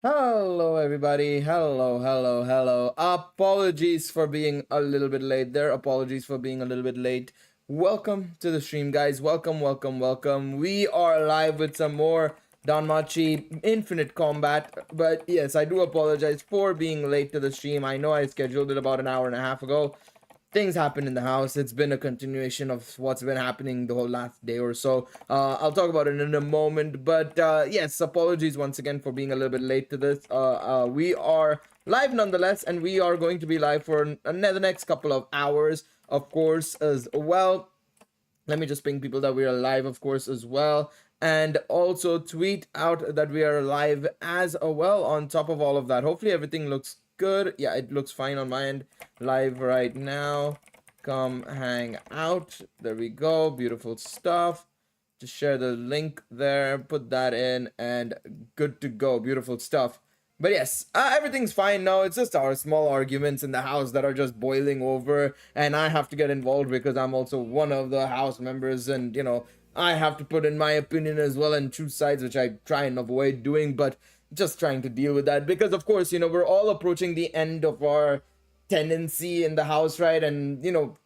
Hello, everybody. Hello. Apologies for being a little bit late there. Welcome to the stream, guys. Welcome. We are live with some more Danmachi Infinite Combat. But yes, I do apologize for being late to the stream. I know I scheduled it about an hour and a half ago. Things happened in the house. It's been a continuation of what's been happening the whole last day or so. I'll talk about it in a moment, but yes, apologies once again for being a little bit late to this. We are live nonetheless, and we are going to be live for the next couple of hours, of course, as well. Let me just ping people that we are live, of course, as well, and also tweet out that we are live as well on top of all of that. Hopefully everything looks good. Yeah, it looks fine on my end. Live right now. Come hang out. There we go. Beautiful stuff. Just share the link there, put that in, and good to go. Beautiful stuff. But yes, everything's fine now. It's just our small arguments in the house that are just boiling over, and I have to get involved because I'm also one of the house members, and you know, I have to put in my opinion as well and choose sides, which I try and avoid doing, but just trying to deal with that because, of course, you know, we're all approaching the end of our tenancy in the house, right? And you know,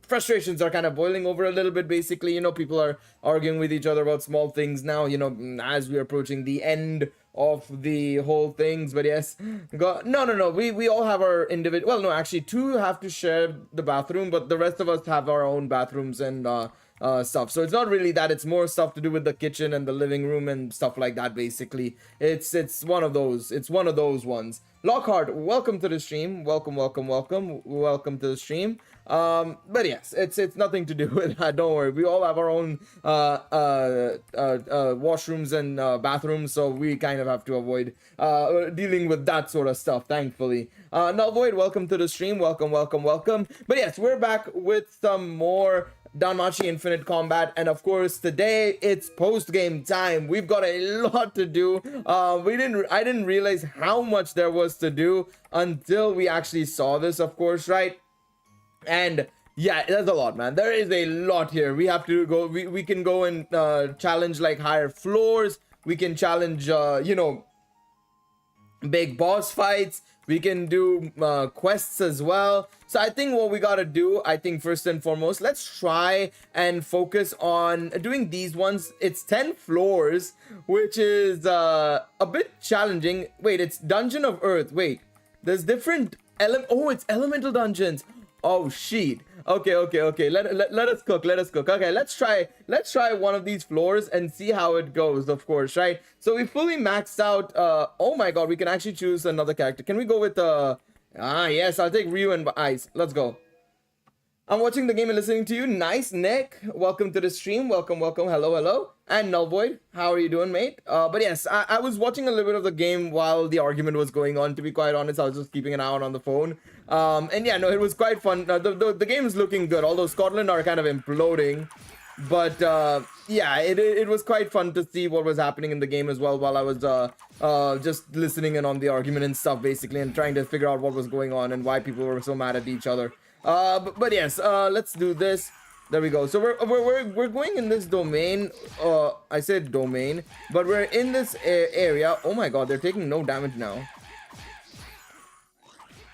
frustrations are kind of boiling over a little bit. Basically, you know, people are arguing with each other about small things now, you know, as we're approaching the end of the whole things. But yes, no, we all have our individual, well, no, actually two have to share the bathroom, but the rest of us have our own bathrooms and stuff. So it's not really that, it's more stuff to do with the kitchen and the living room and stuff like that. Basically, it's one of those ones. Lockhart, welcome to the stream. Welcome to the stream. But yes, it's nothing to do with that. Don't worry, we all have our own washrooms and bathrooms, so we kind of have to avoid dealing with that sort of stuff, thankfully. Null Void, welcome to the stream. Welcome. But yes, we're back with some more Danmachi Infinite Combat, and of course today it's post-game time. We've got a lot to do. I didn't realize how much there was to do until we actually saw this, of course, right? And yeah, there's a lot, man. There is a lot here. We have to go, we can go and challenge like higher floors. We can challenge you know, big boss fights. We can do quests as well. So I think what we gotta do, I think first and foremost, let's try and focus on doing these ones. It's 10 floors, which is a bit challenging. Wait, it's Dungeon of Earth. Wait, there's different oh, it's elemental dungeons. Oh shit. Okay. Let us cook. Okay, let's try one of these floors and see how it goes, of course, right? So we fully maxed out. Oh my god, we can actually choose another character. Can we go with yes, I'll take Ryu and Ice. Let's go. I'm watching the game and listening to you. Nice, Nick. Welcome to the stream. Welcome. Hello. And Null Void, how are you doing, mate? But yes, I was watching a little bit of the game while the argument was going on, to be quite honest. I was just keeping an eye on the phone. And yeah, no, it was quite fun. The game is looking good, although Scotland are kind of imploding. But yeah, it was quite fun to see what was happening in the game as well while I was just listening in on the argument and stuff, basically, and trying to figure out what was going on and why people were so mad at each other. But yes, let's do this. There we go. So we're going in this domain. I said domain, but we're in this area. Oh my god, they're taking no damage now.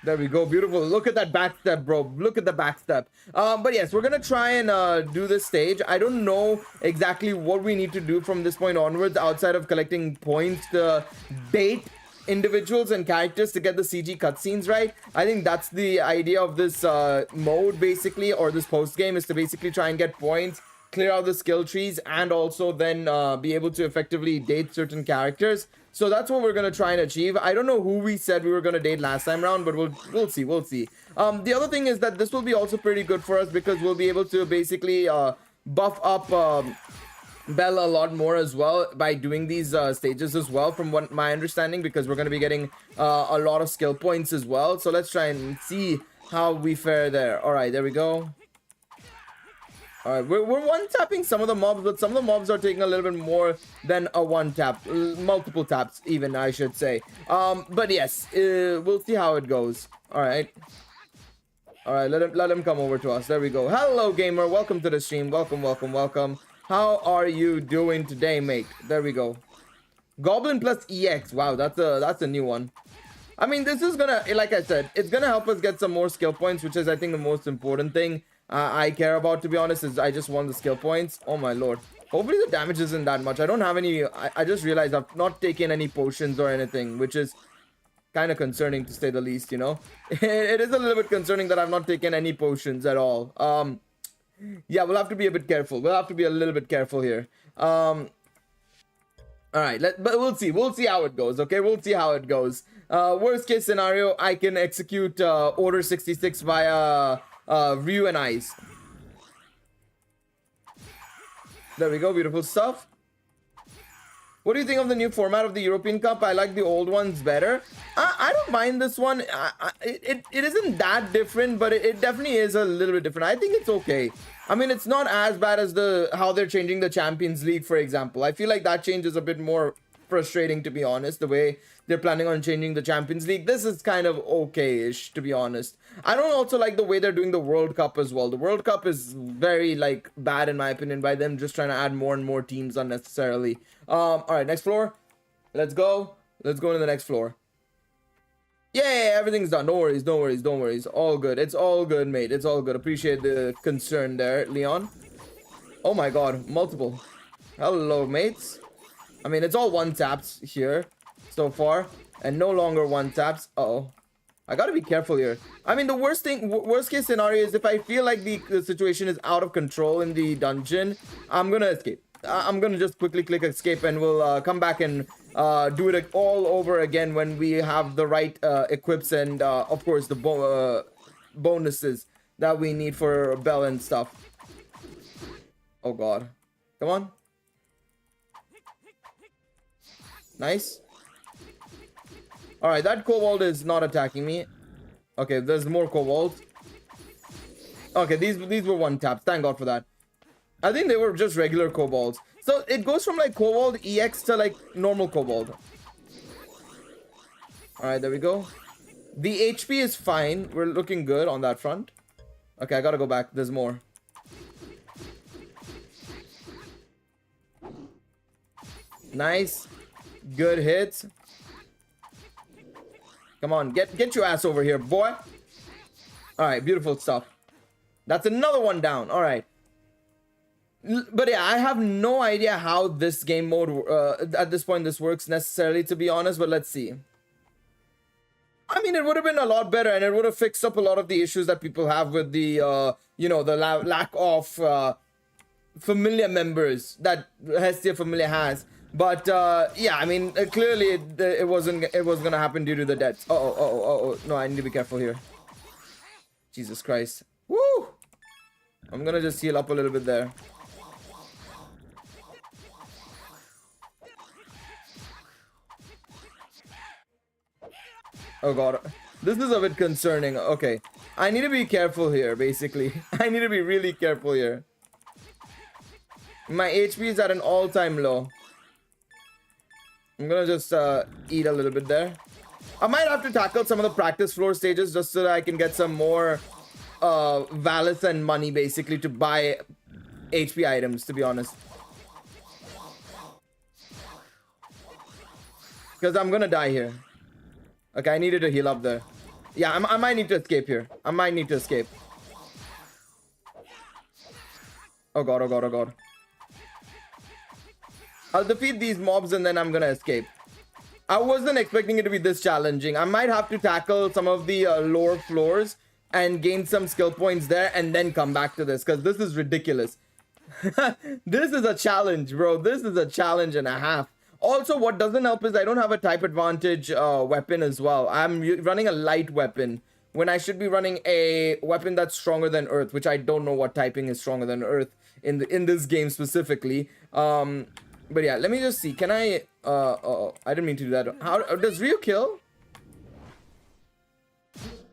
There we go. Beautiful. Look at that backstep, bro. Look at the backstep. But yes, we're gonna try and do this stage. I don't know exactly what we need to do from this point onwards outside of collecting points to bait individuals and characters to get the CG cutscenes, right? I think that's the idea of this mode, basically, or this post game, is to basically try and get points, clear out the skill trees, and also then be able to effectively date certain characters. So that's what we're gonna try and achieve. I don't know who we said we were gonna date last time around, but we'll see. The other thing is that this will be also pretty good for us because we'll be able to basically buff up Bell a lot more as well by doing these stages as well, from what my understanding, because we're going to be getting a lot of skill points as well. So let's try and see how we fare there. All right, there we go. All right, we're one tapping some of the mobs, but some of the mobs are taking a little bit more than a one tap, multiple taps even, I should say. But yes, we'll see how it goes. All right, let him come over to us. There we go. Hello, gamer. Welcome to the stream. Welcome. How are you doing today, mate? There we go. Goblin plus EX. Wow, that's a new one. I mean, this is gonna, like I said, it's gonna help us get some more skill points, which is, I think, the most important thing I care about, to be honest, is I just want the skill points. Oh my lord. Hopefully the damage isn't that much. I don't have any, I just realized I've not taken any potions or anything, which is kind of concerning, to say the least, you know. It is a little bit concerning that I've not taken any potions at all. Yeah, we'll have to be a bit careful. We'll have to be a little bit careful here. All right, but we'll see. We'll see how it goes, okay? We'll see how it goes. Worst case scenario, I can execute Order 66 via Ryu and Ice. There we go, beautiful stuff. What do you think of the new format of the European Cup? I like the old ones better. I don't mind this one. It isn't that different, but it definitely is a little bit different. I think it's okay. I mean, it's not as bad as how they're changing the Champions League, for example. I feel like that change is a bit more frustrating, to be honest, the way they're planning on changing the Champions League. This is kind of okay-ish, to be honest. I don't also like the way they're doing the World Cup as well. The World Cup is very, like, bad, in my opinion, by them just trying to add more and more teams unnecessarily. All right, next floor. Let's go. Let's go to the next floor. Yeah, everything's done. No worries, no worries, don't worry. All good. It's all good, mate. It's all good. Appreciate the concern there, Leon. Oh my god, multiple. Hello, mates. I mean, it's all one taps here so far, and no longer one taps. Uh-oh. I gotta be careful here. I mean, the worst case scenario is if I feel like the situation is out of control in the dungeon, I'm gonna escape. I'm gonna just quickly click escape, and we'll come back and do it all over again when we have the right equips and of course the bonuses that we need for Bell and stuff. Oh god, come on. Nice. All right, that kobold is not attacking me. Okay, there's more kobolds. Okay, these were one taps. Thank god for that. I think they were just regular kobolds. So it goes from like kobold EX to like normal kobold. All right, there we go. The HP is fine. We're looking good on that front. Okay, I gotta go back. There's more. Nice. Good hits. Come on, get your ass over here, boy. All right, beautiful stuff. That's another one down. All right. But yeah, I have no idea how this game mode, at this point, this works necessarily, to be honest, but let's see. I mean, it would have been a lot better, and it would have fixed up a lot of the issues that people have with the, you know, the lack of familiar members that Hestia Familia has. But yeah, I mean, clearly it wasn't gonna happen due to the deaths. Oh, no, I need to be careful here. Jesus Christ. Woo! I'm gonna just heal up a little bit there. Oh god, this is a bit concerning. Okay, I need to be careful here, basically. I need to be really careful here. My HP is at an all-time low. I'm gonna just eat a little bit there. I might have to tackle some of the practice floor stages just so that I can get some more Valis and money, basically, to buy HP items, to be honest. Because I'm gonna die here. Okay, I needed to heal up there. Yeah, I might need to escape here. I might need to escape. Oh god, oh god, oh god. I'll defeat these mobs and then I'm gonna escape. I wasn't expecting it to be this challenging. I might have to tackle some of the lower floors and gain some skill points there and then come back to this, because this is ridiculous. This is a challenge, bro. This is a challenge and a half. Also, what doesn't help is I don't have a type advantage weapon as well. I'm running a light weapon when I should be running a weapon that's stronger than Earth, which I don't know what typing is stronger than Earth in this game specifically. But yeah, let me just see. Can I... I didn't mean to do that. How does Ryu kill?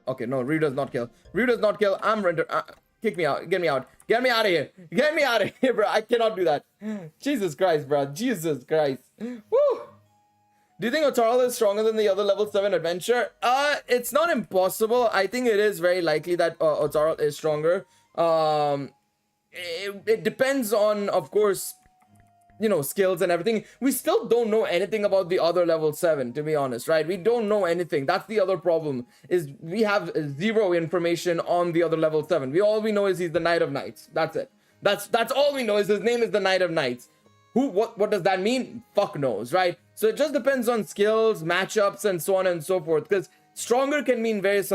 Okay, no, Ryu does not kill. Ryu does not kill. I'm render... kick me out. Get me out. Get me out of here. Get me out of here, bro. I cannot do that. Jesus Christ, bro. Jesus Christ. Woo! Do you think Otaral is stronger than the other level 7 adventure? It's not impossible. I think it is very likely that Otaral is stronger. It depends on, of course, skills and everything, we still don't know anything about the other level 7, to be honest, right? We don't know anything. That's the other problem, is we have zero information on the other level 7. All we know is he's the Knight of Knights. That's it. That's all we know, is his name is the Knight of Knights. What does that mean? Fuck knows, right? So it just depends on skills, matchups, and so on and so forth, because stronger can mean various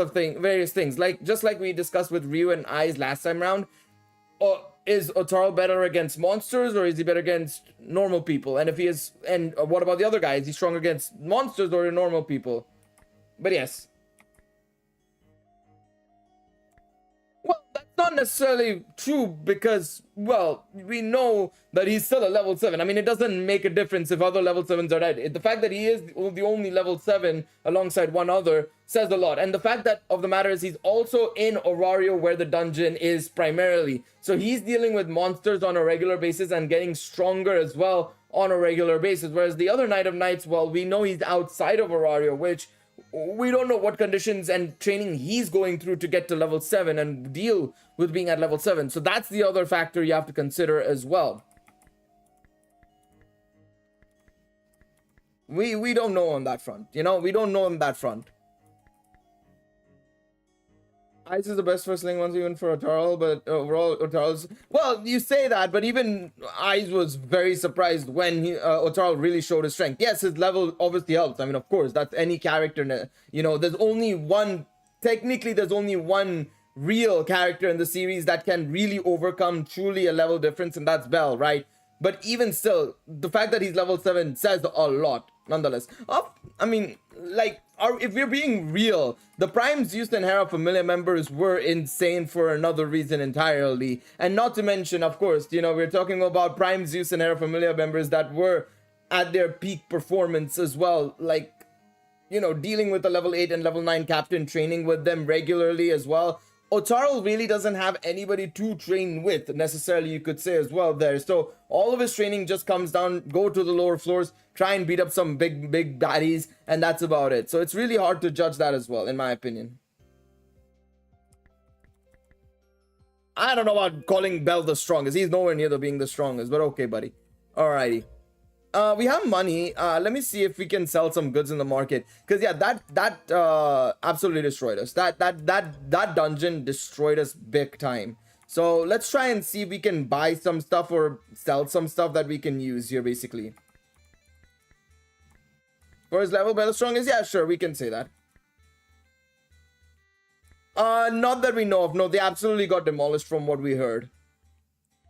things, like just like we discussed with Ryu and I's last time round. Is Otaro better against monsters, or is he better against normal people? And if he is, and what about the other guy? Is he stronger against monsters or normal people? But yes. Well, that's not necessarily true, because, well, we know that he's still a level 7. I mean, it doesn't make a difference if other level 7s are dead. The fact that he is the only level 7 alongside one other says a lot. And the fact that of the matter is he's also in Orario, where the dungeon is primarily. So he's dealing with monsters on a regular basis and getting stronger as well on a regular basis. Whereas the other Knight of Knights, well, we know he's outside of Orario, which we don't know what conditions and training he's going through to get to level 7 and deal with being at level 7. So that's the other factor you have to consider as well. We don't know on that front, we don't know on that front. Ice is the best for Sling ones, even for Otaro, but overall Otaro's, well, you say that, but even Ice was very surprised when Otaro really showed his strength. Yes, his level obviously helps. I mean, of course, that's any character, there's only one real character in the series that can really overcome truly a level difference, and that's Bell, right? But even still, the fact that he's level 7 says a lot, nonetheless. I mean, like, if we're being real, the Prime Zeus and Hera Familia members were insane for another reason entirely. And not to mention, of course, we're talking about Prime Zeus and Hera Familia members that were at their peak performance as well. Like, dealing with the level 8 and level 9 captain, training with them regularly as well. Otaro really doesn't have anybody to train with, necessarily, you could say as well there. So all of his training just comes down, go to the lower floors, try and beat up some big baddies, and that's about it. So it's really hard to judge that as well, in my opinion. I don't know about calling Bell the strongest. He's nowhere near being the strongest, but okay, buddy. Alrighty. We have money. Let me see if we can sell some goods in the market. Because yeah, that absolutely destroyed us. That dungeon destroyed us big time. So let's try and see if we can buy some stuff or sell some stuff that we can use here, basically. For his level, better strongest? Yeah, sure, we can say that. Not that we know of. No, they absolutely got demolished from what we heard.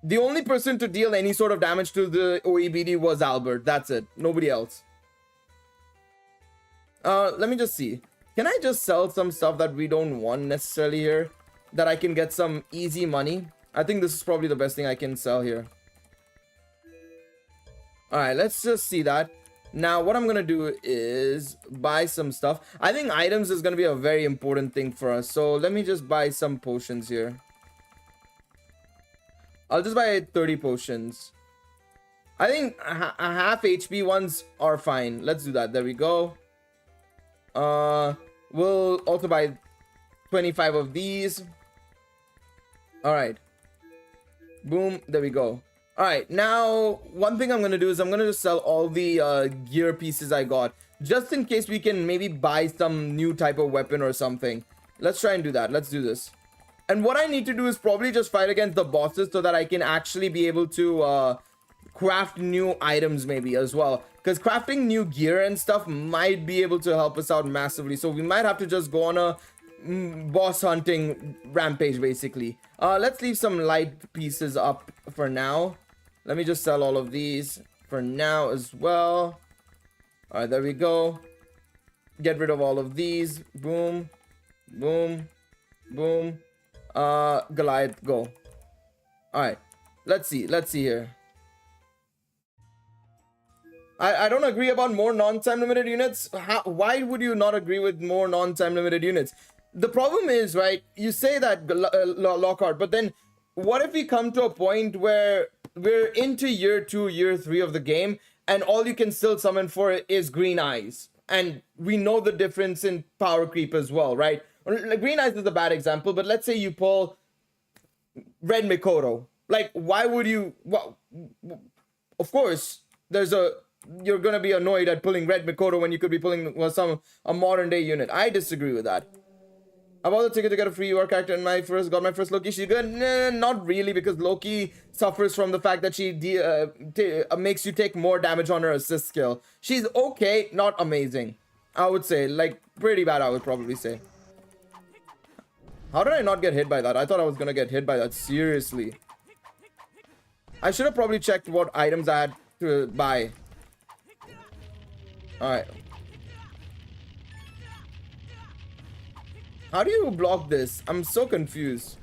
The only person to deal any sort of damage to the OEBD was Albert. That's it. Nobody else. Let me just see. Can I just sell some stuff that we don't want necessarily here? That I can get some easy money? I think this is probably the best thing I can sell here. Alright, let's just see that. Now, what I'm going to do is buy some stuff. I think items is going to be a very important thing for us. So let me just buy some potions here. I'll just buy 30 potions. I think a half HP ones are fine. Let's do that. There we go. We'll also buy 25 of these. Alright. Boom. There we go. Alright. Now, one thing I'm going to do is I'm going to just sell all the gear pieces I got. Just in case we can maybe buy some new type of weapon or something. Let's try and do that. Let's do this. And what I need to do is probably just fight against the bosses so that I can actually be able to craft new items maybe as well. Because crafting new gear and stuff might be able to help us out massively. So we might have to just go on a boss hunting rampage basically. Let's leave some light pieces up for now. Let me just sell all of these for now as well. Alright, there we go. Get rid of all of these. Boom. Boom. Boom. Goliath, go. Alright, let's see here. I don't agree about more non-time limited units. Why would you not agree with more non-time limited units? The problem is, right, you say that, Lockhart, but then what if we come to a point where we're into year 2, year 3 of the game, and all you can still summon for is green eyes? And we know the difference in power creep as well, right? Green eyes is a bad example, but let's say you pull red Mikoto. Like, why would you... of course, you're gonna be annoyed at pulling red Mikoto when you could be pulling a modern day unit. I disagree with that. I bought the ticket to get a free UR character and got my first Loki. She's good? Nah, not really, because Loki suffers from the fact that she makes you take more damage on her assist skill. She's okay, not amazing. I would say, like, pretty bad, I would probably say. How did I not get hit by that? I thought I was gonna get hit by that, seriously. I should have probably checked what items I had to buy. Alright. How do you block this? I'm so confused.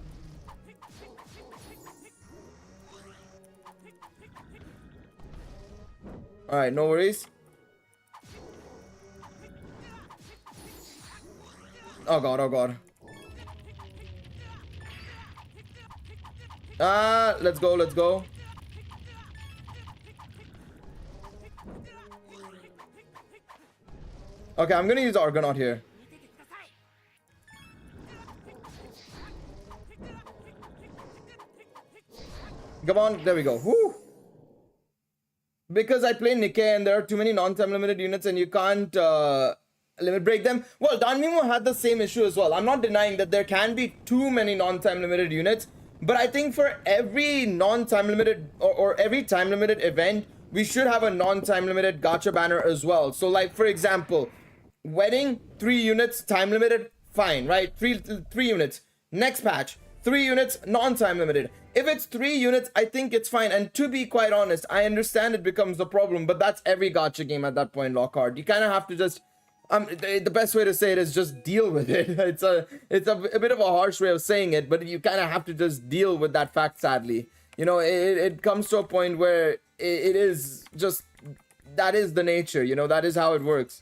Alright, no worries. Oh god, oh god. Let's go, let's go. Okay, I'm gonna use Argonaut here. Come on, there we go. Woo! Because I play Nikkei and there are too many non-time limited units and you can't limit break them. Well, Danmimo had the same issue as well. I'm not denying that there can be too many non-time limited units, but I think for every non-time limited or every time limited event, we should have a non-time limited gacha banner as well. So like, for example, wedding, 3 units, time limited, fine, right? Three units. Next patch, 3 units, non-time limited. If it's 3 units, I think it's fine. And to be quite honest, I understand it becomes a problem, but that's every gacha game at that point, Lockhart. You kind of have to just, the best way to say it is just deal with it. It's a bit of a harsh way of saying it, but you kind of have to just deal with that fact, sadly. You know, it comes to a point where it is just, that is the nature, you know, that is how it works.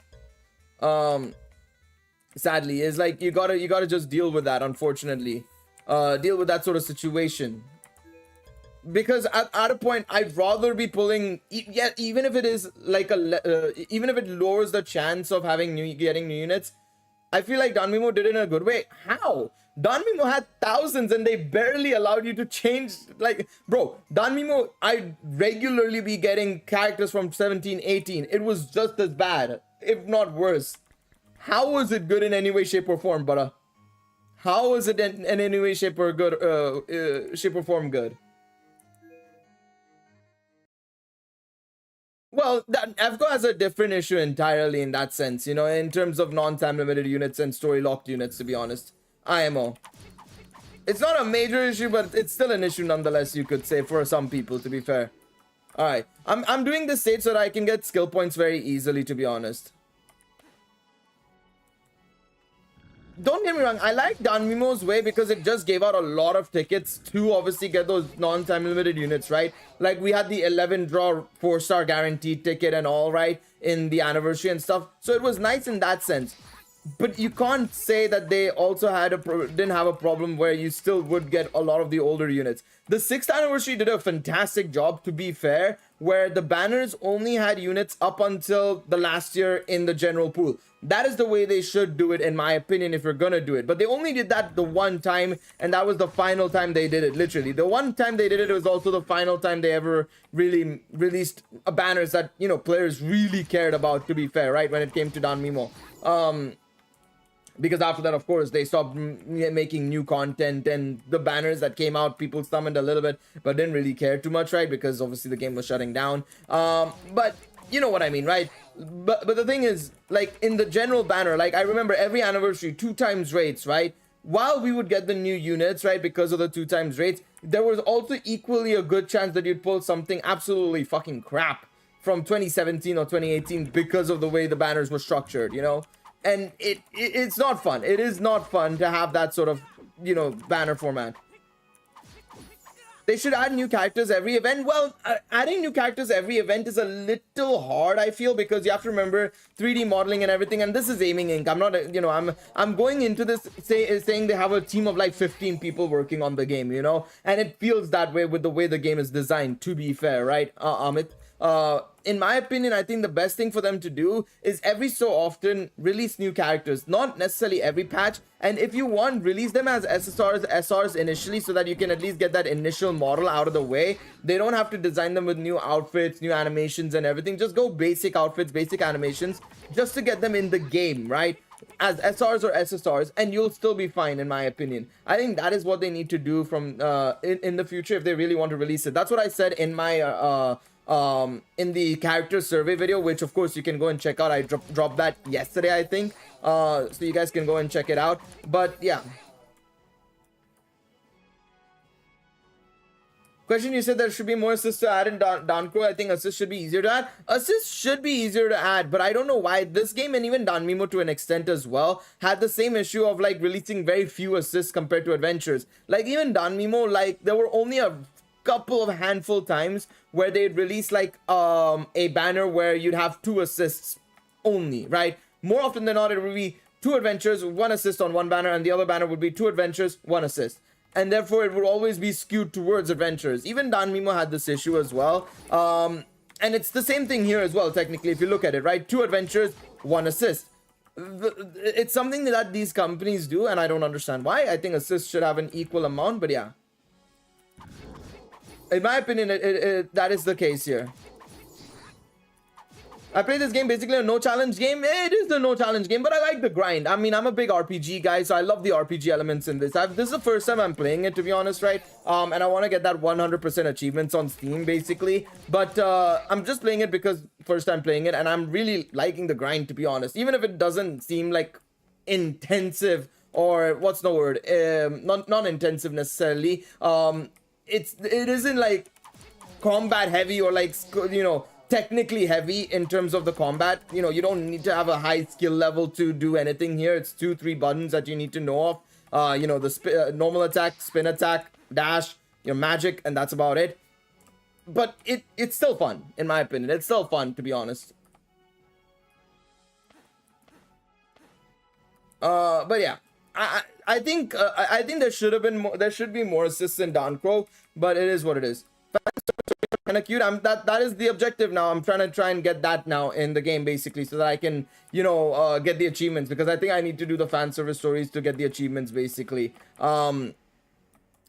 Sadly, is like, you gotta just deal with that, unfortunately. Deal with that sort of situation. Because at a point, I'd rather be pulling, even if it is like even if it lowers the chance of getting new units, I feel like Danmimo did it in a good way. How? Danmimo had thousands and they barely allowed you to change. Like, bro, Danmimo, I'd regularly be getting characters from 17, 18. It was just as bad, if not worse. How was it good in any way, shape, or form, brother? How is it in any way, shape, or form good? Well, AFCO has a different issue entirely in that sense, you know, in terms of non-time limited units and story locked units, to be honest. IMO. It's not a major issue, but it's still an issue nonetheless, you could say, for some people, to be fair. Alright, I'm doing this stage so that I can get skill points very easily, to be honest. Don't get me wrong, I like Danmimo's way because it just gave out a lot of tickets to obviously get those non-time limited units, right? Like we had the 11 draw 4-star guaranteed ticket and all, right, in the anniversary and stuff. So it was nice in that sense. But you can't say that they also didn't have a problem where you still would get a lot of the older units. The 6th anniversary did a fantastic job, to be fair, where the banners only had units up until the last year in the general pool. That is the way they should do it, in my opinion, if you're gonna do it. But they only did that the one time, and that was the final time they did it, literally. The one time they did it, it was also the final time they ever really released banners that, you know, players really cared about, to be fair, right, when it came to Danmimo. Because after that, of course, they stopped making new content, and the banners that came out, people summoned a little bit, but didn't really care too much, right? Because obviously the game was shutting down. But you know what I mean, right? But the thing is, like, in the general banner, like, I remember every anniversary, 2 times rates, right? While we would get the new units, right, because of the 2 times rates, there was also equally a good chance that you'd pull something absolutely fucking crap from 2017 or 2018 because of the way the banners were structured, you know? And it's not fun. It is not fun to have that sort of, you know, banner format. They should add new characters every event. Well, adding new characters every event is a little hard, I feel, because you have to remember 3D modeling and everything. And this is Aiming Inc. I'm not, you know, I'm going into this saying they have a team of like 15 people working on the game, you know, and it feels that way with the way the game is designed, to be fair, right, Amit? In my opinion, I think the best thing for them to do is every so often release new characters, not necessarily every patch. And if you want, release them as SSRs, SRs initially, so that you can at least get that initial model out of the way. They don't have to design them with new outfits, new animations and everything. Just go basic outfits, basic animations, just to get them in the game, right? As SRs or SSRs, and you'll still be fine, in my opinion. I think that is what they need to do from in the future if they really want to release it. That's what I said in my in the character survey video, which of course you can go and check out. I dropped that yesterday, I think, so you guys can go and check it out. But yeah, question, you said there should be more assists to add in Danmachi. I think assists should be easier to add. Assists should be easier to add, but I don't know why this game, and even Danmimo to an extent as well, had the same issue of like releasing very few assists compared to adventures. Like even Danmimo, like there were only a couple of handful times where they'd release like a banner where you'd have 2 assists only, right? More often than not, it would be 2 adventures, 1 assist on one banner, and the other banner would be 2 adventures, 1 assist. And therefore it would always be skewed towards adventures. Even Danmimo had this issue as well. And it's the same thing here as well, technically, if you look at it, right? 2 adventures, 1 assist. It's something that these companies do, and I don't understand why. I think assists should have an equal amount, but yeah. In my opinion, that is the case here. I play this game basically a no challenge game. It is the no challenge game, but I like the grind. I mean, I'm a big RPG guy, so I love the RPG elements in this. This is the first time I'm playing it, to be honest, right? And I want to get that 100% achievements on Steam, basically. But I'm just playing it because first time playing it, and I'm really liking the grind, to be honest. Even if it doesn't seem like intensive, or what's the word? Not intensive necessarily. It isn't like combat heavy or like, you know, technically heavy in terms of the combat. You know, you don't need to have a high skill level to do anything here. It's 2-3 buttons that you need to know of. You know, the normal attack, spin attack, dash, your magic, and that's about it. But it's still fun, in my opinion. It's still fun, to be honest. But yeah, I think there should have been more. There should be more assists in Danmachi, but it is what it is. Kind of cute. That is the objective now. I'm trying and get that now in the game, basically, so that I can, you know, get the achievements, because I think I need to do the fan service stories to get the achievements, basically. And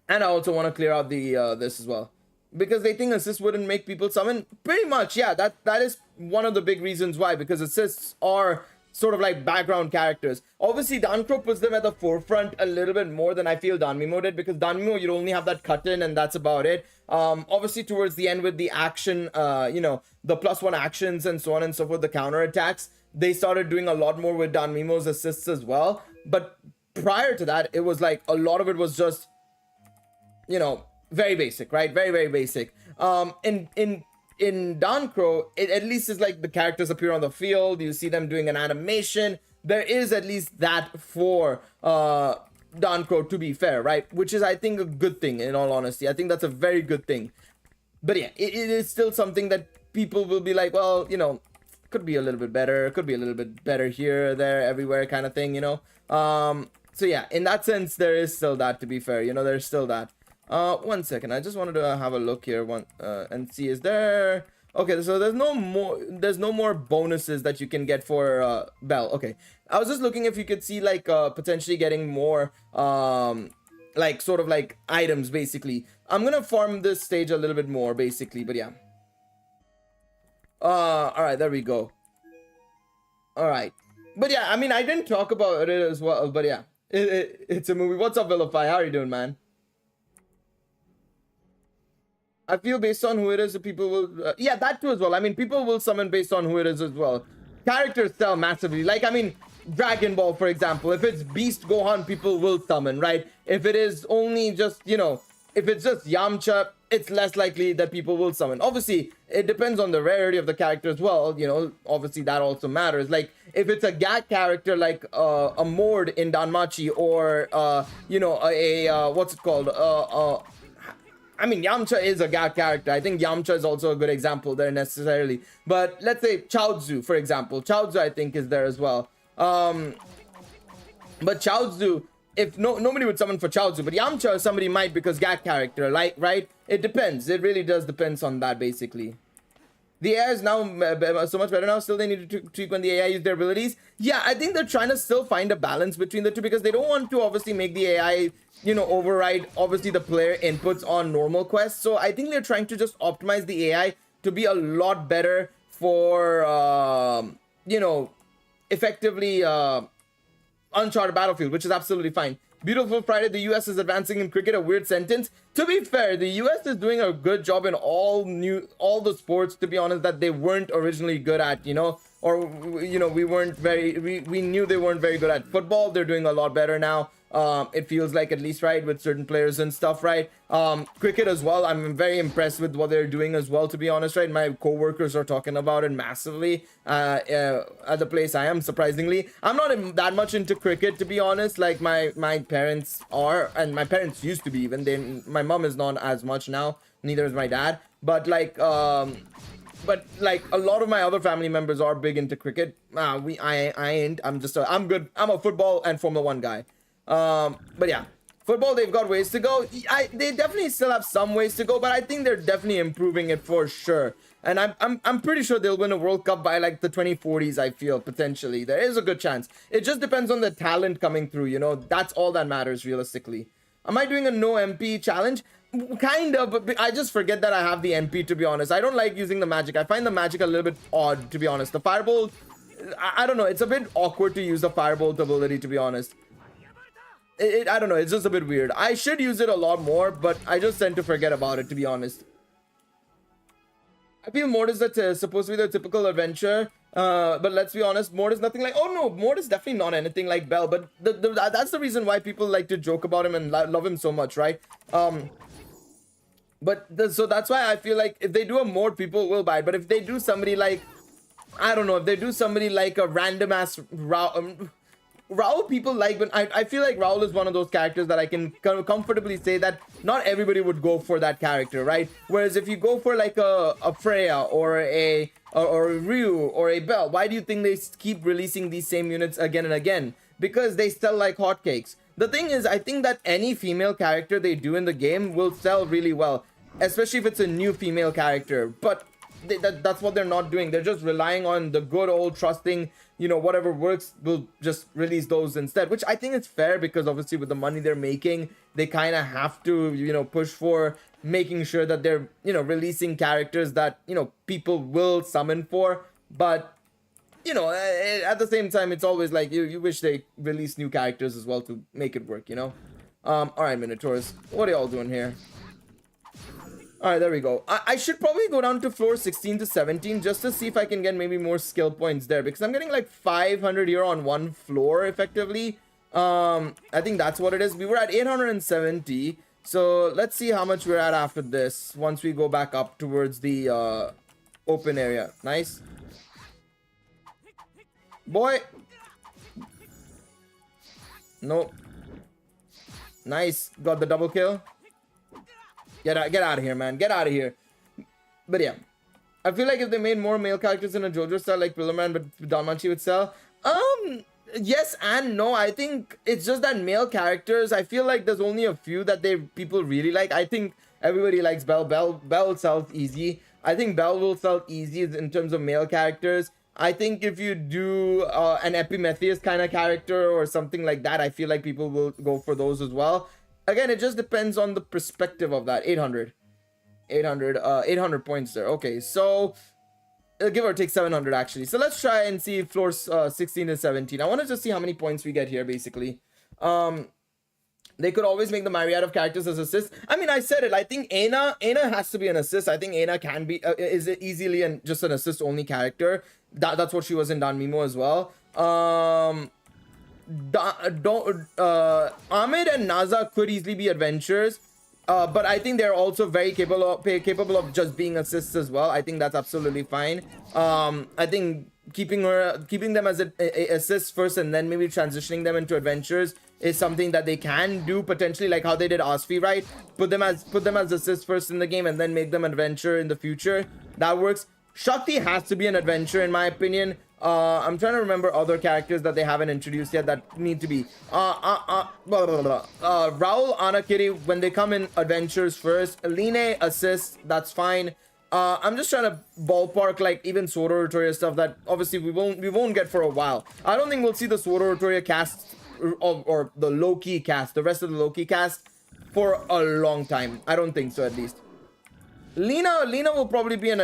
I also want to clear out the this as well, because they think assists wouldn't make people summon. Pretty much, yeah. That is one of the big reasons why, because assists are sort of like background characters. Obviously, Danmachi puts them at the forefront a little bit more than I feel Danmimo did, because Danmimo, you'd only have that cut-in and that's about it. Obviously, towards the end with the action, you know, the +1 actions and so on and so forth, the counter attacks, they started doing a lot more with Danmimo's assists as well. But prior to that, it was like a lot of it was just, you know, very basic, right? Very, very basic. In Danmachi, it at least is like the characters appear on the field, you see them doing an animation. There is at least that for Danmachi, to be fair, right? Which is, I think, a good thing, in all honesty. I think that's a very good thing. But yeah, it is still something that people will be like, well, you know, could be a little bit better, could be a little bit better here, there, everywhere kind of thing, you know? So yeah, in that sense, there is still that, to be fair, you know, there's still that. 1 second, I just wanted to have a look here and see, is there... Okay, so there's no more bonuses that you can get for Bell. Okay, I was just looking if you could see like potentially getting more like sort of like items, basically. I'm gonna farm this stage a little bit more, basically, but yeah. All right, there we go. All right, but yeah, I mean, I didn't talk about it as well, but yeah, it's a movie. What's up, Vilify? How are you doing, man? I feel based on who it is, people will... yeah, that too as well. I mean, people will summon based on who it is as well. Characters sell massively. Like, I mean, Dragon Ball, for example. If it's Beast Gohan, people will summon, right? If it is only just, you know, if it's just Yamcha, it's less likely that people will summon. Obviously, it depends on the rarity of the character as well. You know, obviously, that also matters. Like, if it's a gag character like a Mord in Danmachi, or, you know, what's it called? I mean, Yamcha is a gag character. I think Yamcha is also a good example there necessarily. But let's say Chaozu, for example. Chaozu, I think, is there as well. But Chaozu, if nobody would summon for Chaozu, but Yamcha, somebody might, because gag character, like, right? It depends. It really does depends on that, basically. The AI is now so much better now. Still, they need to tweak when the AI use their abilities. Yeah, I think they're trying to still find a balance between the two because they don't want to obviously make the AI, you know, override obviously the player inputs on normal quests. So I think they're trying to just optimize the AI to be a lot better for, you know, effectively Uncharted Battlefield, which is absolutely fine. Beautiful Friday, the US is advancing in cricket, a weird sentence. To be fair, the US is doing a good job in all the sports, to be honest, that they weren't originally good at, you know, or, you know, we knew they weren't very good at football. They're doing a lot better now. It feels like, at least, right, with certain players and stuff, right? Cricket as well, I'm very impressed with what they're doing as well, to be honest, right? My co-workers are talking about it massively at the place I am, surprisingly. I'm not that much into cricket, to be honest. Like, my parents are, and my parents used to be even. My mom is not as much now, neither is my dad. But, like, a lot of my other family members are big into cricket. I ain't. I'm good. I'm a football and Formula 1 guy. But yeah, football, they've got ways to go. They definitely still have some ways to go, but I think they're definitely improving it for sure. And I'm pretty sure they'll win a World Cup by like the 2040s, I feel, potentially. There is a good chance. It just depends on the talent coming through, you know. That's all that matters, realistically. Am I doing a no MP challenge? Kind of, but I just forget that I have the MP, to be honest. I don't like using the magic. I find the magic a little bit odd, to be honest. The firebolt, I don't know. It's a bit awkward to use the firebolt ability, to be honest. I don't know, it's just a bit weird. I should use it a lot more, but I just tend to forget about it, to be honest. I feel Mort is supposed to be the typical adventure, but let's be honest, Mort is nothing like... Oh no, Mort is definitely not anything like Bell, but that's the reason why people like to joke about him and love him so much, right? So that's why I feel like if they do a Mort, people will buy it. But if they do somebody like... I don't know, if they do somebody like a random ass... Raul people like, but I feel like Raul is one of those characters that I can comfortably say that not everybody would go for that character, right? Whereas if you go for like a Freya or a Ryu or a Bell, why do you think they keep releasing these same units again and again? Because they sell like hotcakes. The thing is, I think that any female character they do in the game will sell really well, especially if it's a new female character. But that's what they're not doing. They're just relying on the good old trusting, you know, whatever works, we'll just release those instead, which I think is fair because obviously with the money they're making, they kind of have to, you know, push for making sure that they're, you know, releasing characters that, you know, people will summon for. But, you know, at the same time, it's always like you wish they release new characters as well to make it work, you know? All right, Minotaurs, what are y'all doing here? All right, there we go. I should probably go down to floor 16 to 17 just to see if I can get maybe more skill points there, because I'm getting like 500 here on one floor effectively. I think that's what it is. We were at 870, so let's see how much we're at after this once we go back up towards the open area. Nice. Boy. Nope. Nice. Got the double kill. Get out of here, man. Get out of here. But yeah, I feel like if they made more male characters in a JoJo style like Pillarman, but Danmachi would sell. Yes and no. I think it's just that male characters, I feel like there's only a few that people really like. I think everybody likes Bell. Bell sells easy. I think Bell will sell easy in terms of male characters. I think if you do an Epimetheus kind of character or something like that, I feel like people will go for those as well. Again, it just depends on the perspective of that. 800 points there. Okay, so give or take 700 actually. So let's try and see floors 16 and 17. I want to just see how many points we get here basically. They could always make the myriad of characters as assists. I mean, I said it. I think Aina has to be an assist. I think Aina can be is easily just an assist only character. That's what she was in Danmimo as well. Ahmed and Naza could easily be adventurers, but I think they're also very capable of just being assists as well. I think that's absolutely fine. I think keeping them as assists first and then maybe transitioning them into adventures is something that they can do potentially, like how they did Osfi, right? Put them as assists first in the game and then make them adventure in the future. That works. Shakti has to be an adventure in my opinion. I'm trying to remember other characters that they haven't introduced yet that need to be. Raul, Anakiri, when they come in adventures first. Line, assist, that's fine. I'm just trying to ballpark like even Sword Oratoria stuff that obviously we won't get for a while. I don't think we'll see the Sword Oratoria cast or the low-key cast, the rest of the low-key cast for a long time. I don't think so, at least. Lina will probably be an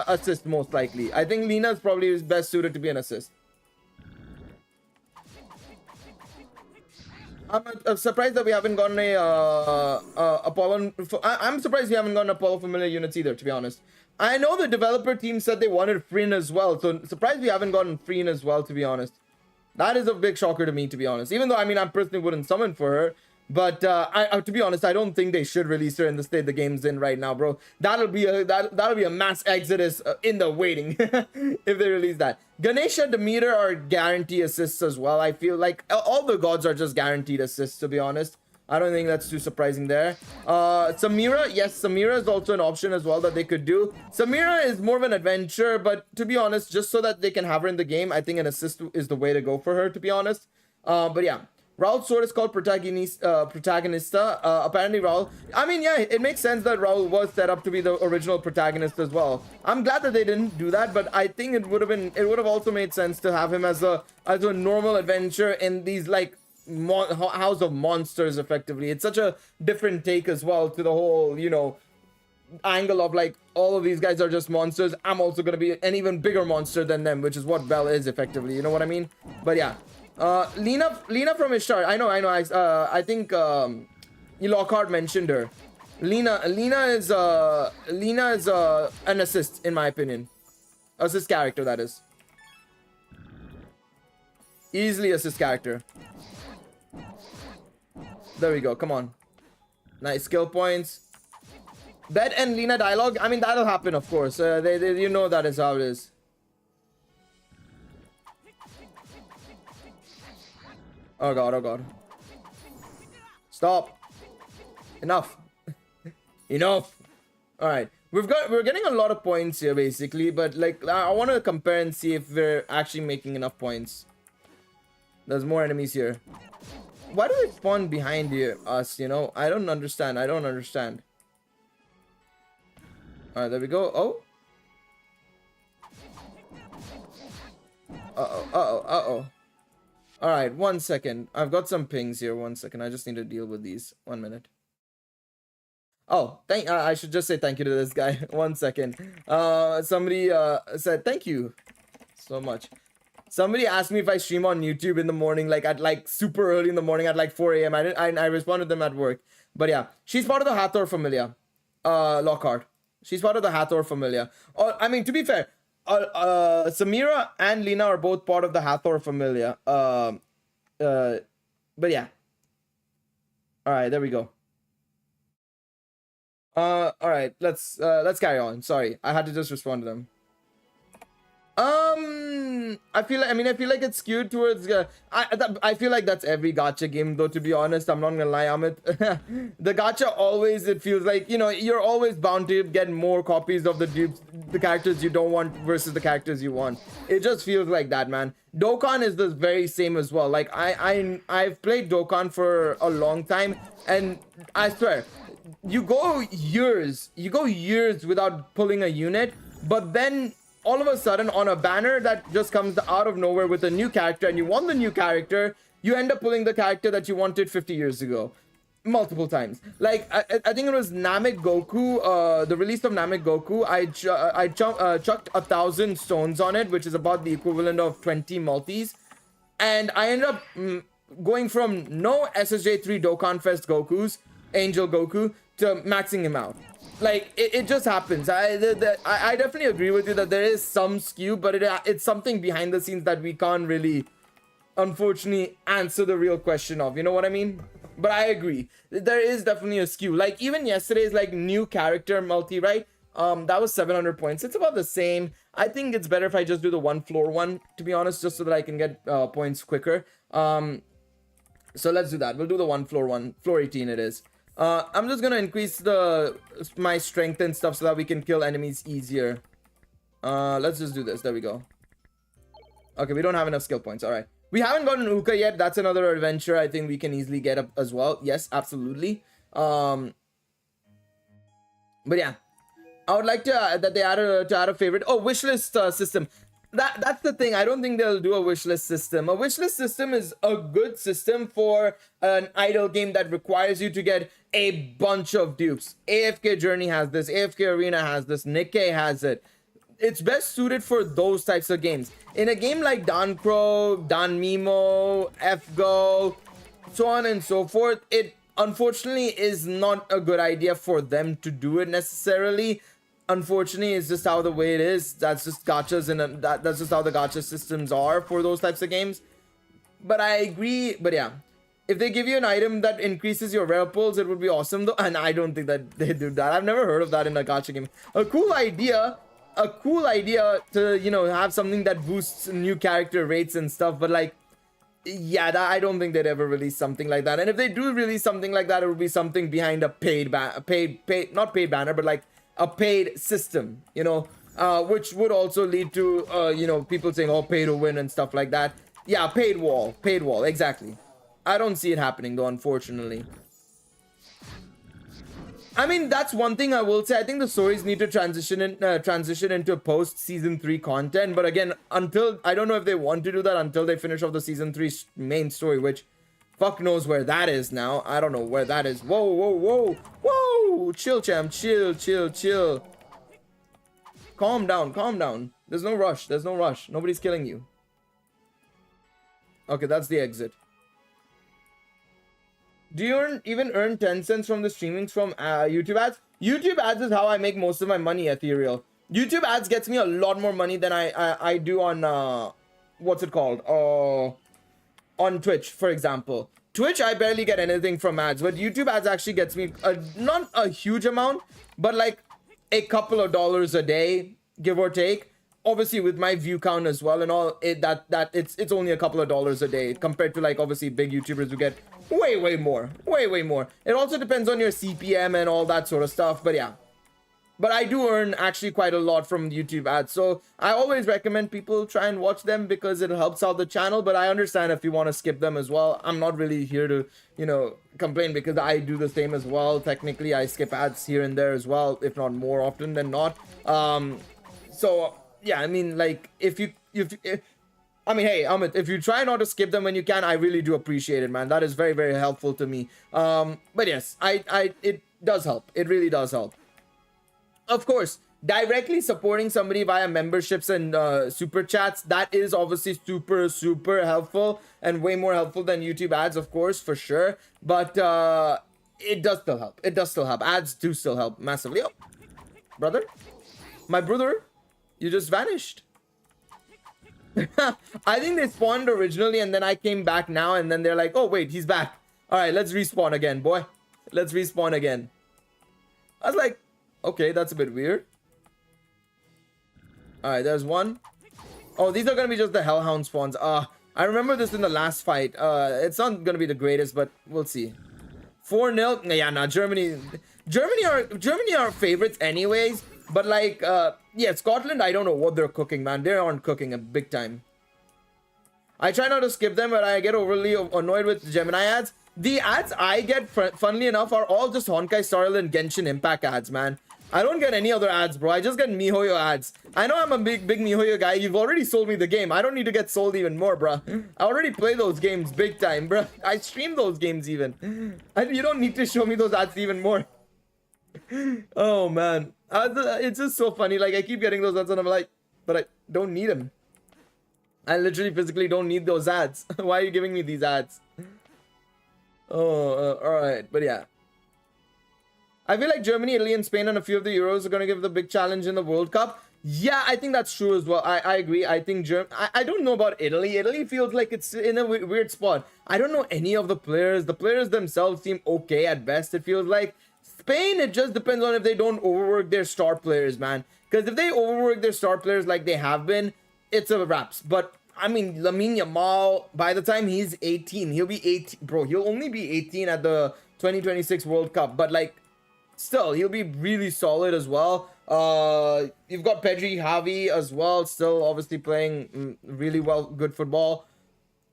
assist most likely. I think Lina is probably best suited to be an assist. I'm surprised that we haven't gotten a Apollo. I'm surprised we haven't gotten Apollo Familiar units either, to be honest. I know the developer team said they wanted Freen as well, so surprised we haven't gotten Freen as well, to be honest. That is a big shocker to me, to be honest. Even though, I mean, I personally wouldn't summon for her. But to be honest, I don't think they should release her in the state the game's in right now, bro. That'll be a mass exodus in the waiting if they release that. Ganesha, Demeter are guarantee assists as well. I feel like all the gods are just guaranteed assists, to be honest. I don't think that's too surprising there. Samira, yes, Samira is also an option as well that they could do. Samira is more of an adventure, but to be honest, just so that they can have her in the game, I think an assist is the way to go for her, to be honest. But yeah. Raul's sword is called Protagonista. Apparently Raul, I mean, yeah, it makes sense that Raul was set up to be the original protagonist as well. I'm glad that they didn't do that, but I think it would have also made sense to have him as a normal adventure in these like House of Monsters, effectively. It's such a different take as well to the whole, you know, angle of like all of these guys are just monsters. I'm also gonna be an even bigger monster than them, which is what Belle is effectively, you know what I mean? But yeah. Lena from Ishtar. I know. I think Lockhart mentioned her. Lena is an assist in my opinion. Assist character, that is. Easily assist character. There we go. Come on. Nice skill points. Bet and Lena dialogue. I mean, that'll happen, of course. You know that is how it is. Oh god, oh god. Stop. Enough. Enough. Alright. We're getting a lot of points here basically, but like I want to compare and see if we're actually making enough points. There's more enemies here. Why do they spawn behind here, us, you know? I don't understand. Alright, there we go. Oh. Uh-oh. Alright, 1 second. I've got some pings here. 1 second. I just need to deal with these. 1 minute. Oh, I should just say thank you to this guy. 1 second. Somebody said thank you so much. Somebody asked me if I stream on YouTube in the morning, like at like super early in the morning at like 4 a.m. I responded to them at work. But yeah, she's part of the Hathor Familia. Lockhart. She's part of the Hathor Familia. I mean, to be fair, Samira and Lena are both part of the Hathor Familia. But yeah. Alright, there we go. Alright, let's carry on. Sorry, I had to just respond to them. I feel like it's skewed towards I feel like that's every gacha game though, to be honest. I'm not gonna lie, Amit. The gacha always, it feels like, you know, you're always bound to get more copies of the dupes, the characters you don't want versus the characters you want. It just feels like that, man. Dokkan is the very same as well. Like I've played Dokkan for a long time, and I swear you go years without pulling a unit, but then all of a sudden on a banner that just comes out of nowhere with a new character, and you want the new character, you end up pulling the character that you wanted 50 years ago. Multiple times. Like, I think it was Namek Goku, the release of Namek Goku, I chucked 1,000 stones on it, which is about the equivalent of 20 multis. And I ended up going from no SSJ3 Dokkan Fest Gokus, Angel Goku, to maxing him out. Like, it just happens. I definitely agree with you that there is some skew, but it's something behind the scenes that we can't really, unfortunately, answer the real question of. You know what I mean? But I agree. There is definitely a skew. Like, even yesterday's, like, new character multi, right? That was 700 points. It's about the same. I think it's better if I just do the one floor one, to be honest, just so that I can get points quicker. So let's do that. We'll do the one floor one. Floor 18 it is. I'm just gonna increase my strength and stuff so that we can kill enemies easier. Let's just do this. There we go. Okay, we don't have enough skill points. All right, we haven't gotten Uka yet. That's another adventure I think we can easily get up as well. Yes, absolutely. But yeah, I would like to that they add a favorite. Oh, wishlist system. That's the thing. I don't think they'll do a wishlist system. A wishlist system is a good system for an idle game that requires you to get a bunch of dupes. AFK Journey has this. AFK Arena has this. Nikkei has it. It's best suited for those types of games. In a game like Dan Crow, Dan Mimo, FGO, so on and so forth, it unfortunately is not a good idea for them to do it necessarily. Unfortunately, it's just how the way it is. That's just gachas, and that's just how the gacha systems are for those types of games. But I agree. But yeah, if they give you an item that increases your rare pulls, it would be awesome though. And I don't think that they do that. I've never heard of that in a gacha game. A cool idea to, you know, have something that boosts new character rates and stuff. But like, yeah, I don't think they'd ever release something like that. And if they do release something like that, it would be something behind a not paid banner, but like a paid system, you know, which would also lead to, you know, people saying, oh, pay to win and stuff like that. Yeah, paid wall, exactly. I don't see it happening though, unfortunately. I mean, that's one thing I will say. I think the stories need to transition into post season 3 content. But again, until I don't know if they want to do that until they finish off the season 3 main story, which fuck knows where that is now. I don't know where that is. Whoa. Chill, champ. Chill. Calm down. There's no rush. Nobody's killing you. Okay, that's the exit. Do you even earn 10 cents from the streamings from YouTube ads? YouTube ads is how I make most of my money, Ethereal. YouTube ads gets me a lot more money than I do on, what's it called? On Twitch, for example. Twitch, I barely get anything from ads, but YouTube ads actually gets me, not a huge amount, but like a couple of dollars a day, give or take. Obviously, with my view count as well and all, it's only a couple of dollars a day compared to like obviously big YouTubers who get way more. It also depends on your CPM and all that sort of stuff, but yeah. But I do earn actually quite a lot from YouTube ads, so I always recommend people try and watch them because it helps out the channel. But I understand if you want to skip them as well. I'm not really here to, you know, complain because I do the same as well. Technically, I skip ads here and there as well, if not more often than not. So yeah, I mean, like if I mean, hey, Amit, if you try not to skip them when you can, I really do appreciate it, man. That is very helpful to me. But yes, it does help. It really does help. Of course, directly supporting somebody via memberships and super chats, that is obviously super helpful and way more helpful than YouTube ads, of course, for sure. But it does still help. Ads do still help massively. Oh, brother, my brother, you just vanished. I think they spawned originally and then I came back now and then they're like, oh wait, he's back. All right, let's respawn again, boy. Let's respawn again. I was like, okay, that's a bit weird. All right, there's one. Oh, these are gonna be just the Hellhound spawns. I remember this in the last fight. It's not gonna be the greatest, but we'll see. 4-0. Yeah, nah, Germany are favorites anyways. But like, yeah, Scotland, I don't know what they're cooking, man. They aren't cooking a big time. I try not to skip them, but I get overly annoyed with Gemini ads. The ads I get, funnily enough, are all just Honkai Star Rail and Genshin Impact ads, man. I don't get any other ads, bro. I just get MiHoYo ads. I know I'm a big MiHoYo guy. You've already sold me the game. I don't need to get sold even more, bro. I already play those games big time, bro. I stream those games even. You don't need to show me those ads even more. Oh, man. It's just so funny. Like, I keep getting those ads and I'm like, but I don't need them. I literally physically don't need those ads. Why are you giving me these ads? Oh, all right. But yeah. I feel like Germany, Italy, and Spain and a few of the Euros are going to give the big challenge in the World Cup. Yeah, I think that's true as well. I agree. I think I don't know about Italy. Italy feels like it's in a weird spot. I don't know any of the players. The players themselves seem okay at best, it feels like. Spain, it just depends on if they don't overwork their star players, man. Because if they overwork their star players like they have been, it's a wraps. But, I mean, Lamine Yamal, by the time he's 18, he'll be 18. Bro, he'll only be 18 at the 2026 World Cup. But, like, still, he'll be really solid as well. You've got Pedri Javi as well, still obviously playing really well, good football.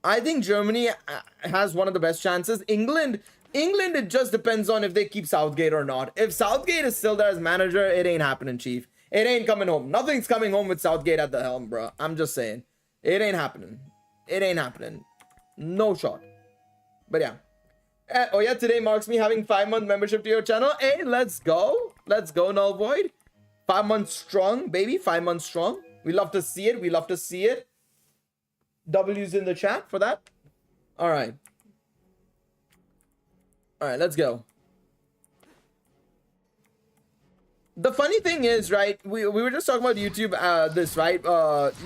I think Germany has one of the best chances. England, England, it just depends on if they keep Southgate or not. If Southgate is still there as manager, it ain't happening, Chief. It ain't coming home. Nothing's coming home with Southgate at the helm, bro. I'm just saying. It ain't happening. It ain't happening. No shot. But yeah. Oh yeah, today marks me having 5-month membership to your channel. Hey, let's go. Let's go, Null Void. 5 months strong, baby. 5 months strong. We love to see it. We love to see it. W's in the chat for that. All right. All right, let's go. The funny thing is, right, we were just talking about YouTube,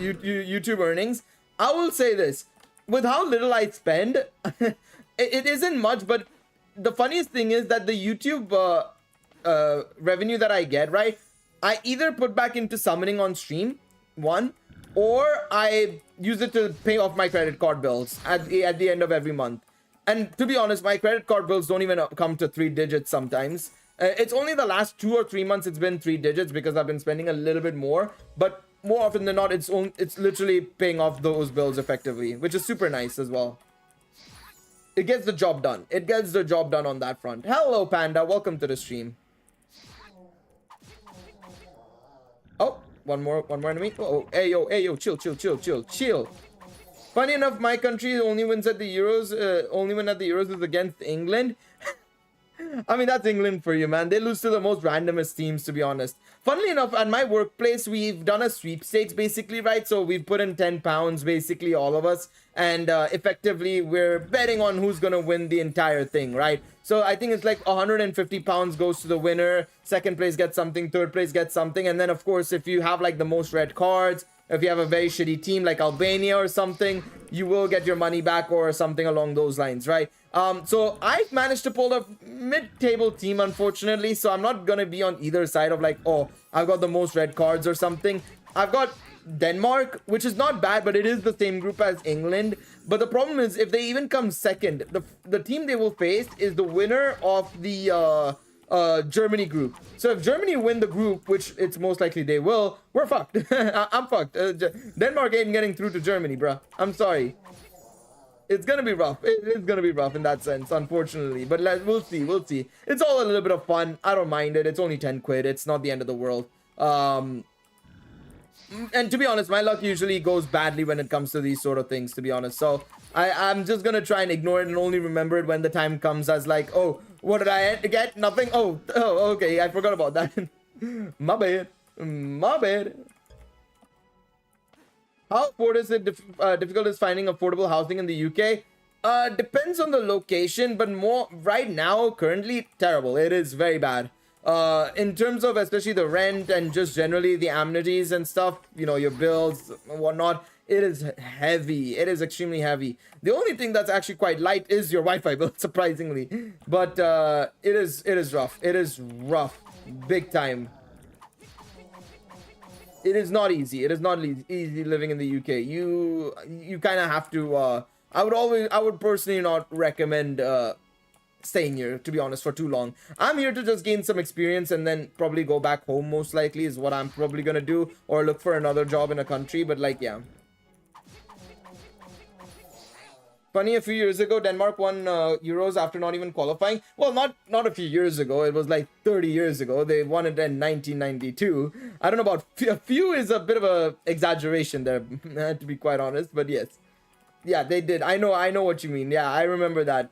YouTube earnings. I will say this, with how little I spend, it isn't much, but the funniest thing is that the YouTube revenue that I get, right, I either put back into summoning on stream, one, or I use it to pay off my credit card bills at the end of every month. And to be honest, my credit card bills don't even come to 3 digits sometimes. It's only the last 2 or 3 months it's been 3 digits because I've been spending a little bit more. But more often than not, it's literally paying off those bills effectively, which is super nice as well. It gets the job done. It gets the job done on that front. Hello, Panda. Welcome to the stream. Oh, one more enemy. Oh, hey, yo, chill. Funny enough, my country only wins at the Euros. Only win at the Euros is against England. I mean, that's England for you, man. They lose to the most randomest teams, to be honest. Funnily enough, at my workplace, we've done a sweepstakes, basically, right? So we've put in £10, basically, all of us. And effectively, we're betting on who's going to win the entire thing, right? So I think it's like £150 goes to the winner. Second place gets something. Third place gets something. And then, of course, if you have like the most red cards, if you have a very shitty team like Albania or something, you will get your money back or something along those lines, right? So I've managed to pull a mid-table team, unfortunately. So I'm not going to be on either side of like, oh, I've got the most red cards or something. I've got Denmark, which is not bad, but it is the same group as England. But the problem is, if they even come second, the team they will face is the winner of the Germany group. So if Germany win the group, which it's most likely they will, we're fucked. I'm fucked. Denmark ain't getting through to Germany, bruh. I'm sorry. It's gonna be rough. It is gonna be rough in that sense, unfortunately. But we'll see. We'll see. It's all a little bit of fun. I don't mind it. It's only 10 quid. It's not the end of the world. And to be honest, my luck usually goes badly when it comes to these sort of things, to be honest. So I'm just gonna try and ignore it and only remember it when the time comes as like, oh, what did I get? Nothing? Oh, okay. I forgot about that. My bad. My bad. How difficult is finding affordable housing in the UK? Depends on the location, but more right now, currently, terrible. It is very bad. In terms of especially the rent and just generally the amenities and stuff, you know, your bills and whatnot, it is heavy. It is extremely heavy. The only thing that's actually quite light is your Wi-Fi bill, surprisingly. But it is rough. It is rough. Big time. It is not easy. It is not easy living in the UK. You kind of have to. I would personally not recommend staying here, to be honest, for too long. I'm here to just gain some experience and then probably go back home. Most likely is what I'm probably gonna do, or look for another job in a country. But like, yeah. Funny, a few years ago, Denmark won Euros after not even qualifying. Well, not a few years ago. It was like 30 years ago. They won it in 1992. I don't know about a few is a bit of a exaggeration there, to be quite honest. But yes, yeah, they did. I know what you mean. Yeah, I remember that.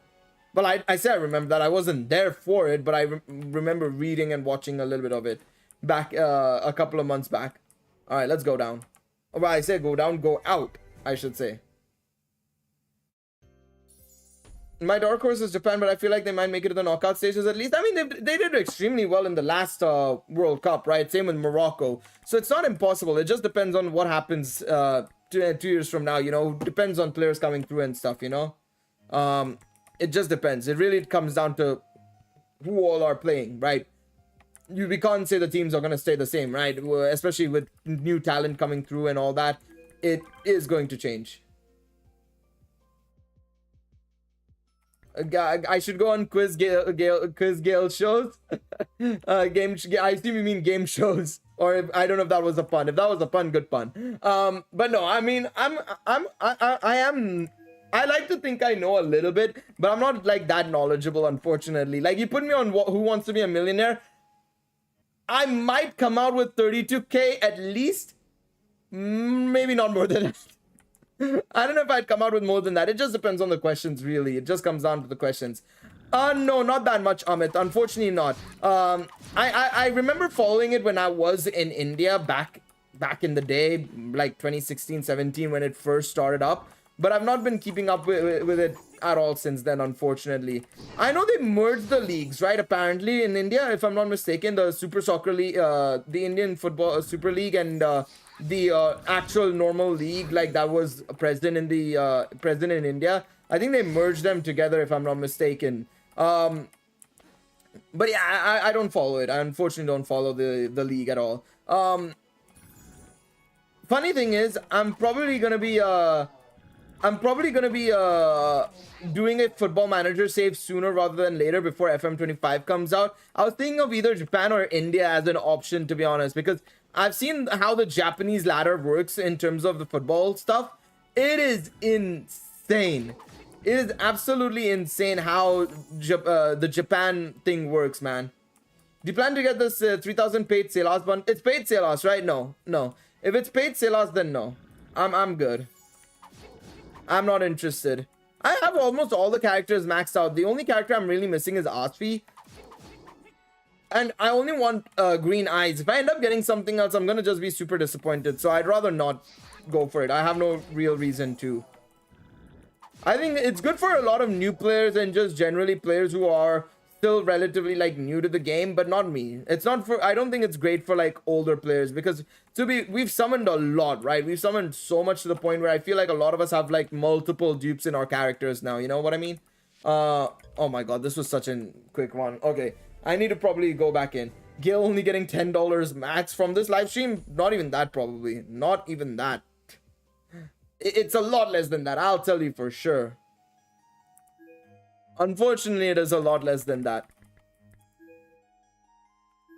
Well, I say I remember that. I wasn't there for it, but I remember reading and watching a little bit of it back a couple of months back. All right, let's go down. Well, I say go down, go out, I should say. My dark horse is Japan, but I feel like they might make it to the knockout stages at least. I mean, they did extremely well in the last World Cup, right? Same with Morocco. So it's not impossible. It just depends on what happens 2 years from now, you know. Depends on players coming through and stuff, you know. It just depends. It really comes down to who all are playing, right? We can't say the teams are going to stay the same, right? Especially with new talent coming through and all that. It is going to change. I should go on Quiz Gale shows. I assume you mean game shows, or I don't know if that was a pun. If that was a pun, good pun. But no, I mean, I am I like to think I know a little bit, but I'm not like that knowledgeable, unfortunately. Like, you put me on Who Wants to Be a Millionaire, I might come out with 32k at least. Maybe not more than that. I don't know if I'd come out with more than that. It just depends on the questions, really. It just comes down to the questions. No, not that much, Amit. Unfortunately not. I remember following it when I was in India back in the day, like 2016, 17, when it first started up. But I've not been keeping up with it at all since then, unfortunately. I know they merged the leagues, right? Apparently in India, if I'm not mistaken, the Super Soccer League, the Indian Football Super League, and the actual normal league, like that was present in the present in India. I think they merged them together, if I'm not mistaken. But yeah, I don't follow it. I unfortunately don't follow the league at all. Funny thing is, I'm probably gonna be doing a Football Manager save sooner rather than later, before FM25 comes out. I was thinking of either Japan or India as an option, to be honest, because I've seen how the Japanese ladder works in terms of the football stuff. It is insane. It is absolutely insane how the Japan thing works, man. Do you plan to get this 3000 paid Selas bundle? It's paid Selas, right? No. If it's paid Selas, then no. I'm good. I'm not interested. I have almost all the characters maxed out. The only character I'm really missing is Asfi. And I only want green eyes. If I end up getting something else, I'm gonna just be super disappointed. So I'd rather not go for it. I have no real reason to. I think it's good for a lot of new players and just generally players who are still relatively like new to the game, but not me. It's not for, I don't think it's great for like older players, because we've summoned a lot, right? We've summoned so much to the point where I feel like a lot of us have like multiple dupes in our characters now. You know what I mean? Oh my god, this was such a quick one. Okay, I need to probably go back in. Gil only getting $10 max from this live stream? Not even that, probably. Not even that. It's a lot less than that, I'll tell you for sure. Unfortunately, it is a lot less than that.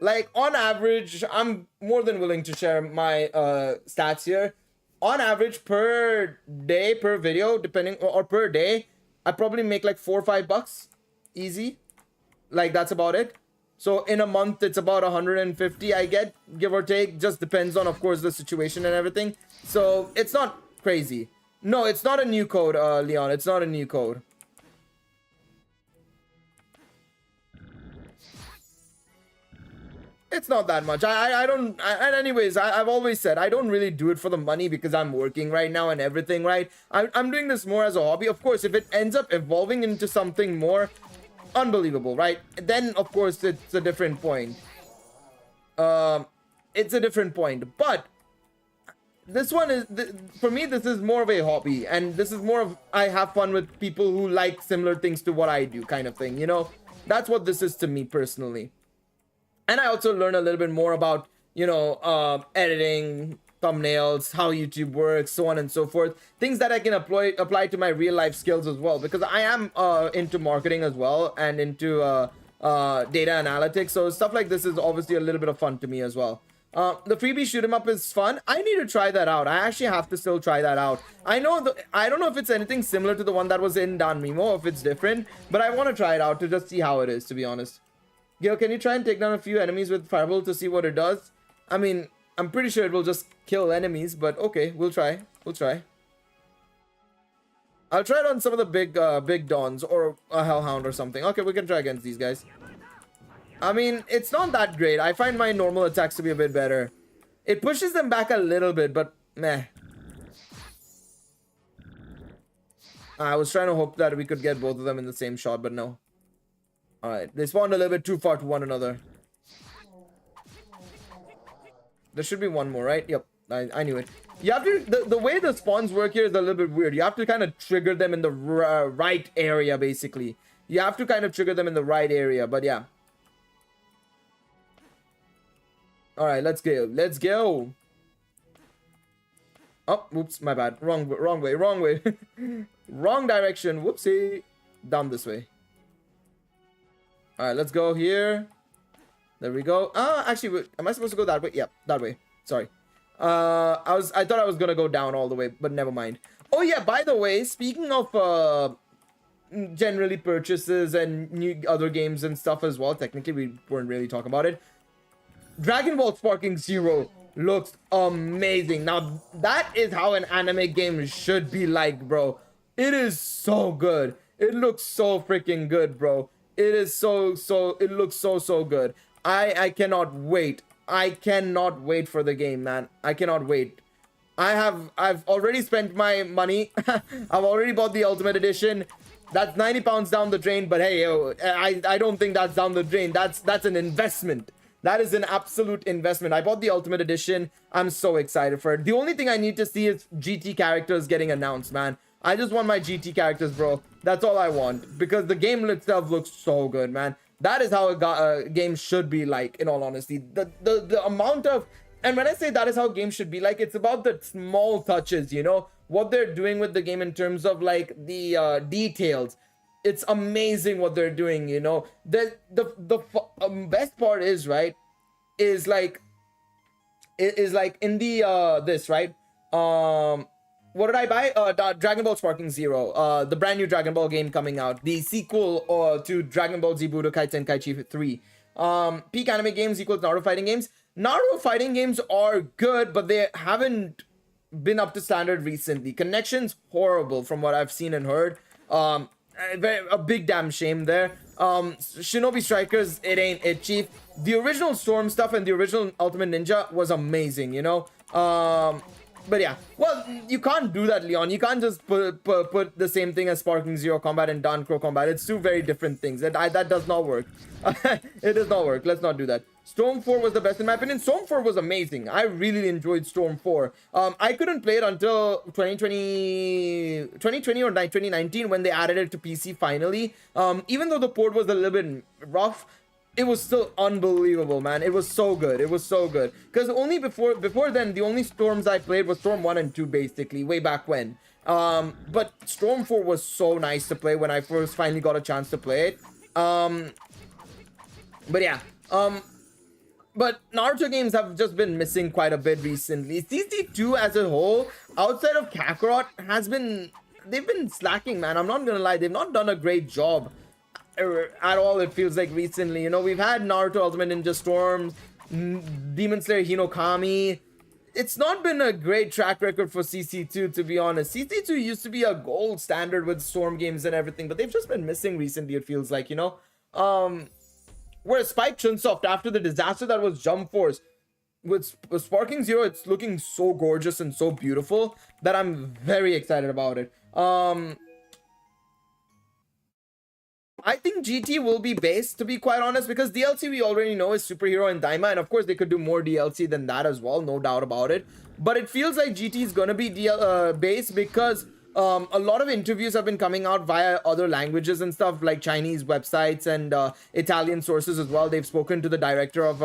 Like, on average, I'm more than willing to share my stats here. On average, per day, per video, depending, or per day, I probably make like $4 or $5 easy. Like, that's about it. So in a month, it's about 150 I get, give or take. Just depends on, of course, the situation and everything. So it's not crazy. No, it's not a new code, Leon. It's not a new code. It's not that much. And anyways, I've always said I don't really do it for the money, because I'm working right now and everything, right? I'm doing this more as a hobby. Of course, if it ends up evolving into something more unbelievable, right? Then, of course, it's a different point. It's a different point. But this one is, for me, this is more of a hobby. And this is more of, I have fun with people who like similar things to what I do, kind of thing, you know? That's what this is to me personally. And I also learn a little bit more about, you know, editing, thumbnails, how YouTube works, so on and so forth. Things that I can apply to my real life skills as well, because I am into marketing as well, and into data analytics. So stuff like this is obviously a little bit of fun to me as well. The freebie shoot 'em up is fun. I need to try that out. I actually have to still try that out. I don't know if it's anything similar to the one that was in Danmimo, if it's different, but I want to try it out to just see how it is, to be honest. Gil, can you try and take down a few enemies with Fireball to see what it does? I mean, I'm pretty sure it will just kill enemies, but okay, we'll try. We'll try. I'll try it on some of the big Dons or a Hellhound or something. Okay, we can try against these guys. I mean, it's not that great. I find my normal attacks to be a bit better. It pushes them back a little bit, but meh. I was trying to hope that we could get both of them in the same shot, but no. Alright, they spawned a little bit too far to one another. There should be one more, right? Yep, I knew it. You have to, the way the spawns work here is a little bit weird. You have to kind of trigger them in the right area, basically. You have to kind of trigger them in the right area, but yeah. Alright, let's go. Let's go. Oh, whoops, my bad. Wrong way. Wrong direction. Whoopsie. Down this way. Alright, let's go here. There we go. Actually, am I supposed to go that way? Yep, that way. Sorry. I thought I was gonna go down all the way, but never mind. Oh yeah, by the way, speaking of generally purchases and new other games and stuff as well, technically we weren't really talking about it. Dragon Ball Sparking Zero looks amazing. Now that is how an anime game should be like, bro. It is so good. It looks so freaking good, bro. It is it looks so good. I cannot wait. I cannot wait for the game, man. I cannot wait. I've already spent my money. I've already bought the Ultimate Edition. That's 90 pounds down the drain, but hey, yo, I don't think that's down the drain. That's an investment. That is an absolute investment. I bought the Ultimate Edition. I'm so excited for it. The only thing I need to see is GT characters getting announced, man. I just want my GT characters, bro. That's all I want, because the game itself looks so good, man. That is how a game should be like, in all honesty. The amount of, and when I say that is how games should be like, it's about the small touches, you know, what they're doing with the game in terms of like the details. It's amazing what they're doing, you know. The best part is, right, is like in the this, right, what did I buy? Dragon Ball Sparking Zero, the brand new Dragon Ball game coming out, the sequel to Dragon Ball Z Budokai Tenkaichi 3. Peak anime games equals Naruto fighting games. Naruto fighting games are good, but they haven't been up to standard recently. Connection's horrible from what I've seen and heard. A big damn shame there. Shinobi Strikers, it ain't it, chief. The original Storm stuff and the original Ultimate Ninja was amazing, you know. But yeah, well, you can't do that, Leon. You can't just put the same thing as Sparking Zero Combat and Dancro Combat. It's two very different things. That does not work. It does not work. Let's not do that. Storm 4 was the best in my opinion. Storm 4 was amazing. I really enjoyed Storm 4. I couldn't play it until 2020 or 2019 when they added it to PC finally. Even though the port was a little bit rough, it was still unbelievable, man. It was so good. It was so good. Because only before then, the only Storms I played was Storm 1 and 2, basically, way back when. But Storm 4 was so nice to play when I first finally got a chance to play it. But yeah. But Naruto games have just been missing quite a bit recently. CC2 as a whole, outside of Kakarot, they've been slacking, man. I'm not gonna lie, they've not done a great job at all, it feels like, recently. You know, we've had Naruto Ultimate Ninja Storm, Demon Slayer Hinokami. It's not been a great track record for CC2, to be honest. CC2 used to be a gold standard with Storm games and everything, but they've just been missing recently, it feels like, you know. Whereas Spike Chunsoft, after the disaster that was Jump Force, with Sparking Zero, it's looking so gorgeous and so beautiful that I'm very excited about it. I think GT will be based, to be quite honest, because DLC we already know is Superhero and Daima, and of course they could do more DLC than that as well, no doubt about it. But it feels like GT is gonna be based because a lot of interviews have been coming out via other languages and stuff, like Chinese websites and Italian sources as well. They've spoken to the director of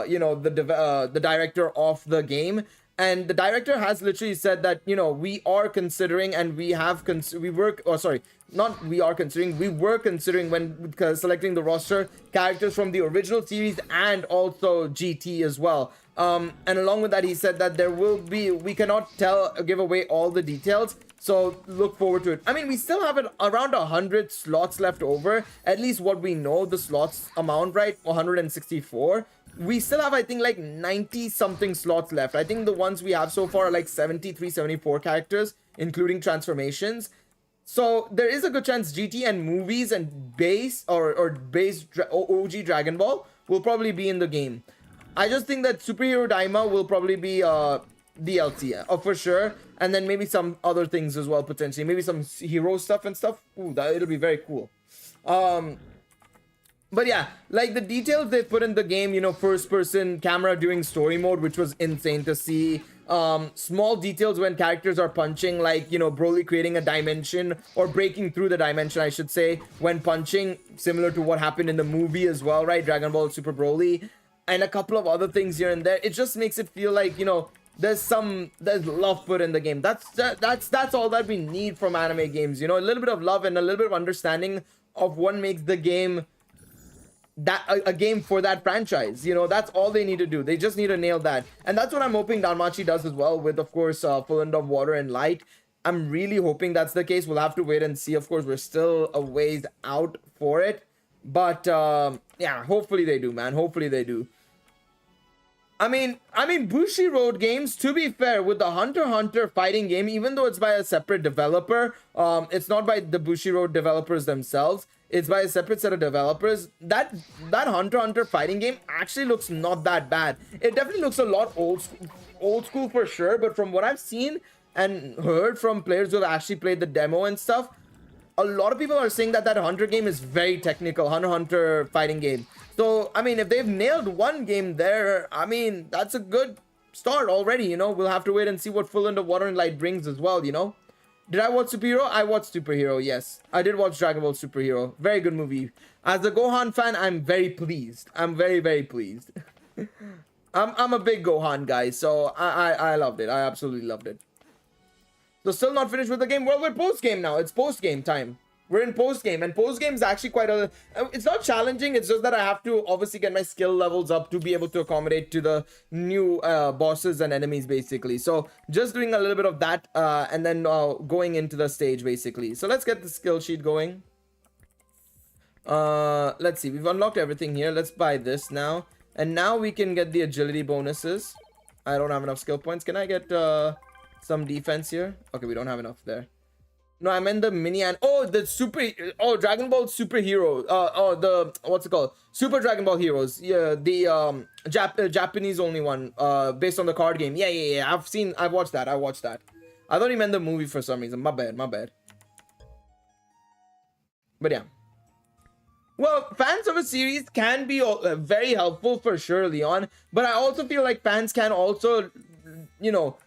you know, the director of the game, and the director has literally said that, you know, we are considering, and we were considering when selecting the roster, characters from the original series and also GT as well. And along with that, he said that we cannot give away all the details, so look forward to it. I mean, we still have around 100 slots left over, at least what we know, the slots amount, right? 164. We still have, I think, like 90 something slots left. I think the ones we have so far are like 73, 74 characters, including transformations. So there is a good chance GT and movies and base OG Dragon Ball will probably be in the game. I just think that Superhero Daima will probably be DLC, for sure, and then maybe some other things as well, potentially, maybe some hero stuff and stuff. Ooh, it'll be very cool. But yeah, like the details they put in the game, you know, first person camera during story mode, which was insane to see. Small details when characters are punching, like, you know, Broly creating a dimension or breaking through the dimension, I should say, when punching, similar to what happened in the movie as well, right? Dragon Ball Super Broly, and a couple of other things here and there. It just makes it feel like, you know, there's love put in the game. That's all that we need from anime games, you know, a little bit of love and a little bit of understanding of what makes the game a game for that franchise. You know, that's all they need to do. They just need to nail that, and that's what I'm hoping Danmachi does as well, with, of course, Full End of Water and Light. I'm really hoping that's the case. We'll have to wait and see. Of course, we're still a ways out for it. But yeah, hopefully they do, man. Hopefully they do. I mean, Bushiroad games, to be fair, with the Hunter x Hunter fighting game, even though it's by a separate developer, it's not by the Bushiroad developers themselves. It's by a separate set of developers. That Hunter x Hunter fighting game actually looks not that bad. It definitely looks a lot old school for sure. But from what I've seen and heard from players who have actually played the demo and stuff, a lot of people are saying that Hunter game is very technical, Hunter x Hunter fighting game. So, I mean, if they've nailed one game there, I mean, that's a good start already, you know. We'll have to wait and see what Full End of Water and Light brings as well, you know. Did I watch Superhero? I watched Superhero, yes. I did watch Dragon Ball Superhero. Very good movie. As a Gohan fan, I'm very pleased. I'm very, very pleased. I'm a big Gohan guy, so I loved it. I absolutely loved it. So still not finished with the game. Well, we're post-game now. It's post-game time. We're in post-game, and post-game is actually quite a... It's not challenging. It's just that I have to obviously get my skill levels up to be able to accommodate to the new bosses and enemies, basically. So just doing a little bit of that, and then going into the stage, basically. So let's get the skill sheet going. Let's see. We've unlocked everything here. Let's buy this now. And now we can get the agility bonuses. I don't have enough skill points. Can I get some defense here? Okay, we don't have enough there. No, I meant the mini and Dragon Ball Superhero. The what's it called? Super Dragon Ball Heroes. Yeah, the Japanese only one. Based on the card game. Yeah. I've watched that. I thought he meant the movie for some reason. My bad. But yeah. Well, fans of a series can be very helpful for sure, Leon. But I also feel like fans can also, you know,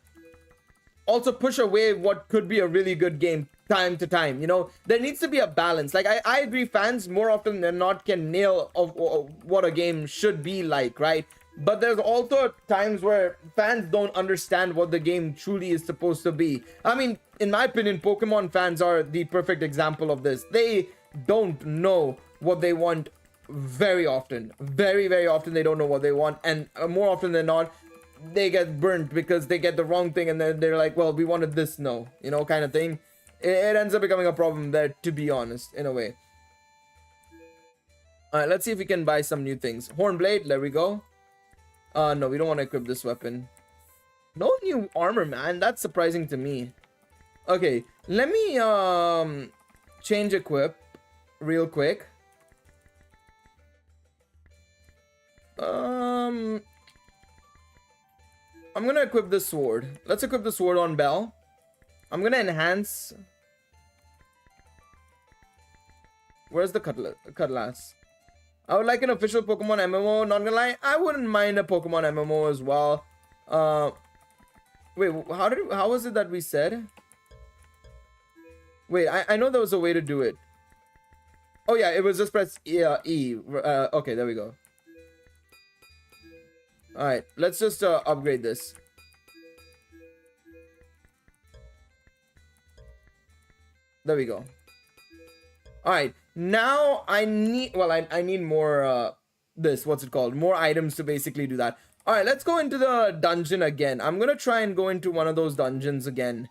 also push away what could be a really good game time to time. You know, there needs to be a balance. Like I agree, fans more often than not can nail of what a game should be like, right? But there's also times where fans don't understand what the game truly is supposed to be. I mean, in my opinion, Pokemon fans are the perfect example of this. They don't know what they want very often. Very, very often they don't know what they want. And more often than not, they get burnt because they get the wrong thing and then they're like, well, we wanted this, no, you know, kind of thing. It ends up becoming a problem there, to be honest, in a way. Alright, let's see if we can buy some new things. Hornblade, there we go. No, we don't want to equip this weapon. No new armor, man. That's surprising to me. Okay, let me change equip real quick. I'm gonna equip this sword. Let's equip the sword on Bell. I'm gonna enhance. Where's the cutlass? I would like an official Pokemon MMO. Not gonna lie, I wouldn't mind a Pokemon MMO as well. Wait, how was it that we said? Wait, I know there was a way to do it. Oh yeah, it was just press E. Okay, there we go. Alright, let's just upgrade this. There we go. Alright, now I need, well, I need more, what's it called? More items to basically do that. Alright, let's go into the dungeon again. I'm gonna try and go into one of those dungeons again.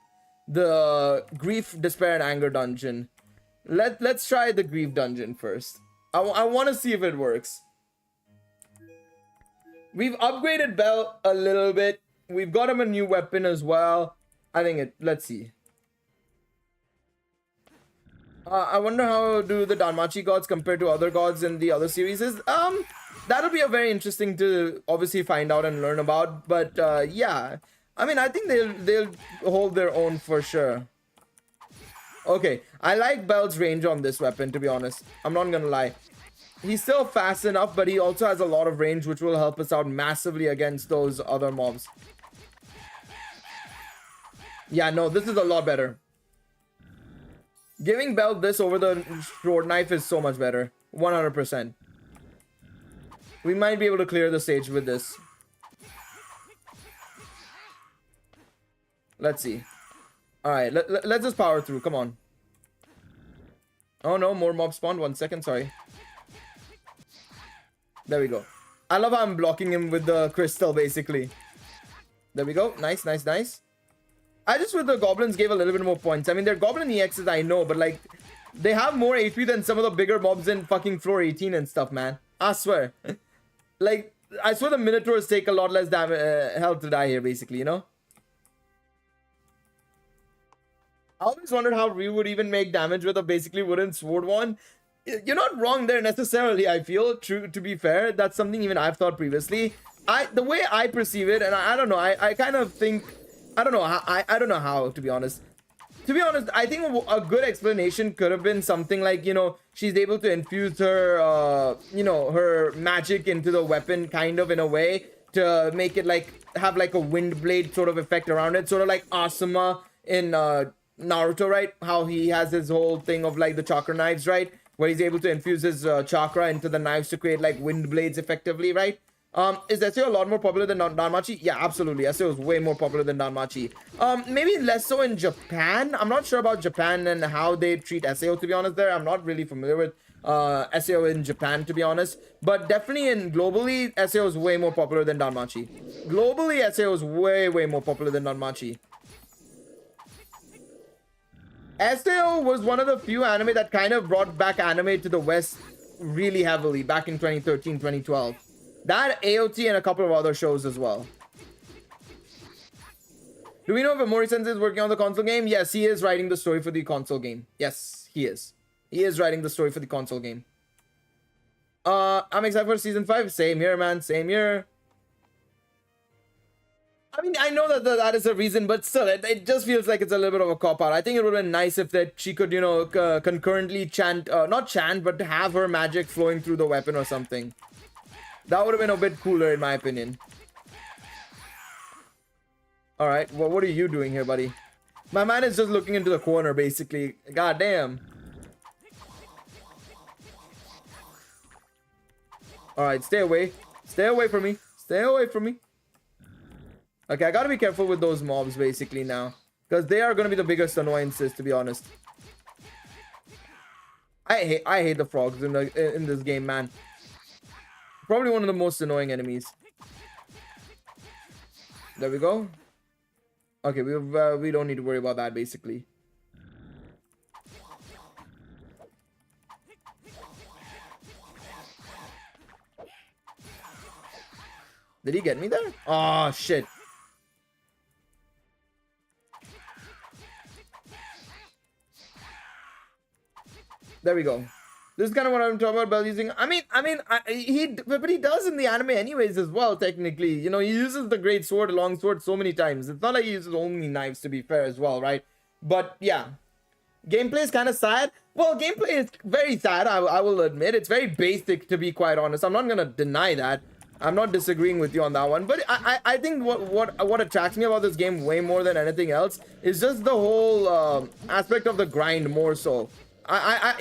The Grief, Despair, and Anger dungeon. Let's try the Grief dungeon first. I want to see if it works. We've upgraded Bell a little bit. We've got him a new weapon as well. I think let's see. I wonder how do the Danmachi gods compare to other gods in the other series. That'll be a very interesting to obviously find out and learn about. But yeah, I mean, I think they'll hold their own for sure. Okay, I like Bell's range on this weapon, to be honest. I'm not gonna lie. He's still fast enough, but he also has a lot of range, which will help us out massively against those other mobs. Yeah, no, this is a lot better. Giving Bell this over the short knife is so much better. 100%. We might be able to clear the stage with this. Let's see. Alright, let's just power through. Come on. Oh no, more mob spawned. 1 second, sorry. There we go. I love how I'm blocking him with the crystal, basically. There we go. Nice, nice, nice. I just wish the goblins gave a little bit more points. I mean, they're goblin EXs, I know, but like, they have more HP than some of the bigger mobs in fucking floor 18 and stuff, man. I swear. Like, I swear the Minotaurs take a lot less health to die here, basically, you know? I always wondered how Ryu would even make damage with a basically wooden sword one. You're not wrong there necessarily, I feel. True, to be fair, that's something even I've thought previously. The way I perceive it, and I don't know, I kind of think, I don't know, I don't know how, to be honest. To be honest, I think a good explanation could have been something like, you know, she's able to infuse her, you know, her magic into the weapon kind of in a way to make it like, have like a wind blade sort of effect around it. Sort of like Asuma in Naruto, right? How he has his whole thing of like the chakra knives, right? Where he's able to infuse his chakra into the knives to create like wind blades effectively, right? Is SEO a lot more popular than Danmachi? Yeah, absolutely. SEO is way more popular than Danmachi. Maybe less so in Japan. I'm not sure about Japan and how they treat SEO, to be honest there. I'm not really familiar with SEO in Japan, to be honest. But definitely in globally, SEO is way more popular than Danmachi. Globally, SEO is way, way more popular than Danmachi. SAO was one of the few anime that kind of brought back anime to the West really heavily back in 2013, 2012. That, AOT, and a couple of other shows as well. Do we know if Amori-sensei is working on the console game? Yes, he is writing the story for the console game. Yes, he is. He is writing the story for the console game. I'm excited for season 5. Same here, man. Same here. I mean, I know that that is a reason, but still, it just feels like it's a little bit of a cop-out. I think it would have been nice if that she could, you know, concurrently chant, not chant, but have her magic flowing through the weapon or something. That would have been a bit cooler, in my opinion. Alright, well, what are you doing here, buddy? My man is just looking into the corner, basically. God damn. Alright, stay away. Stay away from me. Stay away from me. Okay, I gotta be careful with those mobs, basically, now. Because they are gonna be the biggest annoyances, to be honest. I hate the frogs in this game, man. Probably one of the most annoying enemies. There we go. Okay, we don't need to worry about that, basically. Did he get me there? Oh, shit. There we go. This is kind of what I'm talking about Bell using. But he does in the anime anyways as well, technically. You know, he uses the great sword, long sword so many times. It's not like he uses only knives, to be fair as well, right? But yeah, gameplay is kind of sad. Well, gameplay is very sad, I will admit. It's very basic, to be quite honest. I'm not going to deny that. I'm not disagreeing with you on that one. But I think what attracts me about this game way more than anything else is just the whole aspect of the grind more so.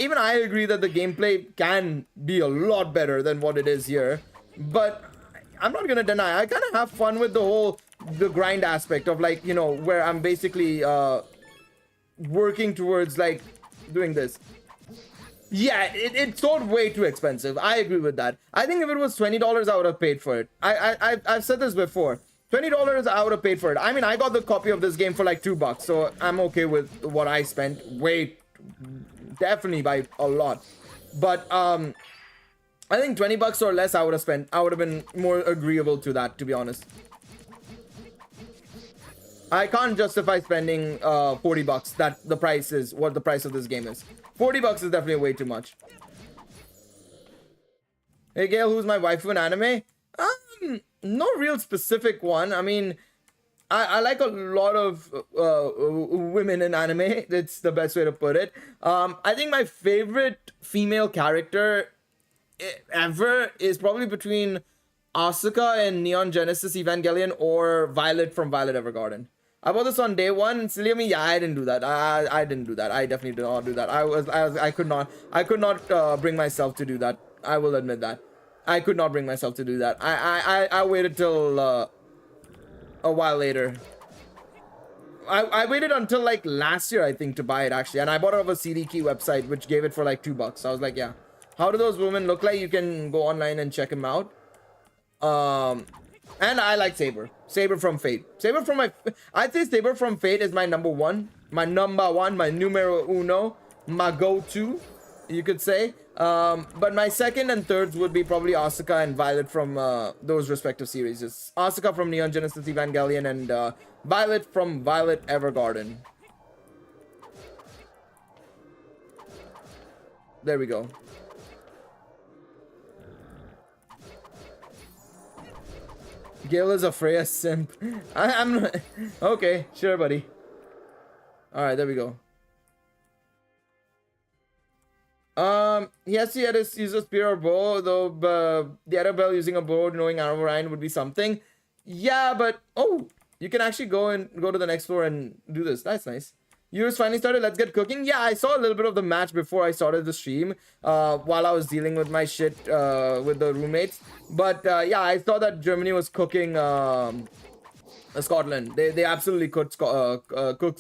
Even I agree that the gameplay can be a lot better than what it is here, but I'm not gonna deny I kind of have fun with the grind aspect of, like, you know, where I'm basically working towards like doing this. Yeah, it sold way too expensive. I agree with that. I think if it was $20, I would have paid for it. I've said this before. $20, I would have paid for it. I mean, I got the copy of this game for like $2, so I'm okay with what I spent. Definitely by a lot. But I think $20 or less I would have spent. I would have been more agreeable to that, to be honest. I can't justify spending $40. That the price is what the price of this game is. $40 is definitely way too much. Hey Gail, who's my waifu in anime? No real specific one. I mean, I like a lot of women in anime. That's the best way to put it. I think my favorite female character ever is probably between Asuka and Neon Genesis Evangelion or Violet from Violet Evergarden. I bought this on day one. Silly me, yeah, I didn't do that. I didn't do that. I definitely did not do that. I could not bring myself to do that. I will admit that. I could not bring myself to do that. I waited till a while later. I waited until like last year, I think, to buy it actually, and I bought it off a CD Key website which gave it for like $2. I was like, yeah, how do those women look like? You can go online and check them out. And I like Saber. Saber from Fate. Saber from my... I'd say Saber from Fate is my number one. My numero uno. My go-to, you could say. But my second and thirds would be probably Asuka and Violet from those respective series. It's Asuka from Neon Genesis Evangelion and Violet from Violet Evergarden. There we go. Gale is a Freya simp. I'm okay, sure, buddy. Alright, there we go. He has to use a spear or bow, though the other bell using a bow, knowing Arrow Ryan would be something. Yeah, but oh, you can actually go to the next floor and do this. That's nice. Yours finally started. Let's get cooking. Yeah, I saw a little bit of the match before I started the stream, while I was dealing with my shit with the roommates. But yeah, I saw that Germany was cooking Scotland. They absolutely cooked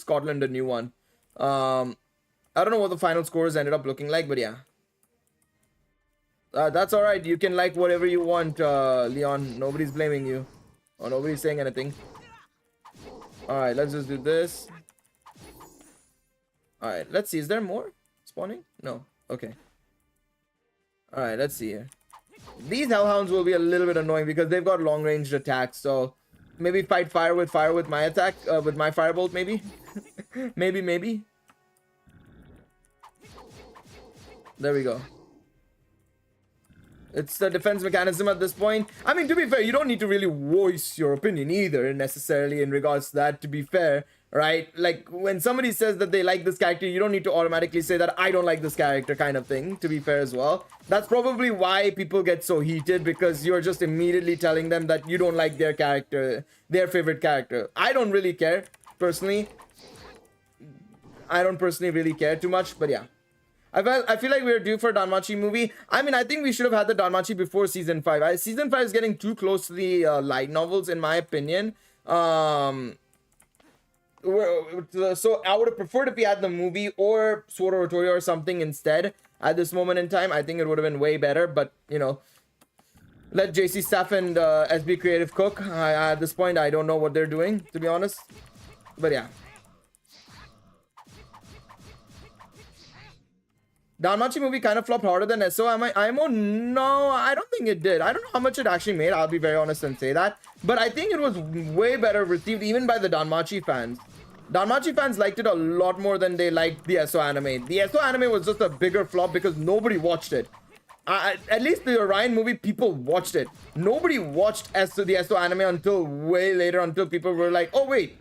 Scotland a new one. I don't know what the final scores ended up looking like, but yeah. That's alright. You can like whatever you want, Leon. Nobody's blaming you. Or nobody's saying anything. Alright, let's just do this. Alright, let's see. Is there more spawning? No. Okay. Alright, let's see here. These hellhounds will be a little bit annoying because they've got long-range attacks. So maybe fight fire with my attack, with my firebolt, maybe. maybe. There we go. It's the defense mechanism at this point. I mean, to be fair, you don't need to really voice your opinion either, necessarily, in regards to that, to be fair, right? Like, when somebody says that they like this character, you don't need to automatically say that I don't like this character, kind of thing, to be fair as well. That's probably why people get so heated, because you're just immediately telling them that you don't like their character, their favorite character. I don't really care, personally. I don't personally really care too much, but yeah. I feel like we're due for a Danmachi movie. I mean, I think we should have had the Danmachi before Season 5. Season 5 is getting too close to the light novels, in my opinion. So I would have preferred if we had the movie or Sword or Toyo or something instead at this moment in time. I think it would have been way better, but, you know, let JC Staff and SB Creative cook. At this point, I don't know what they're doing, to be honest. But yeah. Danmachi movie kind of flopped harder than IMO? No, I don't think it did. I don't know how much it actually made. I'll be very honest and say that. But I think it was way better received even by the Danmachi fans. Danmachi fans liked it a lot more than they liked the SO anime. The SO anime was just a bigger flop because nobody watched it. At least the Orion movie, people watched it. Nobody watched the SO anime until way later, until people were like, oh wait,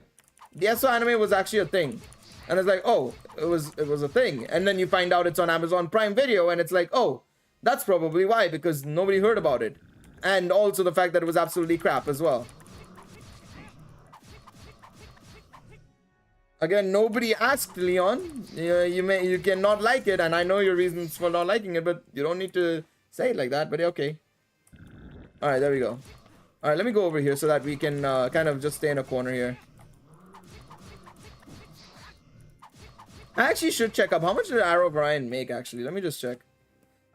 the SO anime was actually a thing. And it's like, oh, it was a thing. And then you find out it's on Amazon Prime Video, and it's like, oh, that's probably why, because nobody heard about it. And also the fact that it was absolutely crap as well. Again, nobody asked, Leon. You can not like it, and I know your reasons for not liking it, but you don't need to say it like that, but okay. Alright, there we go. Alright, let me go over here so that we can kind of just stay in a corner here. I actually should check up. How much did Arrow Brian make, actually? Let me just check.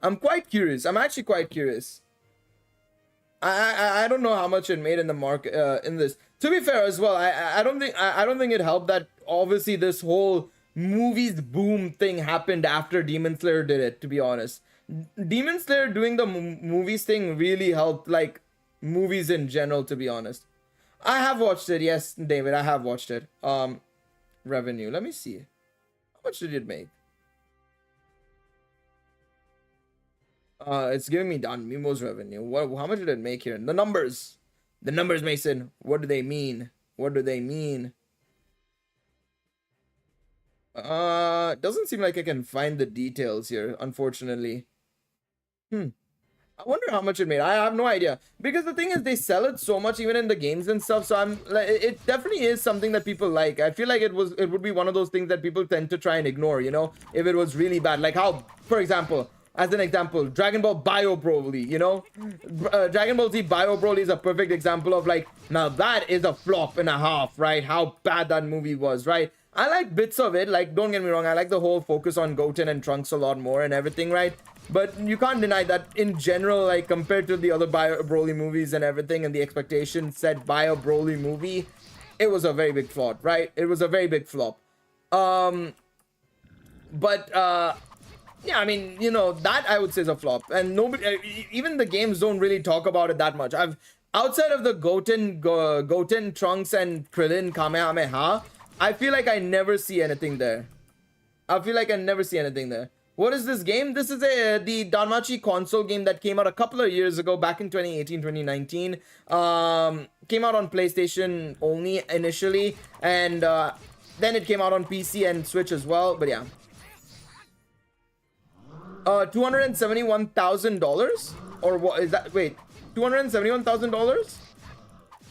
I'm quite curious. I'm actually quite curious. I don't know how much it made in the market in this. To be fair as well, I don't think it helped that obviously this whole movies boom thing happened after Demon Slayer did it, to be honest. Demon Slayer doing the movies thing really helped, like, movies in general, to be honest. I have watched it. Yes, David, I have watched it. Revenue. Let me see. How much did it make? It's giving me Don Mimo's revenue. How much did it make here? The numbers. The numbers, Mason. What do they mean? What do they mean? Doesn't seem like I can find the details here, unfortunately. I wonder how much it made. I have no idea, because the thing is, they sell it so much even in the games and stuff, so I'm like, it definitely is something that people like. I feel like it would be one of those things that people tend to try and ignore, you know, if it was really bad. Like how, for example, as an example, Dragon Ball Bio Broly, you know, Dragon Ball Z Bio Broly is a perfect example of, like, now that is a flop and a half, right? How bad that movie was, right? I like bits of it. Like, don't get me wrong, I like the whole focus on Goten and Trunks a lot more and everything, right? But you can't deny that in general, like compared to the other Broly movies and everything and the expectations set by a Broly movie, it was a very big flop, right? It was a very big flop. Yeah, I mean, you know, that I would say is a flop, and nobody, even the games don't really talk about it that much. Outside of the Goten, Trunks, and Krillin Kamehameha, I feel like I never see anything there. What is this game? This is the Danmachi console game that came out a couple of years ago, back in 2018, 2019. Came out on PlayStation only initially, and then it came out on PC and Switch as well. But yeah. $271,000? Or what is that? Wait, $271,000?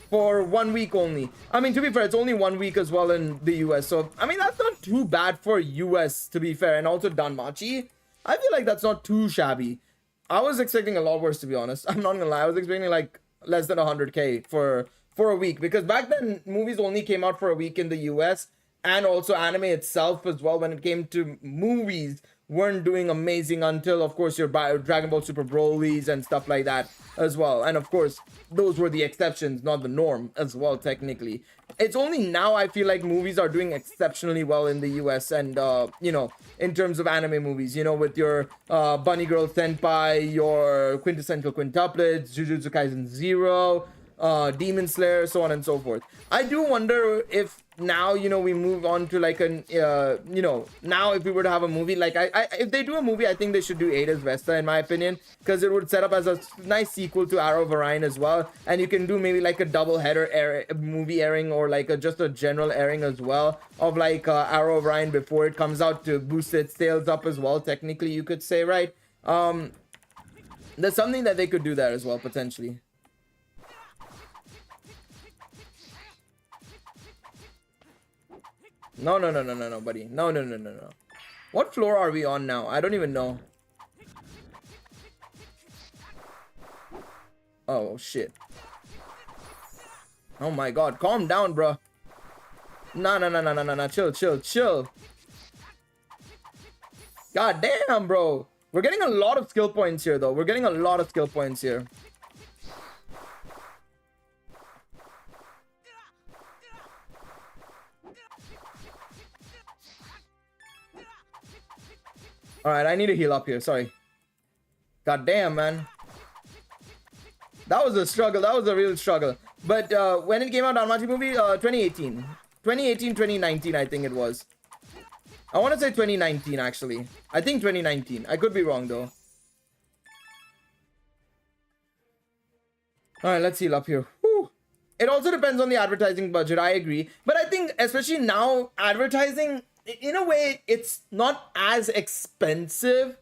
For 1 week only. I mean, to be fair, it's only 1 week as well in the US. So, I mean, that's not too bad for US, to be fair. And also Danmachi, I feel like that's not too shabby. I was expecting a lot worse, to be honest. I'm not gonna lie. I was expecting like less than 100K for a week. Because back then, movies only came out for a week in the US. And also anime itself as well, when it came to movies, weren't doing amazing until, of course, your Dragon Ball Super Broly's and stuff like that as well. And of course, those were the exceptions, not the norm as well, technically. It's only now I feel like movies are doing exceptionally well in the US and, you know, in terms of anime movies, you know, with your Bunny Girl Senpai, your Quintessential Quintuplets, Jujutsu Kaisen 0, Demon Slayer, so on and so forth. I do wonder if now, you know, we move on to like an you know, now if we were to have a movie, like if they do a movie, I think they should do Ada's Vesta, in my opinion, because it would set up as a nice sequel to Arrow of Orion as well, and you can do maybe like a double header movie airing, or like just a general airing as well of like Arrow of Orion before it comes out to boost its sales up as well, technically, you could say, right? There's something that they could do there as well, potentially. No, buddy. No. What floor are we on now? I don't even know. Oh, shit. Oh my god. Calm down, bro. Nah. Chill. God damn, bro. We're getting a lot of skill points here, though. Alright, I need to heal up here. Sorry. God damn, man. That was a struggle. That was a real struggle. But when it came out, Danmachi movie, 2018. 2019, I think it was. I want to say 2019, actually. I think 2019. I could be wrong, though. Alright, let's heal up here. Whew. It also depends on the advertising budget, I agree. But I think, especially now, advertising, in a way, it's not as expensive,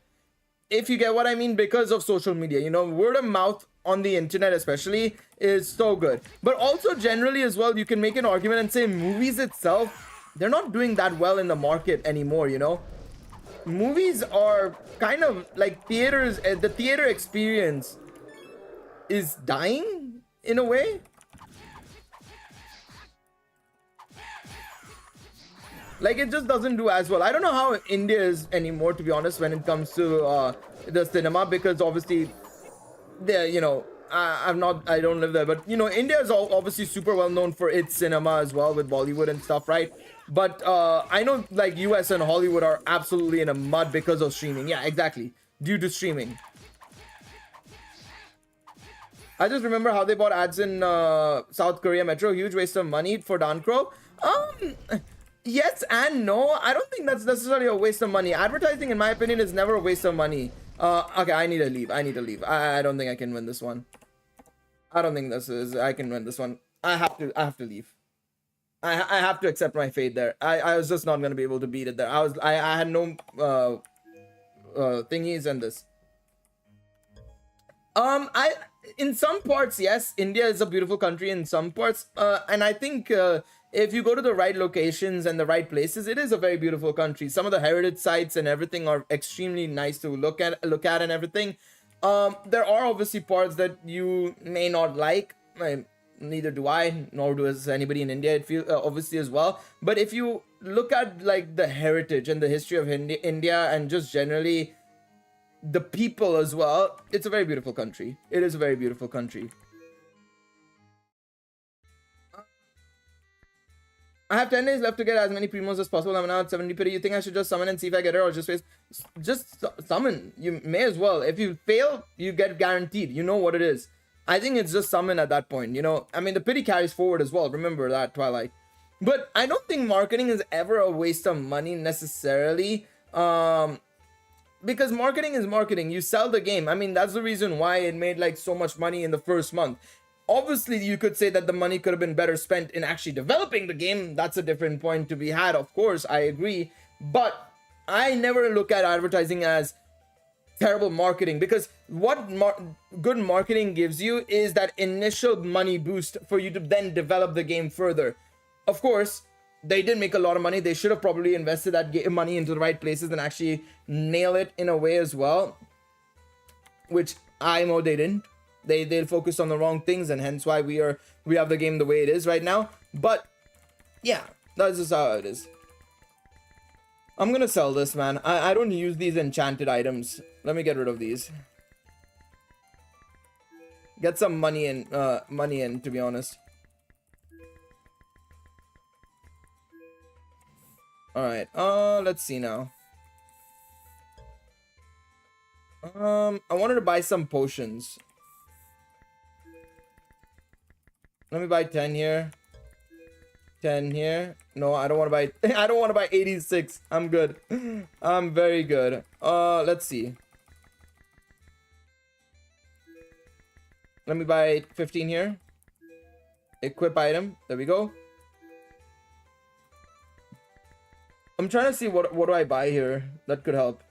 if you get what I mean, because of social media. You know, word of mouth on the internet especially is so good. But also generally as well, you can make an argument and say movies itself, they're not doing that well in the market anymore, you know. Movies are kind of like theaters. The theater experience is dying in a way. Like, it just doesn't do as well. I don't know how India is anymore, to be honest, when it comes to the cinema, because obviously, you know, I don't live there, but you know, India is obviously super well known for its cinema as well, with Bollywood and stuff, right? But I know like US and Hollywood are absolutely in a mud because of streaming. Yeah, exactly, due to streaming. I just remember how they bought ads in South Korea Metro. Huge waste of money for Dancro. Yes and no. I don't think that's necessarily a waste of money. Advertising, in my opinion, is never a waste of money. Okay, I need to leave. I don't think I can win this one. I don't think I can win this one. I have to leave. I have to accept my fate there. I was just not gonna be able to beat it there. I had no thingies and this. In some parts, yes, India is a beautiful country in some parts, and I think if you go to the right locations and the right places, it is a very beautiful country. Some of the heritage sites and everything are extremely nice to look at and everything. There are obviously parts that you may not like. neither do I, nor does anybody in India, it feels obviously as well. But if you look at like the heritage and the history of India and just generally the people as well, it's a very beautiful country. It is a very beautiful country. I have 10 days left to get as many primos as possible. I'm now at 70 pity. You think I should just summon and see if I get it, or just face? Just summon. You may as well. If you fail, you get guaranteed. You know what it is. I think it's just summon at that point. You know, I mean, the pity carries forward as well. Remember that, Twilight. But I don't think marketing is ever a waste of money necessarily. Because marketing is marketing. You sell the game. I mean, that's the reason why it made like so much money in the first month. Obviously, you could say that the money could have been better spent in actually developing the game. That's a different point to be had, of course, I agree. But I never look at advertising as terrible marketing, because what good marketing gives you is that initial money boost for you to then develop the game further. Of course, they did make a lot of money. They should have probably invested that money into the right places and actually nail it in a way as well, which I know they didn't. They focused on the wrong things, and hence why we have the game the way it is right now. But yeah, that's just how it is. I'm gonna sell this, man. I don't use these enchanted items. Let me get rid of these. Get some money in, to be honest. All right. Let's see now. I wanted to buy some potions. Let me buy 10 here. 10 here. No, I don't want to buy I don't want to buy 86. I'm good. I'm very good. Let's see. Let me buy 15 here. Equip item. There we go. I'm trying to see what do I buy here that could help.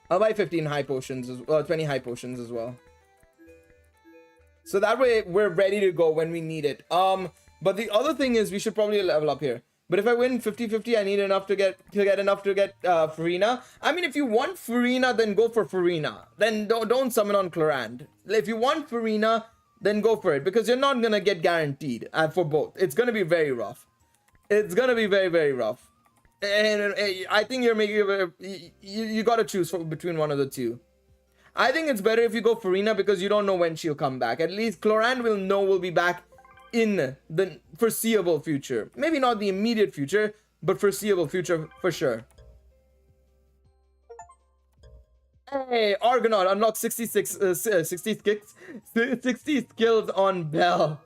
I'll buy 15 high potions as well, 20 high potions as well. So that way we're ready to go when we need it. But the other thing is we should probably level up here. But if I win 50-50, I need enough to get Farina. I mean, if you want Farina, then go for Farina. Then don't summon on Clorand. If you want Farina, then go for it, because you're not gonna get guaranteed for both. It's gonna be very rough. It's gonna be very, very rough. And I think you're making you gotta choose between one of the two. I think it's better if you go Farina, because you don't know when she'll come back. At least Clorand will be back in the foreseeable future. Maybe not the immediate future, but foreseeable future for sure. Hey, Argonaut unlocked 60 skills on Bell.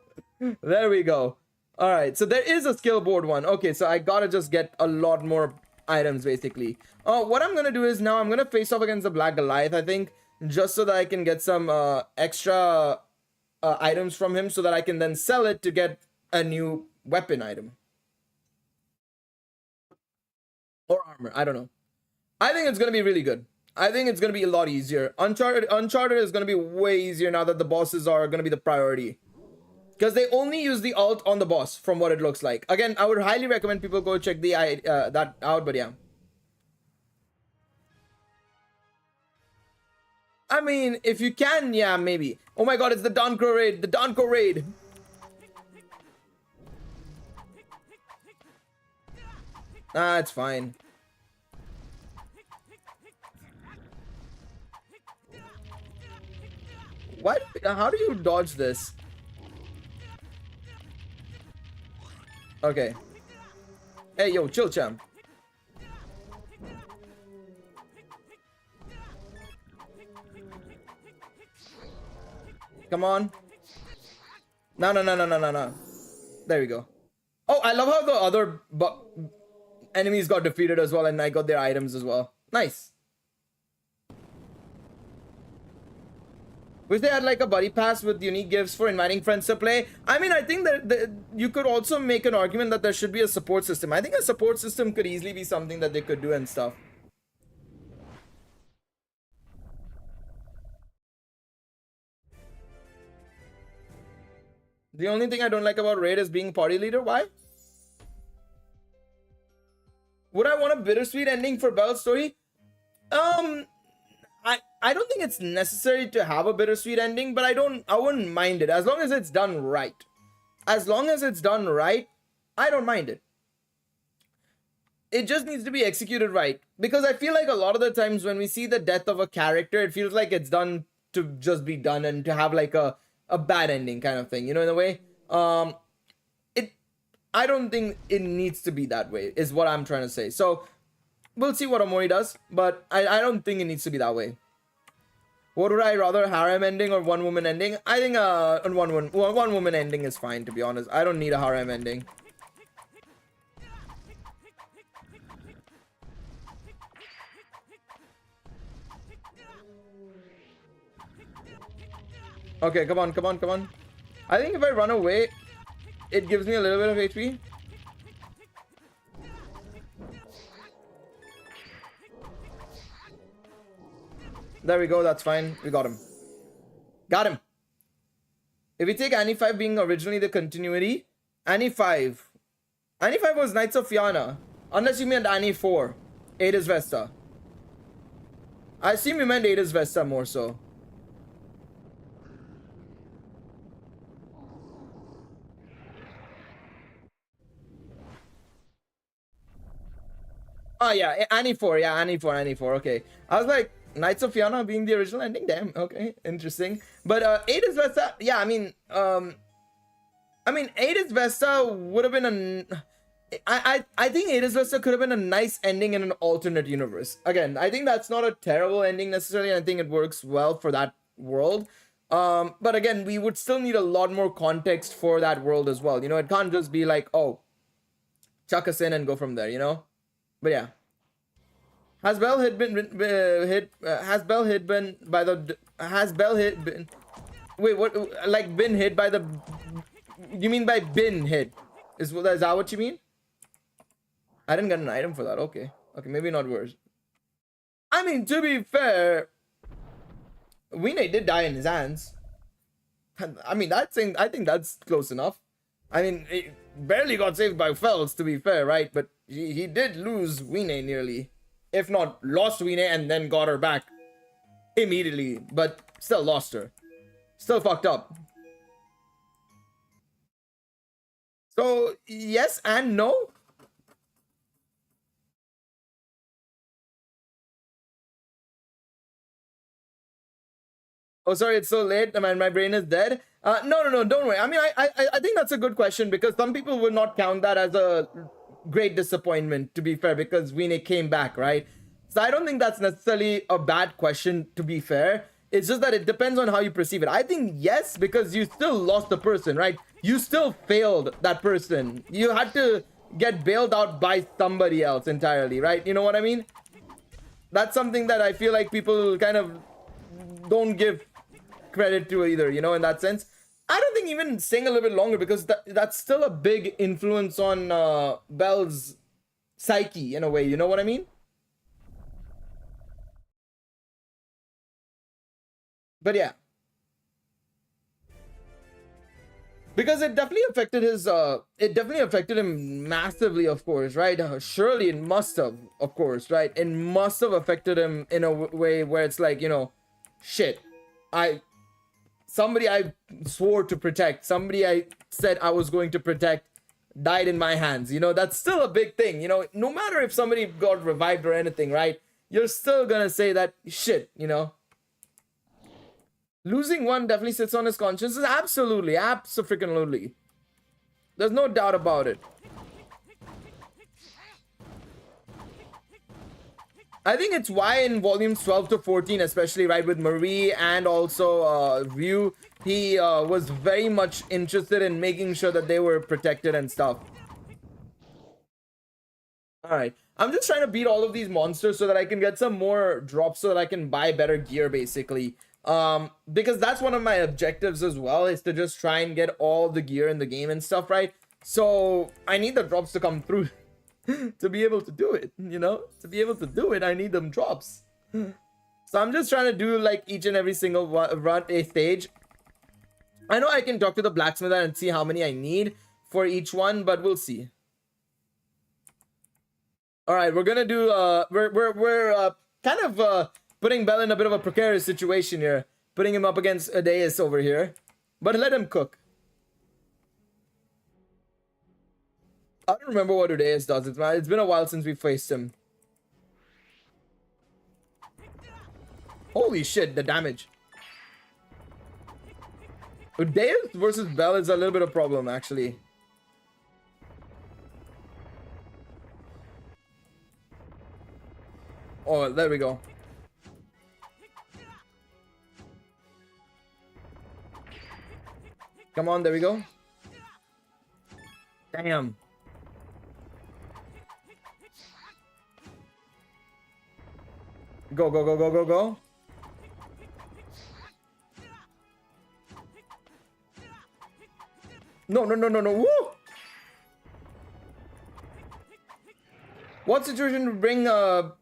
There we go. All right, so there is a skill board one. Okay, so I gotta just get a lot more items basically. What I'm gonna do is now I'm gonna face off against the Black Goliath, I think, just so that I can get some extra items from him, so that I can then sell it to get a new weapon item or armor. I don't know. I think it's gonna be really good. I think it's gonna be a lot easier. Uncharted is gonna be way easier now that the bosses are gonna be the priority, because they only use the ult on the boss from what it looks like. Again, I would highly recommend people go check the that out, but yeah. I mean, if you can, yeah, maybe. Oh my god, it's the Donko raid. The Donko raid. Ah, it's fine. What? How do you dodge this? Okay. Hey, yo, chill, champ. Come on. No. There we go. Oh, I love how the other enemies got defeated as well, and I got their items as well. Nice. Wish they had like a buddy pass with unique gifts for inviting friends to play. I mean, I think that you could also make an argument that there should be a support system. I think a support system could easily be something that they could do and stuff. The only thing I don't like about Raid is being party leader. Why? Would I want a bittersweet ending for Belle's story? I don't think it's necessary to have a bittersweet ending, but I wouldn't mind it as long as it's done right. As long as it's done right, I don't mind it. It just needs to be executed right, because I feel like a lot of the times when we see the death of a character, it feels like it's done to just be done and to have like a bad ending kind of thing, you know, in a way. I don't think it needs to be that way, is what I'm trying to say. So we'll see what Omori does, but I don't think it needs to be that way. What would I rather, harem ending or one woman ending? I think one woman ending is fine, to be honest. I don't need a harem ending. Okay, come on, come on, come on. I think if I run away, it gives me a little bit of HP. There we go, that's fine. We got him. Got him. If we take Annie 5 being originally the continuity, Annie 5 was Knights of Fianna. Unless you meant Annie 4. Aedes Vesta. I assume you meant Aedes Vesta more so. Oh yeah, Annie 4, yeah, Annie 4, okay. I was like, Knights of Fianna being the original ending? Damn, okay, interesting. But Aedes Vesta, yeah, I mean, Aedes Vesta would have been I think Aedes Vesta could have been a nice ending in an alternate universe. Again, I think that's not a terrible ending necessarily. I think it works well for that world. But again, we would still need a lot more context for that world as well. You know, it can't just be like, oh, chuck us in and go from there, you know? But yeah. Has Bell hit been has Bell hit been by the has Bell hit been wait, what, like been hit by the, you mean by been hit? Is that what you mean? I didn't get an item for that. Okay, maybe not worse. I mean, to be fair, Wine did die in his hands. I mean, I think that's close enough. I mean, he barely got saved by Fells, to be fair, right? But he did lose Wine nearly. If not lost Wine and then got her back immediately. But still lost her. Still fucked up. So, yes and no. Oh, sorry, it's so late. My brain is dead. No, don't worry. I mean, I think that's a good question, because some people would not count that as a great disappointment, to be fair, because Wine came back, right? So I don't think that's necessarily a bad question, to be fair. It's just that it depends on how you perceive it. I think yes, because you still lost the person, right? You still failed that person. You had to get bailed out by somebody else entirely, right? You know what I mean? That's something that I feel like people kind of don't give credit to either, you know, in that sense. I don't think even staying a little bit longer, because that's still a big influence on Bell's psyche in a way, you know what I mean? But yeah, because it definitely affected his it definitely affected him massively, of course, right? Surely it must have, of course, right? It must have affected him in a way where it's like, you know, shit, somebody I swore to protect, somebody I said I was going to protect, died in my hands. You know, that's still a big thing. You know, no matter if somebody got revived or anything, right? You're still gonna say that shit, you know. Losing one definitely sits on his conscience. Absolutely, abso-freaking-lutely. There's no doubt about it. I think it's why in volumes 12 to 14, especially, right, with Marie and also Ryu, he was very much interested in making sure that they were protected and stuff. Alright, I'm just trying to beat all of these monsters so that I can get some more drops so that I can buy better gear, basically. Because that's one of my objectives as well, is to just try and get all the gear in the game and stuff, right? So I need the drops to come through to be able to do it, you know? To be able to do it, I need them drops. So I'm just trying to do like each and every single run a stage. I know I can talk to the blacksmith and see how many I need for each one, but we'll see. All right, we're gonna do we're kind of putting Bell in a bit of a precarious situation here. Putting him up against Adeus over here. But let him cook. I don't remember what Adeus does. It's been a while since we faced him. Holy shit, the damage. Adeus versus Bell is a little bit of a problem, actually. Oh, there we go. Come on, there we go. Damn. Go, go, go, go, go, go. No, no, no, no, no. Woo! What situation would bring a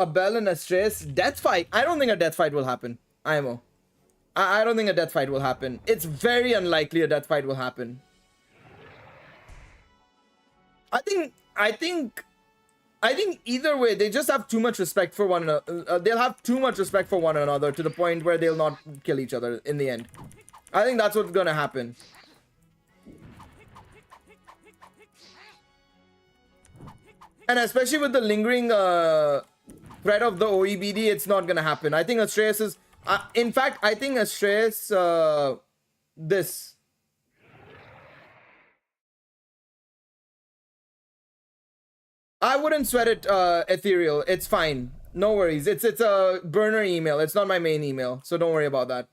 Bell and a Stress? Death fight? I don't think a death fight will happen. IMO. I don't think a death fight will happen. It's very unlikely a death fight will happen. I think either way, they just have too much respect for one another. They'll have too much respect for one another to the point where they'll not kill each other in the end. I think that's what's gonna happen. And especially with the lingering threat of the OEBD, it's not gonna happen. I think Astreus is... in fact, I think Astreus... this... I wouldn't sweat it, Ethereal. It's fine. No worries. It's a burner email. It's not my main email, so don't worry about that.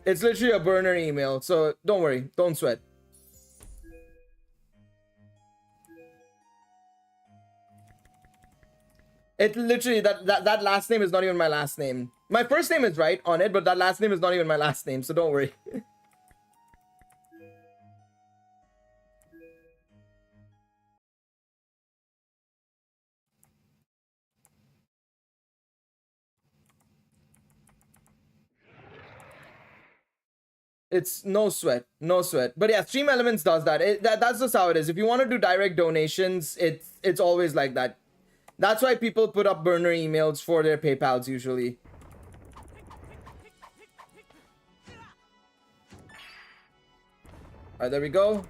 It's literally a burner email, so don't worry. Don't sweat. It literally, that last name is not even my last name. My first name is right on it, but that last name is not even my last name, so don't worry. It's no sweat, no sweat. But yeah, Stream Elements does that. That's just how it is. If you want to do direct donations, it's always like that. That's why people put up burner emails for their PayPals usually. Alright, there we go.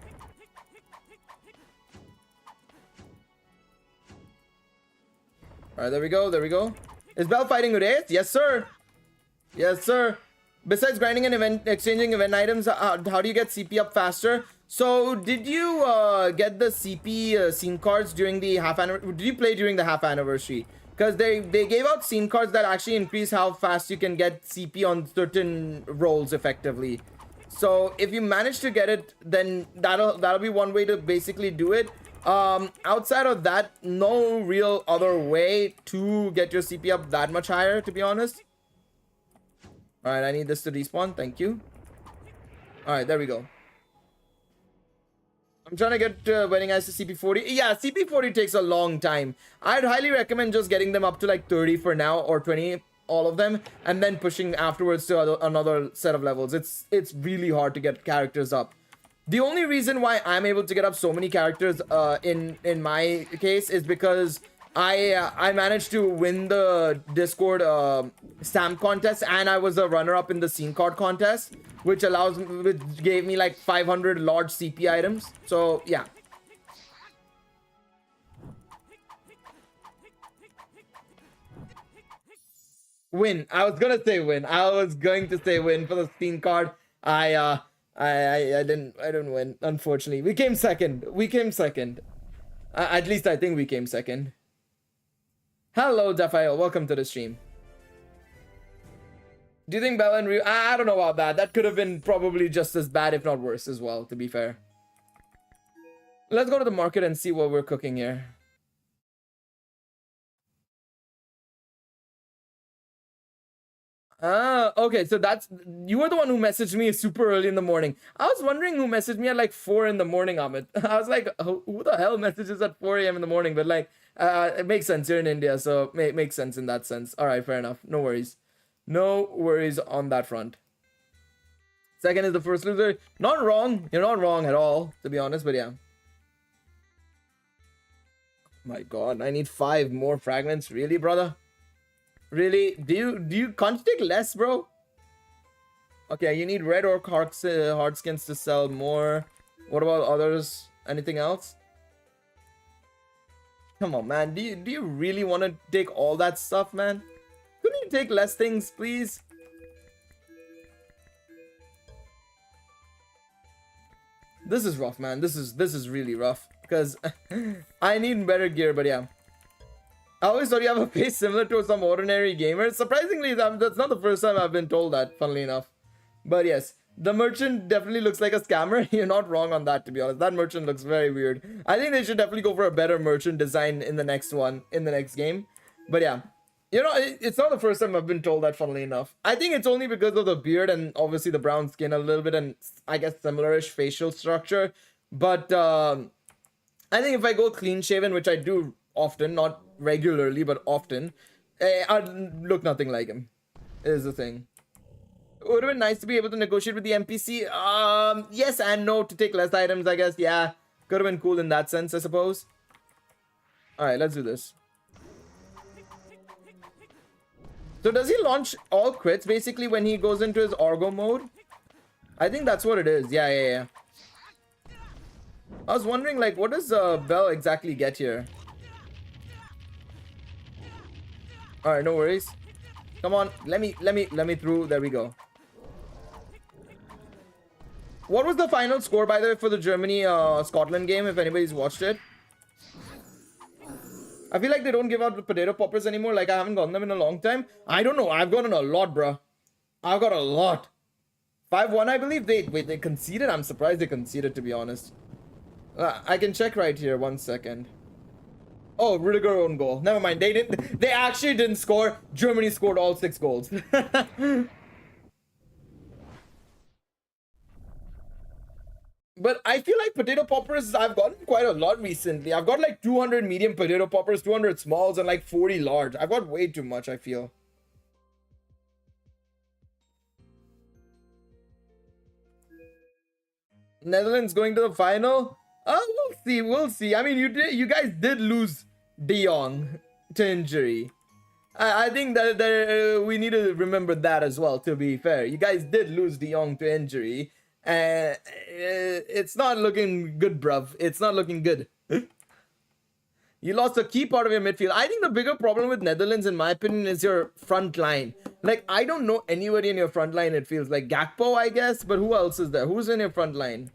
Alright, there we go, there we go. Is Bell fighting Udays? Yes, sir. Yes, sir. Besides grinding and exchanging event items, how do you get CP up faster? So, did you get the CP scene cards during the half anniversary? Did you play during the half anniversary? Because they gave out scene cards that actually increase how fast you can get CP on certain roles effectively. So, if you manage to get it, then that'll be one way to basically do it. Outside of that, no real other way to get your CP up that much higher, to be honest. Alright, I need this to respawn. Thank you. Alright, there we go. I'm trying to get Wedding Eyes to CP40. Yeah, CP40 takes a long time. I'd highly recommend just getting them up to like 30 for now, or 20, all of them, and then pushing afterwards to another set of levels. It's really hard to get characters up. The only reason why I'm able to get up so many characters in my case is because I managed to win the Discord stamp contest, and I was a runner-up in the scene card contest, which gave me like 500 large CP items. So yeah. Win. I was gonna say win. I was going to say win for the scene card. I didn't win, unfortunately. We came second. We came second. At least I think we came second. Hello, Defael. Welcome to the stream. Do you think Bella and Ryu... I don't know about that. That could have been probably just as bad, if not worse as well, to be fair. Let's go to the market and see what we're cooking here. Okay, so that's... You were the one who messaged me super early in the morning. I was wondering who messaged me at like 4 in the morning, Amit. I was like, who the hell messages at 4 a.m. in the morning? But like, it makes sense. You're in India, so it makes sense in that sense. Alright, fair enough. No worries. No worries on that front. Second is the first loser. Not wrong. You're not wrong at all, to be honest, but yeah. My god, I need 5 more fragments. Really, brother? Really? Can't you take less, bro? Okay, you need red orc hard skins to sell more. What about others? Anything else? Come on, man. Do you really want to take all that stuff, man? Couldn't you take less things, please? This is rough, man. This is really rough. Because I need better gear, but yeah. I always thought you have a face similar to some ordinary gamers. Surprisingly, that's not the first time I've been told that, funnily enough. But yes, the merchant definitely looks like a scammer. You're not wrong on that, to be honest. That merchant looks very weird. I think they should definitely go for a better merchant design in the next one, in the next game. But yeah, you know, it's not the first time I've been told that, funnily enough. I think it's only because of the beard and obviously the brown skin a little bit and I guess similar-ish facial structure. But I think if I go clean-shaven, which I do often, not regularly, but often, I'd look nothing like him, is the thing. It would have been nice to be able to negotiate with the NPC. Yes and no, to take less items, I guess. Yeah, could have been cool in that sense, I suppose. Alright, let's do this. So does he launch all crits, basically, when he goes into his Argo mode? I think that's what it is. Yeah. I was wondering, like, what does Bell exactly get here? Alright, no worries. Come on, let me through. There we go. What was the final score, by the way, for the Germany Scotland game, if anybody's watched it? I feel like they don't give out the potato poppers anymore. Like, I haven't gotten them in a long time. I don't know. I've gotten a lot, bro. I've got a lot. 5-1, I believe. Wait, they conceded? I'm surprised they conceded, to be honest. I can check right here. 1 second. Oh, Rudiger own goal. Never mind. They actually didn't score. Germany scored all 6 goals. But I feel like potato poppers, I've gotten quite a lot recently. I've got like 200 medium potato poppers, 200 smalls, and like 40 large. I've got way too much, I feel. Netherlands going to the final? We'll see. I mean, you guys did lose De Jong to injury. I think that we need to remember that as well, to be fair. You guys did lose De Jong to injury. It's not looking good, bruv. It's not looking good. You lost a key part of your midfield. I think the bigger problem with Netherlands, in my opinion, is your front line. Like, I don't know anybody in your front line, it feels like. Gakpo, I guess, but who else is there? Who's in your front line?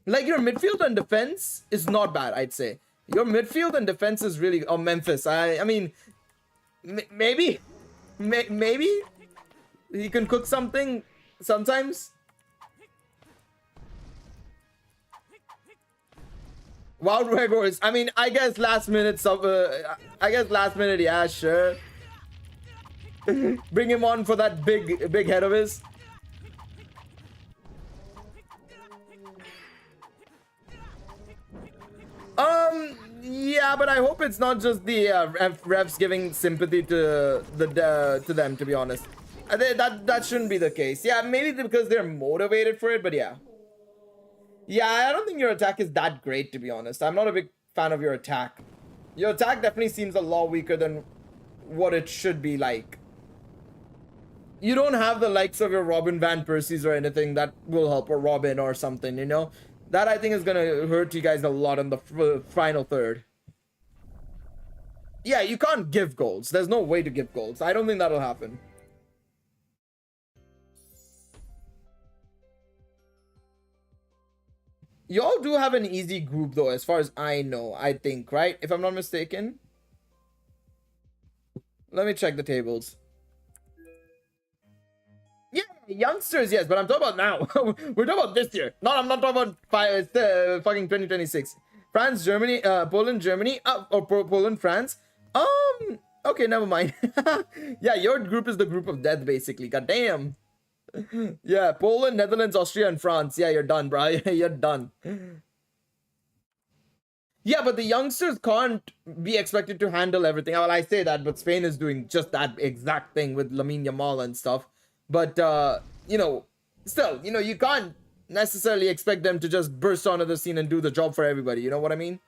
Like, your midfield and defense is not bad, I'd say. Your midfield and defense is really... Oh, Memphis. I mean, maybe he can cook something sometimes. Wild Wegors. I mean, I guess last minute, yeah, sure. Bring him on for that big head of his. Yeah, but I hope it's not just the refs giving sympathy to them, to be honest. That shouldn't be the case. Yeah, maybe because they're motivated for it, but yeah. Yeah, I don't think your attack is that great, to be honest. I'm not a big fan of your attack. Your attack definitely seems a lot weaker than what it should be like. You don't have the likes of your Robin Van Persie's or anything that will help, or Robin or something, you know? That, I think, is going to hurt you guys a lot in the final third. Yeah, you can't give goals. There's no way to give goals. I don't think that'll happen. Y'all do have an easy group, though, as far as I know, I think, right? If I'm not mistaken. Let me check the tables. Yeah, youngsters, yes, but I'm talking about now. We're talking about this year. No, I'm not talking about fucking 2026. France, Germany, Poland, Germany, or Poland, France. Okay, never mind. Yeah, your group is the group of death, basically. God damn. Yeah, Poland, Netherlands, Austria, and France. Yeah, you're done, bro. You're done. Yeah, but the youngsters can't be expected to handle everything. Well, I say that, but Spain is doing just that exact thing with Lamine Yamal and stuff. But, you know, still, you know, you can't necessarily expect them to just burst onto the scene and do the job for everybody. You know what I mean?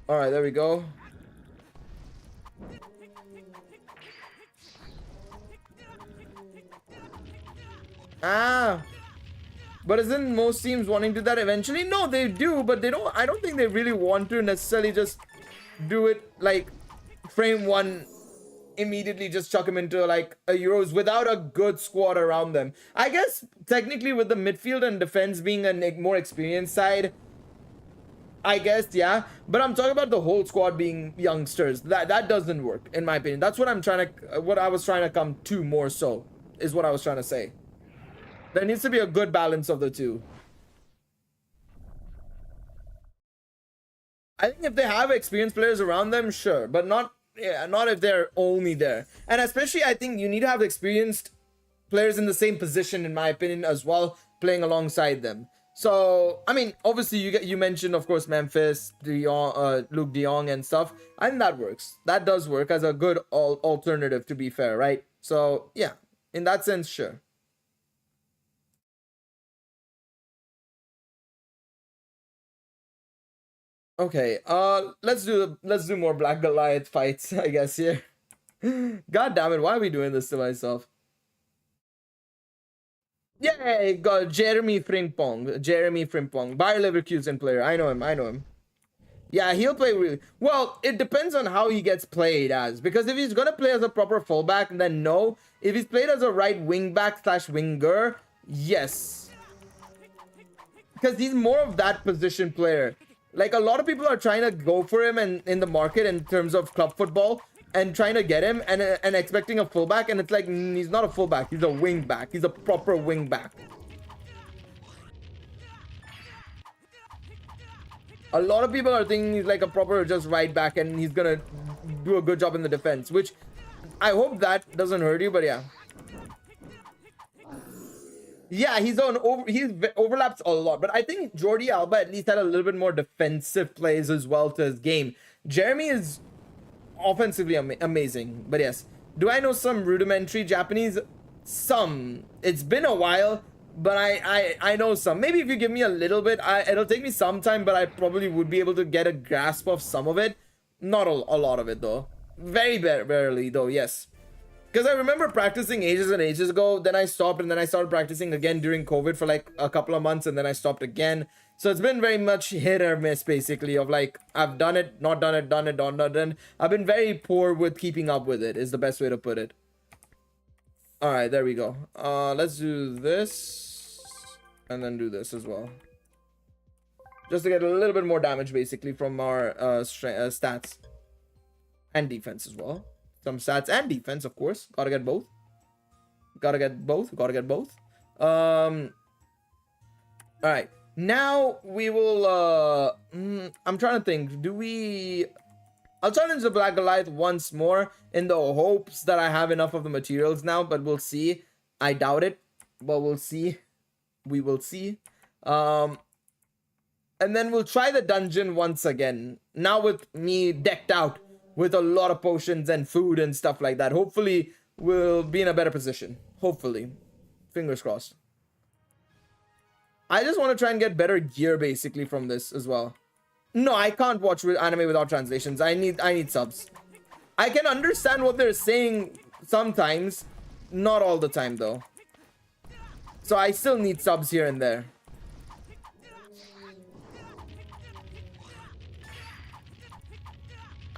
All right, there we go. Ah, but isn't most teams wanting to do that eventually? No, they do, but they don't. I don't think they really want to necessarily just do it like frame one immediately, just chuck him into like a Euros without a good squad around them. I guess technically with the midfield and defense being a more experienced side, I guess, yeah. But I'm talking about the whole squad being youngsters. That doesn't work, in my opinion. That's what I was trying to come to more so, is what I was trying to say. There needs to be a good balance of the two. I think if they have experienced players around them, sure, but not if they're only there. And especially, I think you need to have experienced players in the same position, in my opinion, as well, playing alongside them. So, I mean, obviously, you mentioned, of course, Memphis, Luke de Jong and stuff. I think that works. That does work as a good alternative, to be fair, right? So, yeah, in that sense, sure. Okay, let's do more Black Goliath fights, I guess, here. God damn it, why are we doing this to myself? Yeah, got Jeremy Frimpong. Bayer Leverkusen player. I know him. Yeah, he'll play really well. It depends on how he gets played as, because if he's gonna play as a proper fullback, then no. If he's played as a right wing back / winger, yes, because he's more of that position player. Like, a lot of people are trying to go for him in the market in terms of club football and trying to get him and expecting a fullback, and it's like, he's not a fullback, he's a wing back. He's a proper wing back. A lot of people are thinking he's like a proper just right back and he's gonna do a good job in the defense, which I hope that doesn't hurt you, but yeah. Yeah, he overlaps a lot, but I think Jordi Alba at least had a little bit more defensive plays as well to his game. Jeremy is offensively amazing, but yes. Do I know some rudimentary Japanese? Some. It's been a while, but I know some. Maybe if you give me a little bit, it'll take me some time, but I probably would be able to get a grasp of some of it. Not a lot of it, though. Very barely, though, yes. Because I remember practicing ages and ages ago, then I stopped, and then I started practicing again during COVID for like a couple of months, and then I stopped again. So it's been very much hit or miss, basically, of like, I've done it, not done it, done it, not done. I've been very poor with keeping up with it, is the best way to put it. All right, there we go. Let's do this, and then do this as well. Just to get a little bit more damage, basically, from our stats. And defense as well. Some stats and defense, of course. Gotta get both. All right. Now we will I'm trying to think. I'll challenge the Black Goliath once more in the hopes that I have enough of the materials now, but we'll see. I doubt it, but we'll see. We will see. And then we'll try the dungeon once again. Now with me decked out with a lot of potions and food and stuff like that. Hopefully, we'll be in a better position. Hopefully. Fingers crossed. I just want to try and get better gear, basically, from this as well. No, I can't watch anime without translations. I need subs. I can understand what they're saying sometimes. Not all the time, though. So I still need subs here and there.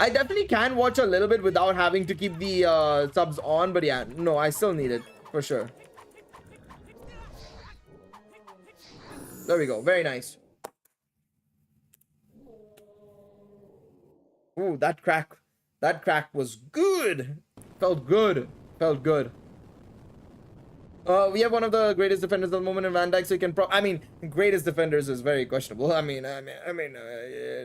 I definitely can watch a little bit without having to keep the subs on, but yeah, no, I still need it, for sure. There we go, very nice. Ooh, that crack was good. Felt good. We have one of the greatest defenders at the moment in Van Dijk, so you can I mean, greatest defenders is very questionable. I mean,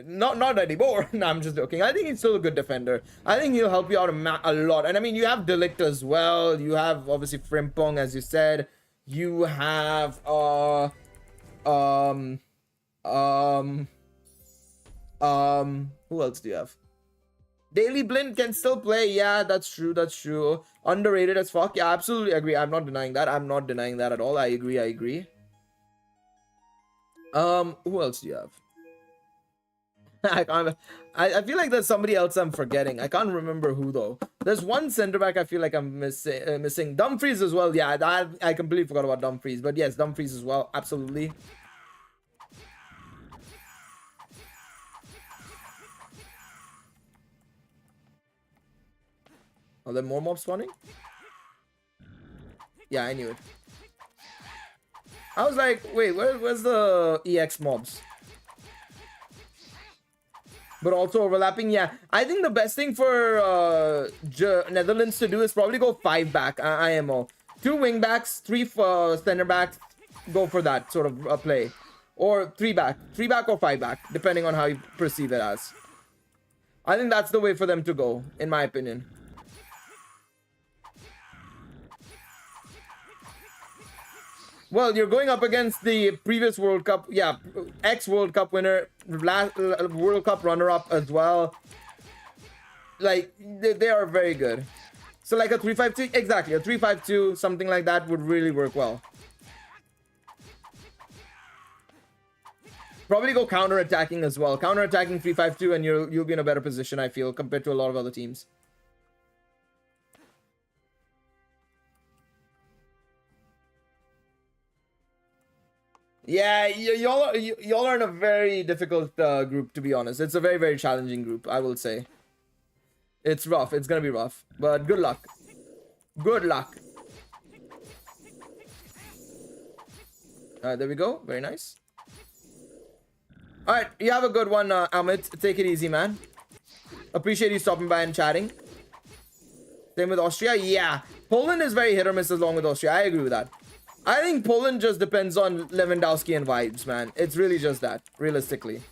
not anymore. No, I'm just joking. I think he's still a good defender. I think he'll help you out a lot. And I mean, you have De Ligt as well. You have obviously Frimpong, as you said. You have who else do you have? Daily Blind can still play. Yeah, that's true. Underrated as fuck. Yeah, absolutely agree. I'm not denying that. I'm not denying that at all. I agree. Who else do you have? I feel like there's somebody else I'm forgetting. I can't remember who though. There's one center back I feel like I'm missing. Dumfries as well. Yeah, I completely forgot about Dumfries. But yes, Dumfries as well. Absolutely. Are there more mobs spawning? Yeah, I knew it. I was like, wait, where's the EX mobs? But also overlapping, yeah. I think the best thing for Netherlands to do is probably go 5 back IMO. 2 wing backs, 3 center backs. Go for that sort of play. Or 3 back. 3 back or 5 back, depending on how you perceive it as. I think that's the way for them to go, in my opinion. Well, you're going up against the previous World Cup, yeah, ex-World Cup winner, last World Cup runner-up as well. Like, they are very good. So like a 3-5-2, exactly, a 3-5-2, something like that would really work well. Probably go counter-attacking as well. Counter-attacking 3-5-2 and you'll be in a better position, I feel, compared to a lot of other teams. Yeah, y'all are in a very difficult group, to be honest. It's a very, very challenging group, I will say. It's rough. It's gonna be rough. But good luck. Good luck. Alright, there we go. Very nice. Alright, you have a good one, Amit. Take it easy, man. Appreciate you stopping by and chatting. Same with Austria. Yeah. Poland is very hit or miss along with Austria. I agree with that. I think Poland just depends on Lewandowski and vibes, man. It's really just that, realistically.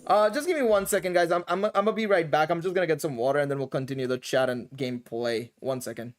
Just give me 1 second, guys. I'm gonna be right back. I'm just gonna get some water and then we'll continue the chat and gameplay. 1 second.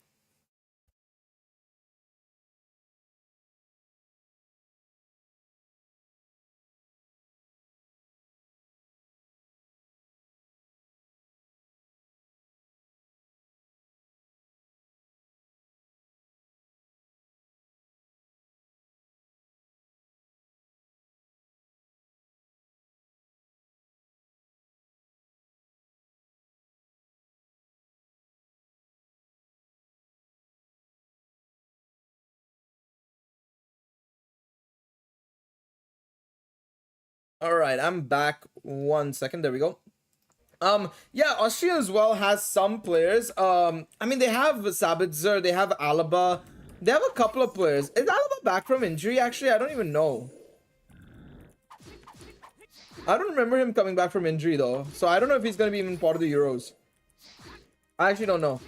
All right, I'm back. 1 second. There we go. Yeah, Austria as well has some players. I mean, they have Sabitzer, they have Alaba, they have a couple of players. Is Alaba back from injury? Actually, I don't even know. I don't remember him coming back from injury though, so I don't know if he's gonna be even part of the Euros. I actually don't know.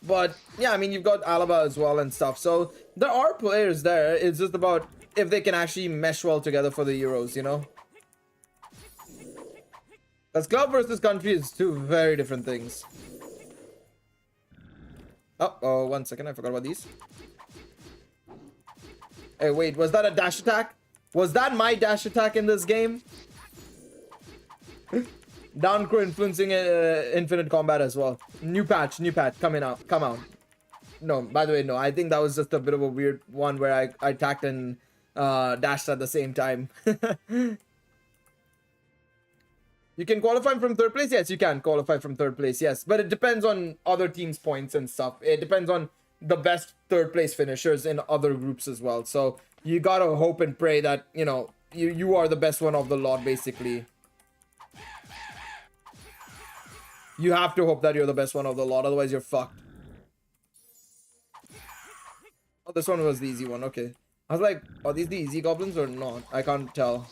But yeah, I mean, you've got Alaba as well and stuff, so there are players there. It's just about if they can actually mesh well together for the Euros, you know? Because club versus country is 2 very different things. Oh, 1 second. I forgot about these. Hey, wait. Was that a dash attack? Was that my dash attack in this game? Downcrow influencing infinite combat as well. New patch. Coming out. Come out. No, by the way, no. I think that was just a bit of a weird one where I attacked and dashed at the same time. You can qualify from 3rd place? Yes, you can qualify from 3rd place, yes. But it depends on other teams' points and stuff. It depends on the best 3rd place finishers in other groups as well. So you gotta hope and pray that, you know, you are the best one of the lot, basically. You have to hope that you're the best one of the lot, otherwise you're fucked. Oh, this one was the easy one, okay. I was like, are these the easy goblins or not? I can't tell.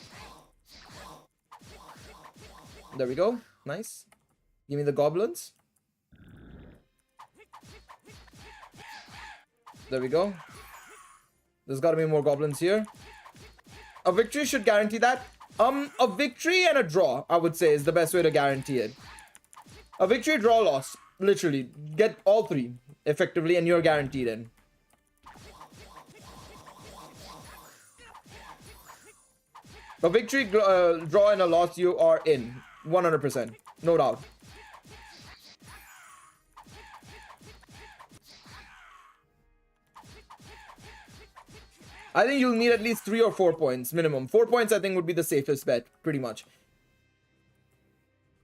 There we go. Nice. Give me the goblins. There we go. There's got to be more goblins here. A victory should guarantee that. A victory and a draw, I would say, is the best way to guarantee it. A victory, draw, loss. Literally. Get all 3, effectively, and you're guaranteed in. A victory, draw, and a loss, you are in. 100%. No doubt. I think you'll need at least 3 or 4 points minimum. 4 points I think would be the safest bet, pretty much.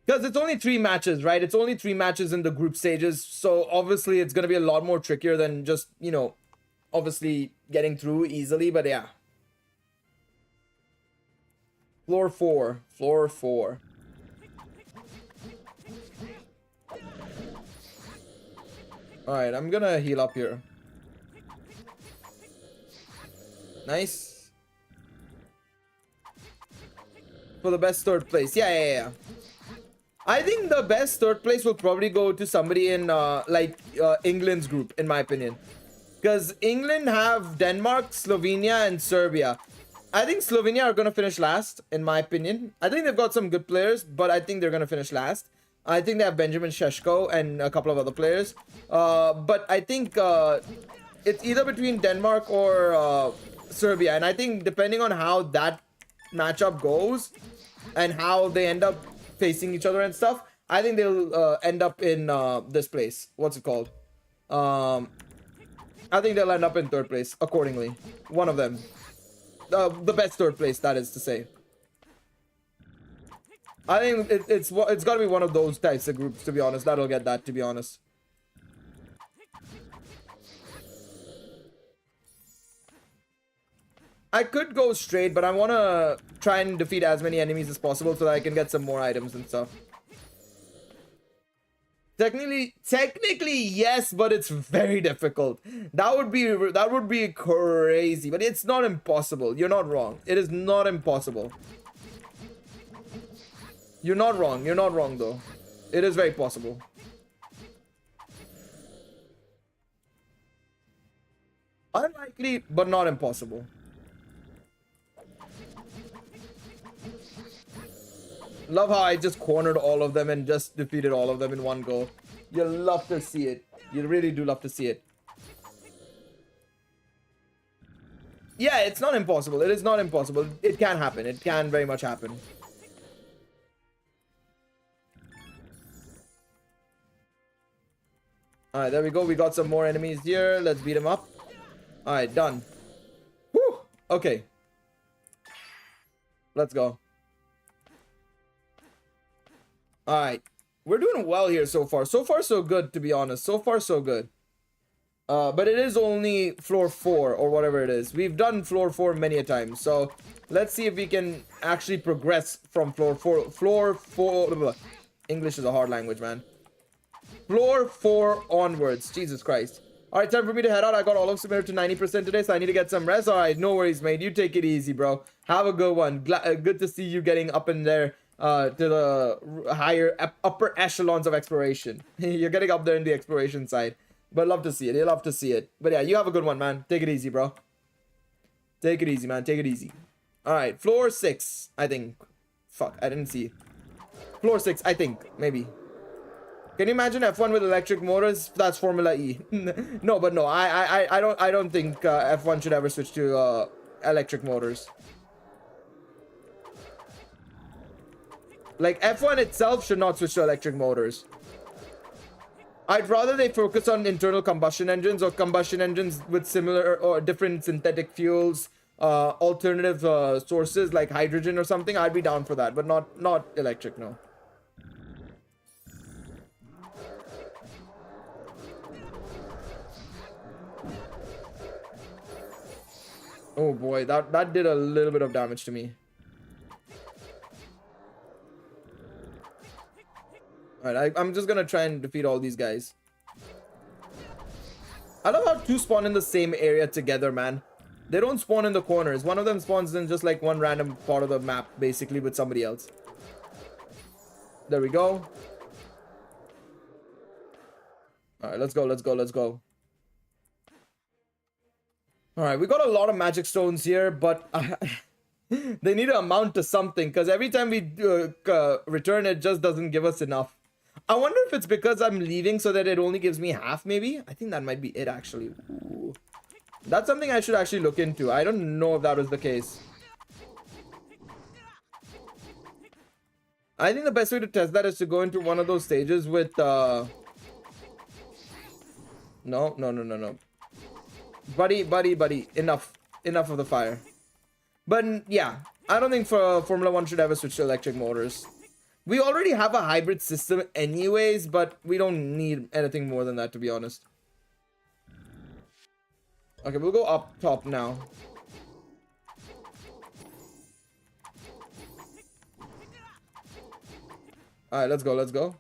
Because it's only 3 matches, right? It's only 3 matches in the group stages. So obviously it's going to be a lot more trickier than just, you know, obviously getting through easily. But yeah. Floor 4. Floor 4. Alright, I'm going to heal up here. Nice. For the best 3rd place. Yeah. I think the best 3rd place will probably go to somebody in England's group, in my opinion. Because England have Denmark, Slovenia, and Serbia. I think Slovenia are going to finish last, in my opinion. I think they've got some good players, but I think they're going to finish last. I think they have Benjamin Sheshko and a couple of other players. But I think it's either between Denmark or Serbia. And I think depending on how that matchup goes and how they end up facing each other and stuff, I think they'll end up in this place. What's it called? I think they'll end up in 3rd place accordingly. One of them. The best 3rd place, that is to say. I think it's got to be one of those types of groups, to be honest. That'll get that, to be honest. I could go straight, but I want to try and defeat as many enemies as possible so that I can get some more items and stuff. Technically, yes, but it's very difficult. That would be crazy, but it's not impossible. You're not wrong. It is not impossible. You're not wrong. You're not wrong, though. It is very possible. Unlikely, but not impossible. Love how I just cornered all of them and just defeated all of them in one go. You love to see it. You really do love to see it. Yeah, it's not impossible. It is not impossible. It can happen. It can very much happen. Alright, there we go. We got some more enemies here. Let's beat them up. Alright, done. Whew! Okay. Let's go. Alright. We're doing well here so far. So far, so good, to be honest. So far, so good. But it is only floor 4 or whatever it is. We've done floor 4 many a time. So let's see if we can actually progress from floor 4. Floor 4. English is a hard language, man. Floor 4 onwards. Jesus Christ. Alright, time for me to head out. I got all of Submitted to 90% today, so I need to get some rest. Alright, no worries, mate. You take it easy, bro. Have a good one. Good to see you getting up in there to the upper echelons of exploration. You're getting up there in the exploration side. But love to see it. You love to see it. But yeah, you have a good one, man. Take it easy, bro. Take it easy, man. Take it easy. Alright, floor 6, I think. Fuck, I didn't see. Floor 6, I think. Maybe. Can you imagine F1 with electric motors? That's Formula E. No, but no, I don't think F1 should ever switch to electric motors. Like, F1 itself should not switch to electric motors. I'd rather they focus on internal combustion engines or combustion engines with similar or different synthetic fuels, alternative sources like hydrogen or something. I'd be down for that, but not electric, no. Oh boy, that did a little bit of damage to me. Alright, I'm just gonna try and defeat all these guys. I love how 2 spawn in the same area together, man. They don't spawn in the corners. One of them spawns in just like one random part of the map, basically, with somebody else. There we go. Alright, let's go, let's go, let's go. Alright, we got a lot of magic stones here, but they need to amount to something, because every time we return, it just doesn't give us enough. I wonder if it's because I'm leaving so that it only gives me half, maybe? I think that might be it, actually. Ooh. That's something I should actually look into. I don't know if that was the case. I think the best way to test that is to go into one of those stages with... No. Buddy. Enough of the fire. But, yeah. I don't think Formula 1 should ever switch to electric motors. We already have a hybrid system anyways, but we don't need anything more than that, to be honest. Okay, we'll go up top now. Alright, let's go, let's go.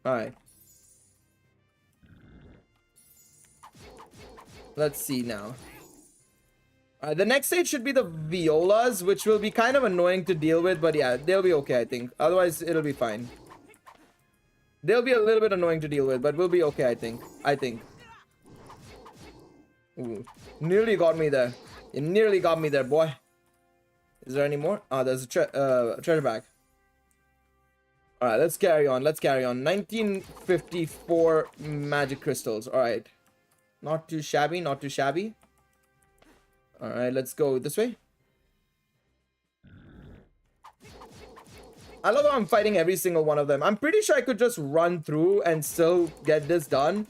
Alright. Let's see now. The next stage should be the violas, which will be kind of annoying to deal with, but yeah, they'll be okay, I think. Otherwise, it'll be fine. They'll be a little bit annoying to deal with, but we'll be okay, I think. Ooh, nearly got me there. You nearly got me there, boy. Is there any more? Ah, there's a treasure bag. Alright, let's carry on. 1954 magic crystals. Alright. Not too shabby, not too shabby. Alright, let's go this way. I love how I'm fighting every single one of them. I'm pretty sure I could just run through and still get this done.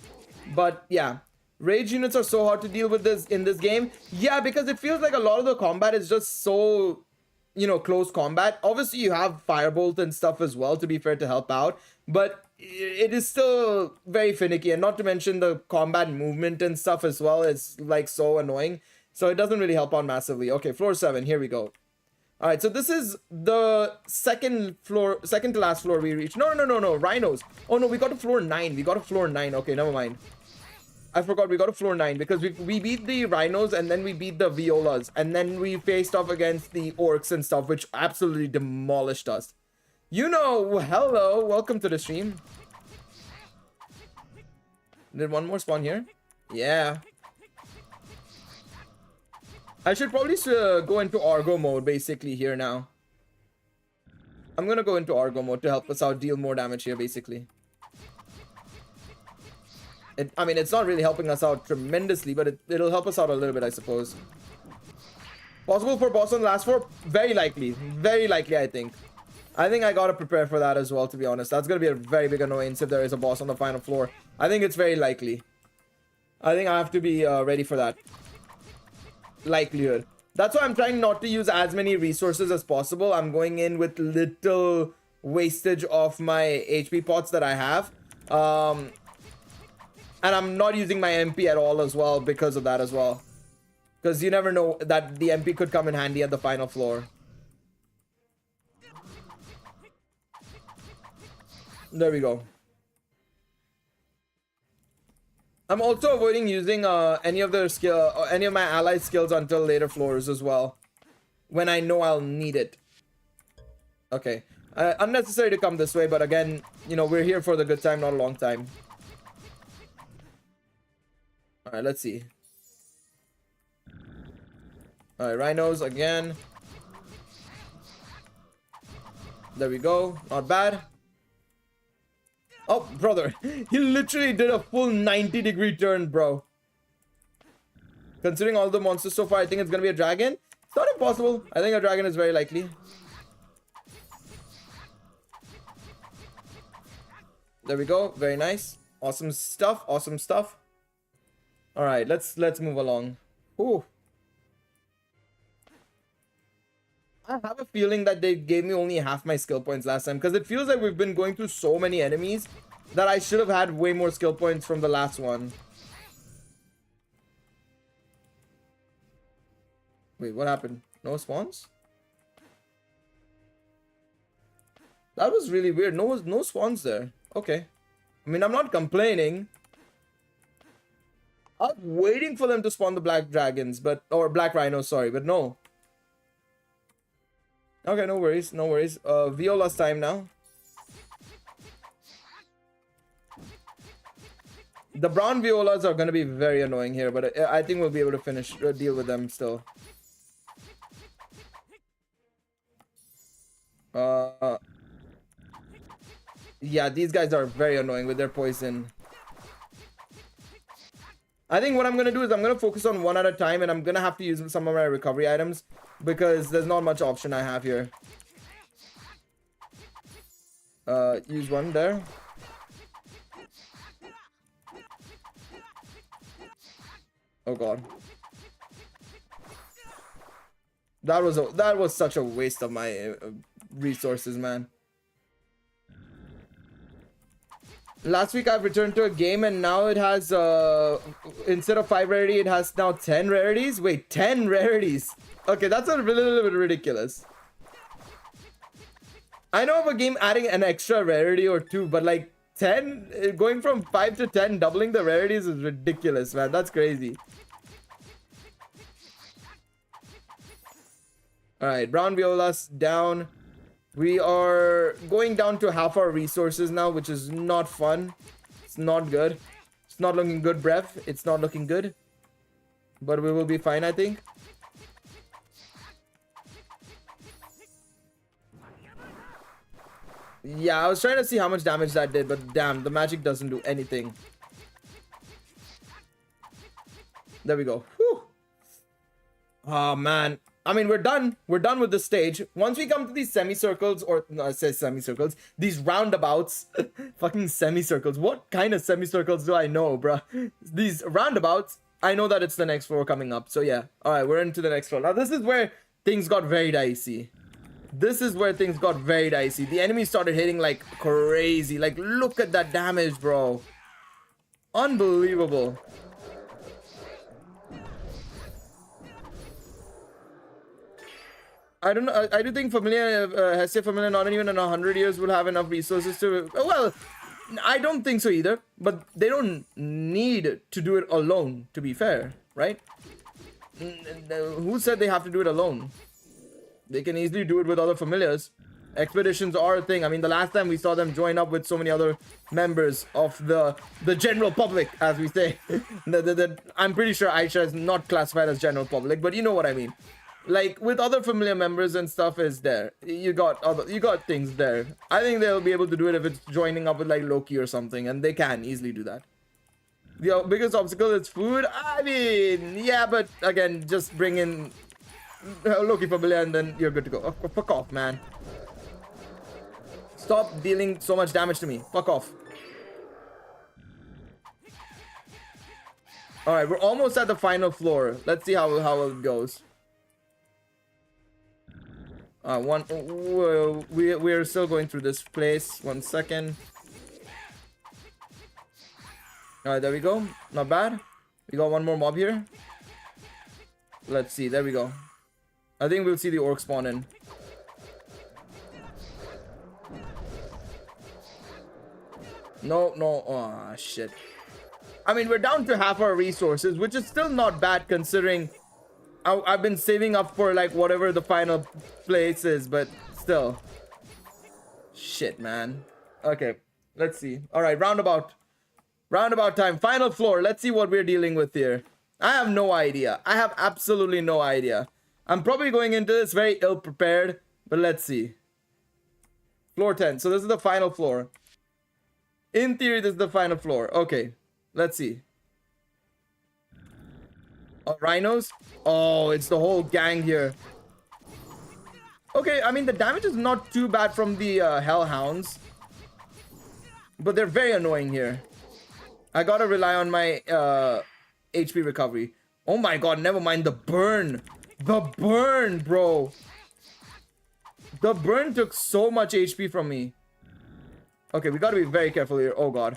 But yeah, rage units are so hard to deal with in this game. Yeah, because it feels like a lot of the combat is just so, you know, close combat. Obviously, you have firebolt and stuff as well, to be fair, to help out. But it is still very finicky. And not to mention the combat movement and stuff as well. It's like so annoying. So it doesn't really help out massively. Okay, floor 7. Here we go. All right, so this is the second to last floor we reached. No, rhinos. Oh no, we got to floor 9. Okay, never mind. I forgot we got to floor 9 because we beat the rhinos and then we beat the violas and then we faced off against the orcs and stuff, which absolutely demolished us. You know, hello, welcome to the stream. Did one more spawn here? Yeah. I should probably go into Argo mode basically here now. I'm gonna go into Argo mode to help us out deal more damage here basically. I mean, it's not really helping us out tremendously, but it'll help us out a little bit, I suppose. Possible for boss on the last floor? Very likely. Very likely, I think. I think I gotta prepare for that as well, to be honest. That's gonna be a very big annoyance if there is a boss on the final floor. I think it's very likely. I think I have to be ready for that. Likelihood. That's why I'm trying not to use as many resources as possible. I'm going in with little wastage of my HP pots that I have. And I'm not using my MP at all as well because of that as well. Because you never know that the MP could come in handy at the final floor. There we go. I'm also avoiding using any of my allied skills until later floors as well, when I know I'll need it. Okay, unnecessary to come this way, but again, you know, we're here for the good time, not a long time. All right, let's see. All right, rhinos again. There we go. Not bad. Oh, brother. He literally did a full 90-degree turn, bro. Considering all the monsters so far, I think it's going to be a dragon. It's not impossible. I think a dragon is very likely. There we go. Very nice. Awesome stuff. Awesome stuff. All right, let's move along. Ooh. I have a feeling that they gave me only half my skill points last time because it feels like we've been going through so many enemies that I should have had way more skill points from the last one. Wait, what happened? No spawns? That was really weird. No spawns there. Okay. I mean, I'm not complaining. I was waiting for them to spawn the black dragons, or black rhinos, sorry, but no. Okay, no worries, no worries. Viola's time now. The brown violas are going to be very annoying here, but I think we'll be able to deal with them still. Yeah, these guys are very annoying with their poison. I think what I'm going to do is I'm going to focus on one at a time, and I'm going to have to use some of my recovery items because there's not much option I have here. Use one there. Oh god. That was such a waste of my resources, man. Last week I've returned to a game and now it has instead of 5 rarity it has now 10 rarities. Wait, 10 rarities. Okay, that's a little bit ridiculous. I know of a game adding an extra rarity or 2, but like 10 going from 5 to 10 doubling the rarities is ridiculous, man. That's crazy. All right, brown violas down. We are going down to half our resources now, which is not fun. It's not good. It's not looking good, Brev. It's not looking good. But we will be fine, I think. Yeah, I was trying to see how much damage that did, but damn, the magic doesn't do anything. There we go. Whew. Oh, man. I mean, we're done. We're done with this stage. Once we come to these semicircles, or no, I say semicircles, these roundabouts, fucking semicircles. What kind of semicircles do I know, bruh? These roundabouts, I know that it's the next floor coming up. So yeah, all right, we're into the next floor. Now this is where things got very dicey. This is where things got very dicey. The enemy started hitting like crazy. Like, look at that damage, bro. Unbelievable. I don't know. I do think Familia, Hestia Familia, not even in 100 years will have enough resources to. Well, I don't think so either. But they don't need to do it alone. To be fair, right? Who said they have to do it alone? They can easily do it with other familiars. Expeditions are a thing. I mean, the last time we saw them join up with so many other members of the general public, as we say. I'm pretty sure Aisha is not classified as general public, but you know what I mean. Like with other familiar members and stuff is there. You got things there. I think they'll be able to do it if it's joining up with like Loki or something, and they can easily do that. The biggest obstacle is food. I mean, yeah, but again, just bring in Loki familiar and then you're good to go. Oh, fuck off, man. Stop dealing so much damage to me. Fuck off. All right, we're almost at the final floor. Let's see how it goes. We're still going through this place. 1 second. All right, there we go. Not bad. We got one more mob here. Let's see. There we go. I think we'll see the orc spawn in. No. Oh, shit. I mean, we're down to half our resources, which is still not bad considering I've been saving up for like whatever the final place is, but still. Shit, man. Okay, let's see. All right, roundabout time. Final floor. Let's see what we're dealing with here. I have no idea. I have absolutely no idea. I'm probably going into this very ill-prepared, but let's see. Floor 10. So this is the final floor. In theory, this is the final floor. Okay, let's see. Oh, rhinos? Oh, it's the whole gang here. Okay, I mean, the damage is not too bad from the hellhounds. But they're very annoying here. I gotta rely on my HP recovery. Oh my god, never mind the burn. The burn, bro. The burn took so much HP from me. Okay, we gotta be very careful here. Oh god.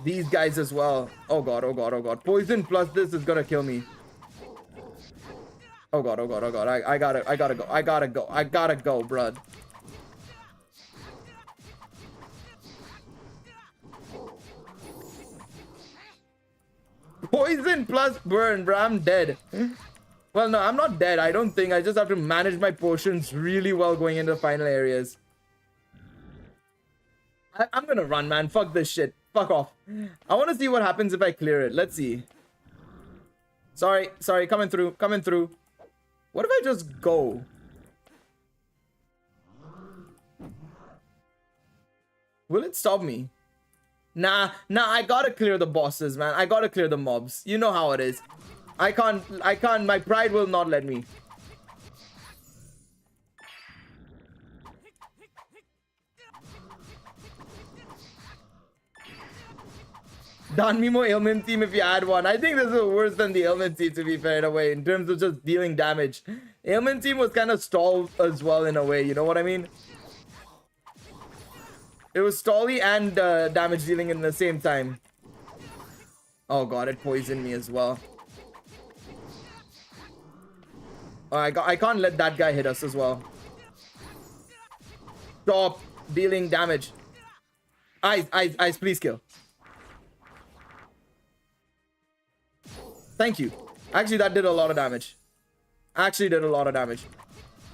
These guys as well. Oh god. Poison plus this is gonna kill me. Oh god. I gotta go, bruh. Poison plus burn, bruh. I'm dead. Well, no, I'm not dead. I don't think. I just have to manage my potions really well going into the final areas. I'm gonna run, man. Fuck this shit. Fuck off. I want to see what happens if I clear it. Let's see. Sorry. Coming through. What if I just go? Will it stop me? Nah, I gotta clear the bosses, man. I gotta clear the mobs. You know how it is. I can't. My pride will not let me. Danmimo ailment team if you add one. I think this is worse than the ailment team, to be fair, in a way, in terms of just dealing damage. Ailment team was kind of stalled as well, in a way, you know what I mean? It was stally and damage dealing in the same time. Oh god, it poisoned me as well. Oh, I can't let that guy hit us as well. Stop dealing damage. Ice, please kill. Thank you. Actually, that did a lot of damage. Actually did a lot of damage.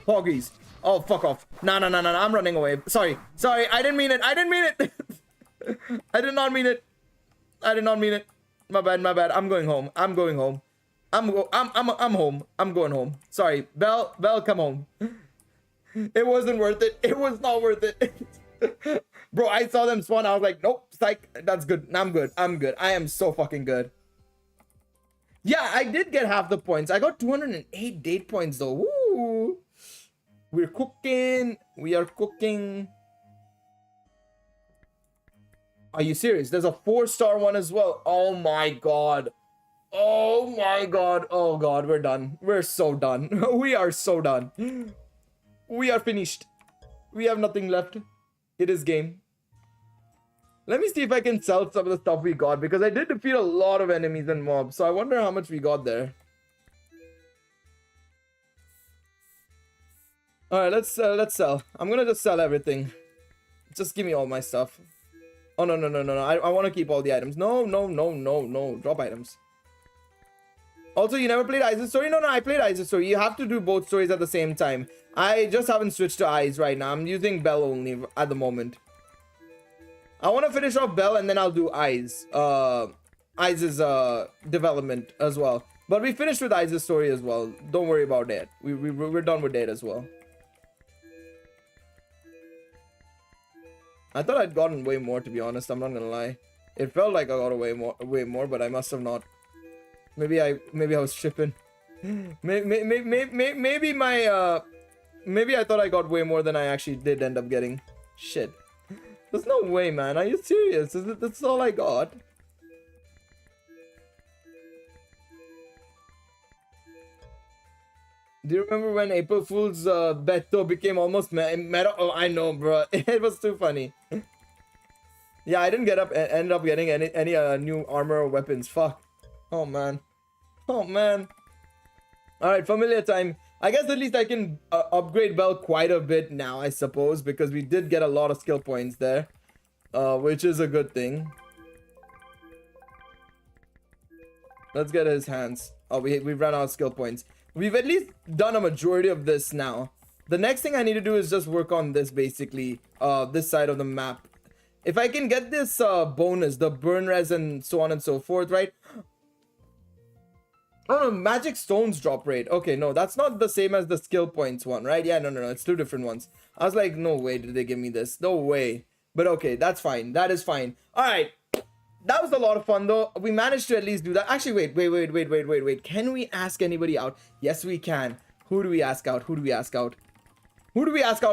Poggies. Oh, fuck off. No. I'm running away. Sorry. I didn't mean it. I did not mean it. My bad. I'm going home. I'm home. I'm going home. Sorry. Bell, come home. It wasn't worth it. It was not worth it. Bro, I saw them spawn. I was like, nope, psych. That's good. I'm good. I am so fucking good. Yeah, I did get half the points. I got 208 date points though. Woo! We're cooking. We are cooking. Are you serious? There's a 4-star one as well. Oh my god. Oh my god. Oh god, we're done. We're so done. We are so done. We are finished. We have nothing left. It is game. Let me see if I can sell some of the stuff we got, because I did defeat a lot of enemies and mobs, so I wonder how much we got there. Alright, let's sell. I'm gonna just sell everything. Just give me all my stuff. Oh, no. I want to keep all the items. No. Drop items. Also, you never played Eyes' story? No, I played Eyes' story. You have to do both stories at the same time. I just haven't switched to Eyes right now. I'm using Bell only at the moment. I want to finish off Bell and then I'll do Eyes. Eyes' development as well. But we finished with Eyes' story as well. Don't worry about that. We're done with that as well. I thought I'd gotten way more, to be honest. I'm not gonna lie. It felt like I got way more, but I must have not. Maybe I was shipping. Maybe I thought I got way more than I actually did end up getting. Shit. There's no way, man. Are you serious? That's all I got. Do you remember when April Fool's Beto became almost meta? Oh, I know, bro. It was too funny. Yeah, I didn't end up getting any new armor or weapons. Fuck. Oh, man. Alright, familiar time. I guess at least I can upgrade Bell quite a bit now, I suppose, because we did get a lot of skill points there, which is a good thing. Let's get his hands. Oh, we've run out of skill points. We've at least done a majority of this now. The next thing I need to do is just work on this, basically, this side of the map. If I can get this bonus, the burn res and so on and so forth, right? Oh no, magic stones drop rate. Okay, no, that's not the same as the skill points one, right? Yeah, no, it's two different ones. I was like, no way did they give me this. No way. But okay, that's fine. That is fine. All right. That was a lot of fun, though. We managed to at least do that. Actually, wait. Can we ask anybody out? Yes, we can. Who do we ask out? Who do we ask out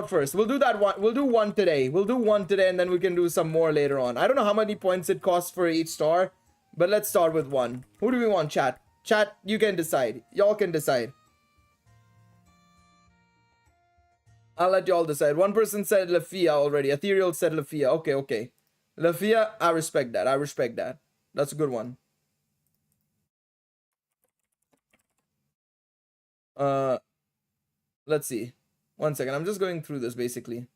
first? We'll do that one. We'll do one today. And then we can do some more later on. I don't know how many points it costs for each star, but let's start with one. Who do we want, chat? Chat, you can decide. Y'all can decide. I'll let y'all decide. One person said Lafia already. Ethereal said Lafia. Okay. Lafia, I respect that. That's a good one. Let's see. 1 second. I'm just going through this basically.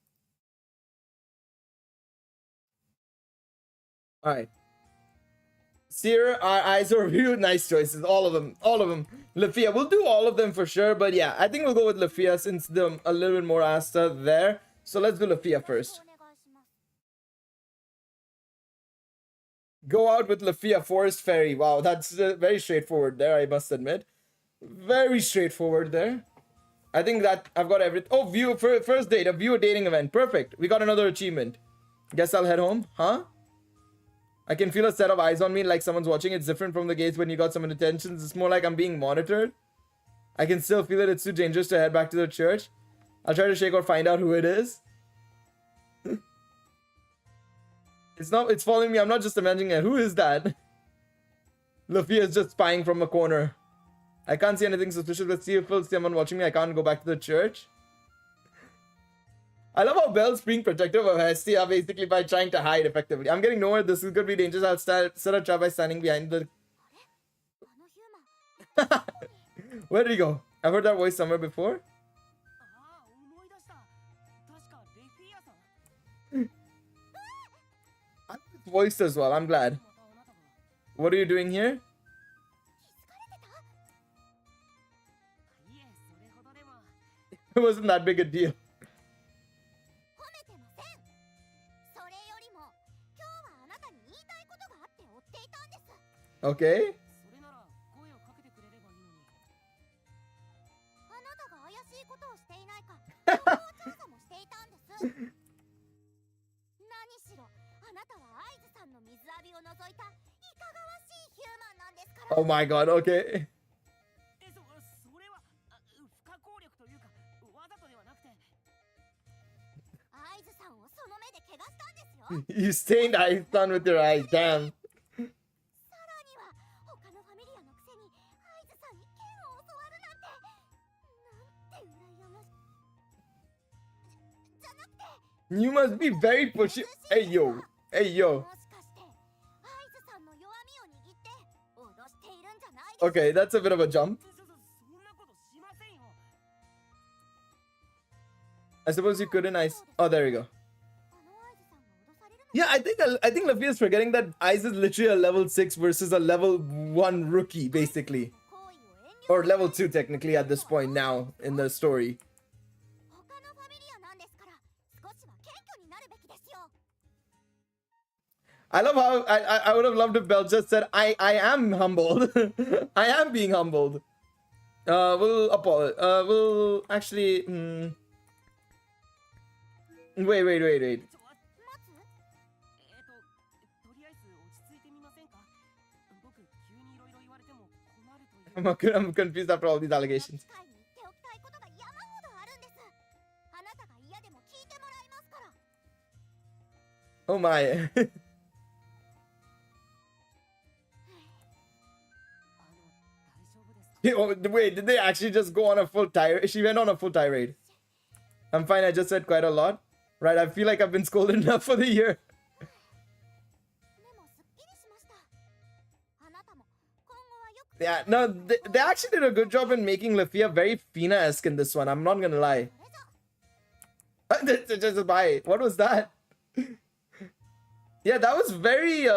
All right. Seer, our eyes are reviewed. Nice choices. All of them. Lafia. We'll do all of them for sure. But yeah, I think we'll go with Lafia since they're a little bit more Asta there. So let's do Lafia first. Go out with Lafia Forest Fairy. Wow, that's very straightforward there, I must admit. Very straightforward there. I think that I've got everything. Oh, view first date, view a dating event. Perfect. We got another achievement. Guess I'll head home. Huh? I can feel a set of eyes on me like someone's watching. It's different from the gates when you got someone's attention. It's more like I'm being monitored. I can still feel it. It's too dangerous to head back to the church. I'll try to shake or find out who it is. It's following me. I'm not just imagining it. Who is that? Luffy is just spying from a corner. I can't see anything suspicious. Let's see if there's someone watching me. I can't go back to the church. I love how Bell's being protective of Hestia basically by trying to hide effectively. I'm getting nowhere. This is going to be dangerous. I'll set a trap by standing behind the... Where did he go? I've heard that voice somewhere before. I like his voice as well. I'm glad. What are you doing here? It wasn't that big a deal. Okay. Oh my god, okay. You stained Aiz-san with your eyes, damn. You must be very pushy. Hey yo, hey yo. Okay, that's a bit of a jump. I suppose you couldn't. Oh, there we go. Yeah, I think Luffy is forgetting that Ice is literally a level 6 versus a level 1 rookie, basically. Or level 2, technically, at this point now in the story. I love how I would have loved if Bell just said, I am humbled. I am being humbled. We'll actually... Wait. I'm confused after all these allegations. Oh my. Oh, wait, did they actually just go on a full tirade? She went on a full tirade. I'm fine, I just said quite a lot. Right, I feel like I've been scolded enough for the year. Yeah, no, they actually did a good job in making Lafia very Fina-esque in this one. I'm not gonna lie. Just bye. What was that? Yeah, that was very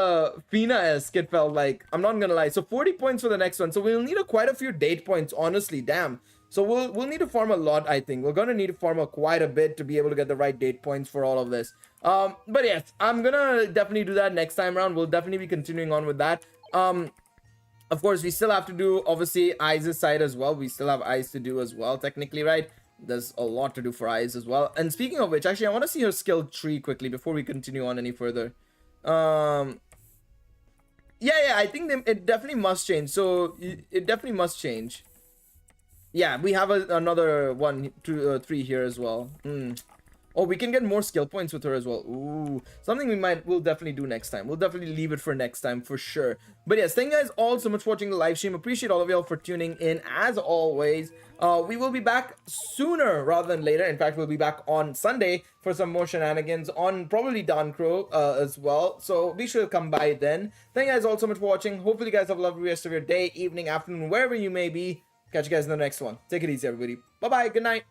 Fina-esque, it felt like. I'm not gonna lie. So 40 points for the next one. So we'll need quite a few date points, honestly. Damn. So we'll need to farm a lot, I think. We're gonna need to farm quite a bit to be able to get the right date points for all of this. But yes, I'm gonna definitely do that next time around. We'll definitely be continuing on with that. Of course, we still have to do, obviously, Ice's side as well. We still have Ice to do as well, technically, right? There's a lot to do for Ice as well. And speaking of which, actually, I want to see her skill tree quickly before we continue on any further. Yeah, I think it definitely must change. So, it definitely must change. Yeah, we have another 1, 2, 3 here as well. Oh, we can get more skill points with her as well. Ooh, something we'll definitely do next time. We'll definitely leave it for next time for sure. But yes, thank you guys all so much for watching the live stream. Appreciate all of y'all for tuning in as always. We will be back sooner rather than later. In fact, we'll be back on Sunday for some more shenanigans on probably Dancrow as well. So be sure to come by then. Thank you guys all so much for watching. Hopefully you guys have a lovely rest of your day, evening, afternoon, wherever you may be. Catch you guys in the next one. Take it easy, everybody. Bye-bye. Good night.